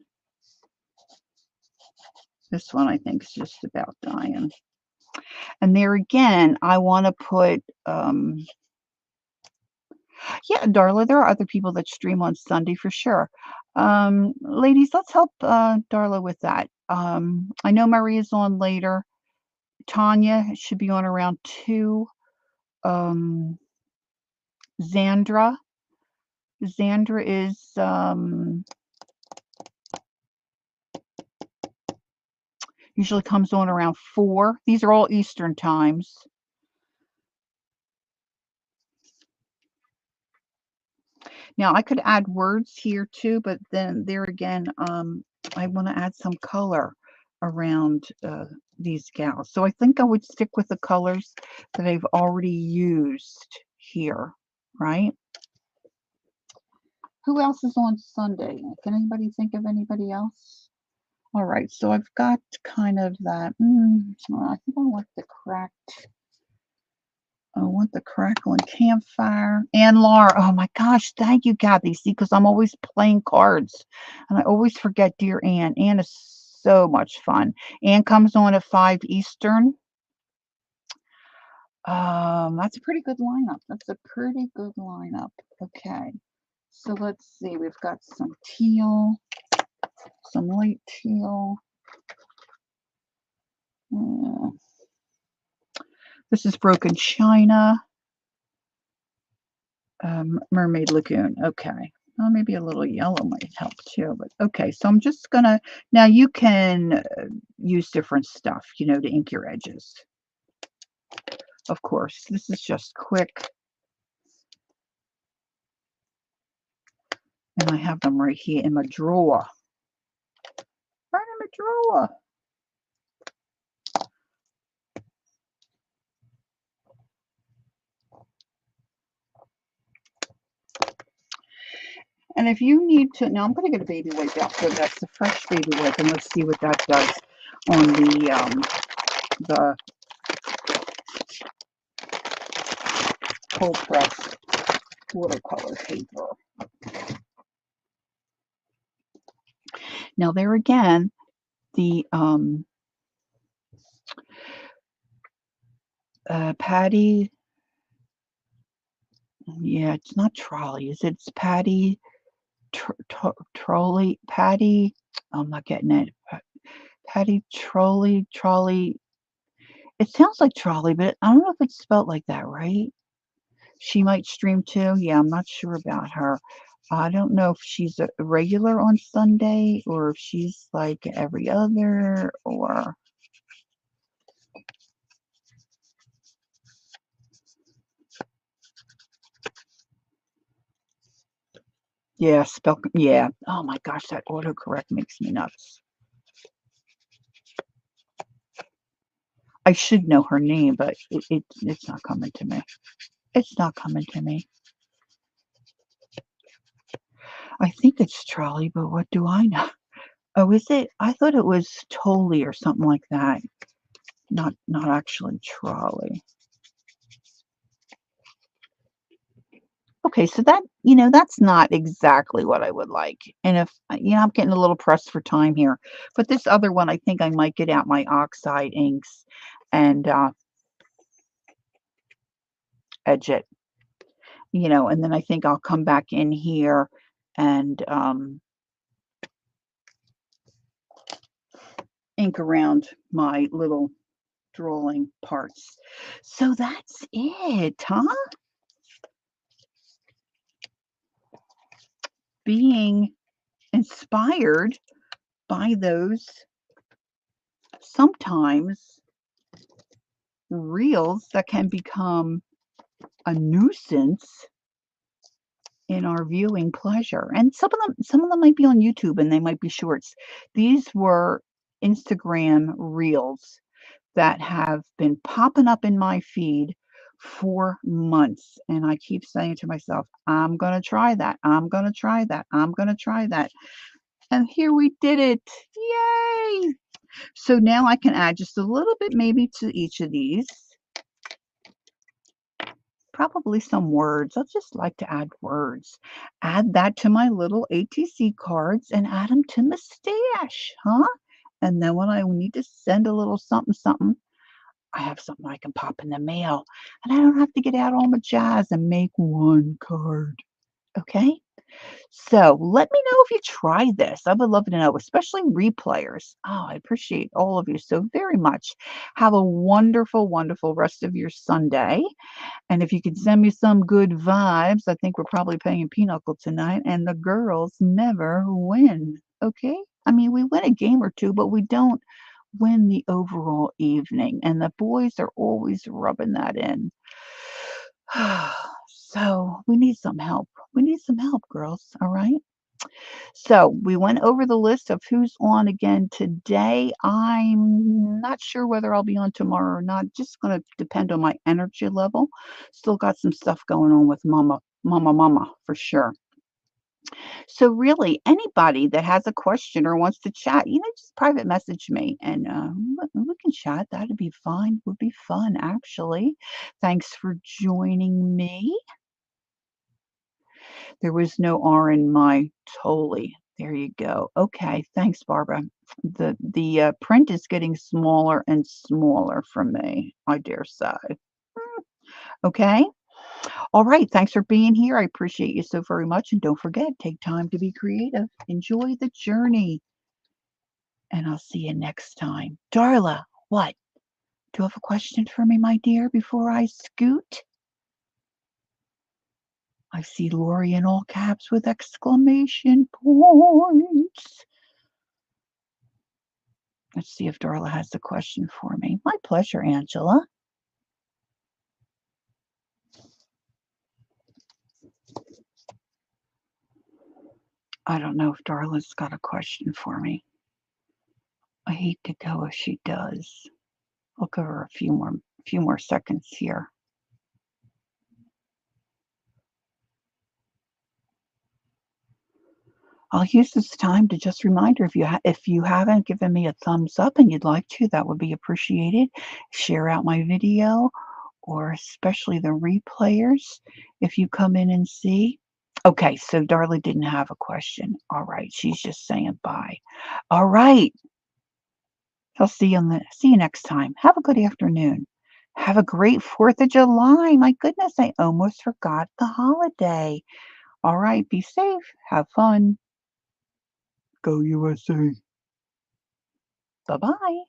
This one I think is just about dying. And there again, I want to put, yeah, Darla, there are other people that stream on Sunday for sure. Ladies, let's help Darla with that. I know Maria's on later. Tanya should be on around 2. Zandra is usually comes on around 4. These are all Eastern times. Now I could add words here too, but then there again, I want to add some color around these gals. So I think I would stick with the colors that I've already used here, right? Who else is on Sunday? Can anybody think of anybody else? All right, so I've got kind of that. I think I want the crackling campfire. And Laura, oh my gosh, thank you, Kathy. See, because I'm always playing cards, and I always forget dear Anne. Anne is so much fun. Anne comes on at 5 Eastern. That's a pretty good lineup. Okay, so let's see. We've got some teal, some light teal. This is Broken China. Mermaid Lagoon. Okay. Well, maybe a little yellow might help too, but okay. So I'm just gonna, now you can use different stuff, to ink your edges. Of course, this is just quick. And I have them right here in my drawer. Right in my drawer. And if you need to, now I'm going to get a baby wipe out. So that's the fresh baby wipe, and let's see what that does on the cold press watercolor paper. Now there again, the Patty, yeah, it's not trolley, is it? It's Patty trolley, Patty, I'm not getting it. Patty trolley. It sounds like trolley, but I don't know if it's spelled like that, right? She might stream too. Yeah, I'm not sure about her. I don't know if she's a regular on Sunday or if she's like every other or. Yeah, yeah. Oh my gosh, that autocorrect makes me nuts. I should know her name, but it's not coming to me. It's not coming to me. I think it's trolley, but what do I know? Oh, is it? I thought it was Tolly or something like that. Not actually trolley. Okay, so that, that's not exactly what I would like. And if, I'm getting a little pressed for time here. But this other one, I think I might get out my oxide inks and edge it. and then I think I'll come back in here and ink around my little drawing parts. So that's it, huh? Being inspired by those sometimes reels that can become a nuisance in our viewing pleasure. And some of them might be on YouTube and they might be shorts. These were Instagram reels that have been popping up in my feed for months. And I keep saying to myself, I'm going to try that. I'm going to try that. I'm going to try that. And here we did it. Yay! So now I can add just a little bit maybe to each of these. Probably some words. I just like to add words. Add that to my little ATC cards and add them to my stash, huh? And then when I need to send a little something, something, I have something I can pop in the mail. And I don't have to get out all my jazz and make one card. Okay? So let me know if you try this. I would love to know, especially replayers. Oh, I appreciate all of you so very much. Have a wonderful, wonderful rest of your Sunday. And if you could send me some good vibes, I think we're probably playing Pinochle tonight. And the girls never win. Okay? I mean, we win a game or two, but we don't win the overall evening. And the boys are always rubbing that in. So we need some help. We need some help, girls. All right. So we went over the list of who's on again today. I'm not sure whether I'll be on tomorrow or not. Just going to depend on my energy level. Still got some stuff going on with Mama for sure. So really, anybody that has a question or wants to chat, just private message me and we can chat. That'd be fine. Would be fun, actually. Thanks for joining me. There was no R in my Totally. There you go. Okay, thanks, Barbara. The print is getting smaller and smaller for me, I dare say. Okay. All right. Thanks for being here. I appreciate you so very much. And don't forget, take time to be creative. Enjoy the journey. And I'll see you next time. Darla, what? Do you have a question for me, my dear, before I scoot? I see Lori in all caps with exclamation points. Let's see if Darla has a question for me. My pleasure, Angela. I don't know if Darla's got a question for me. I hate to go if she does. I'll give her a few more seconds here. I'll use this time to just remind her if you haven't given me a thumbs up and you'd like to, that would be appreciated. Share out my video, or especially the replayers if you come in and see. Okay, so Darla didn't have a question. All right, she's just saying bye. All right. I'll see you next time. Have a good afternoon. Have a great 4th of July. My goodness, I almost forgot the holiday. All right, be safe. Have fun. Go USA. Bye-bye.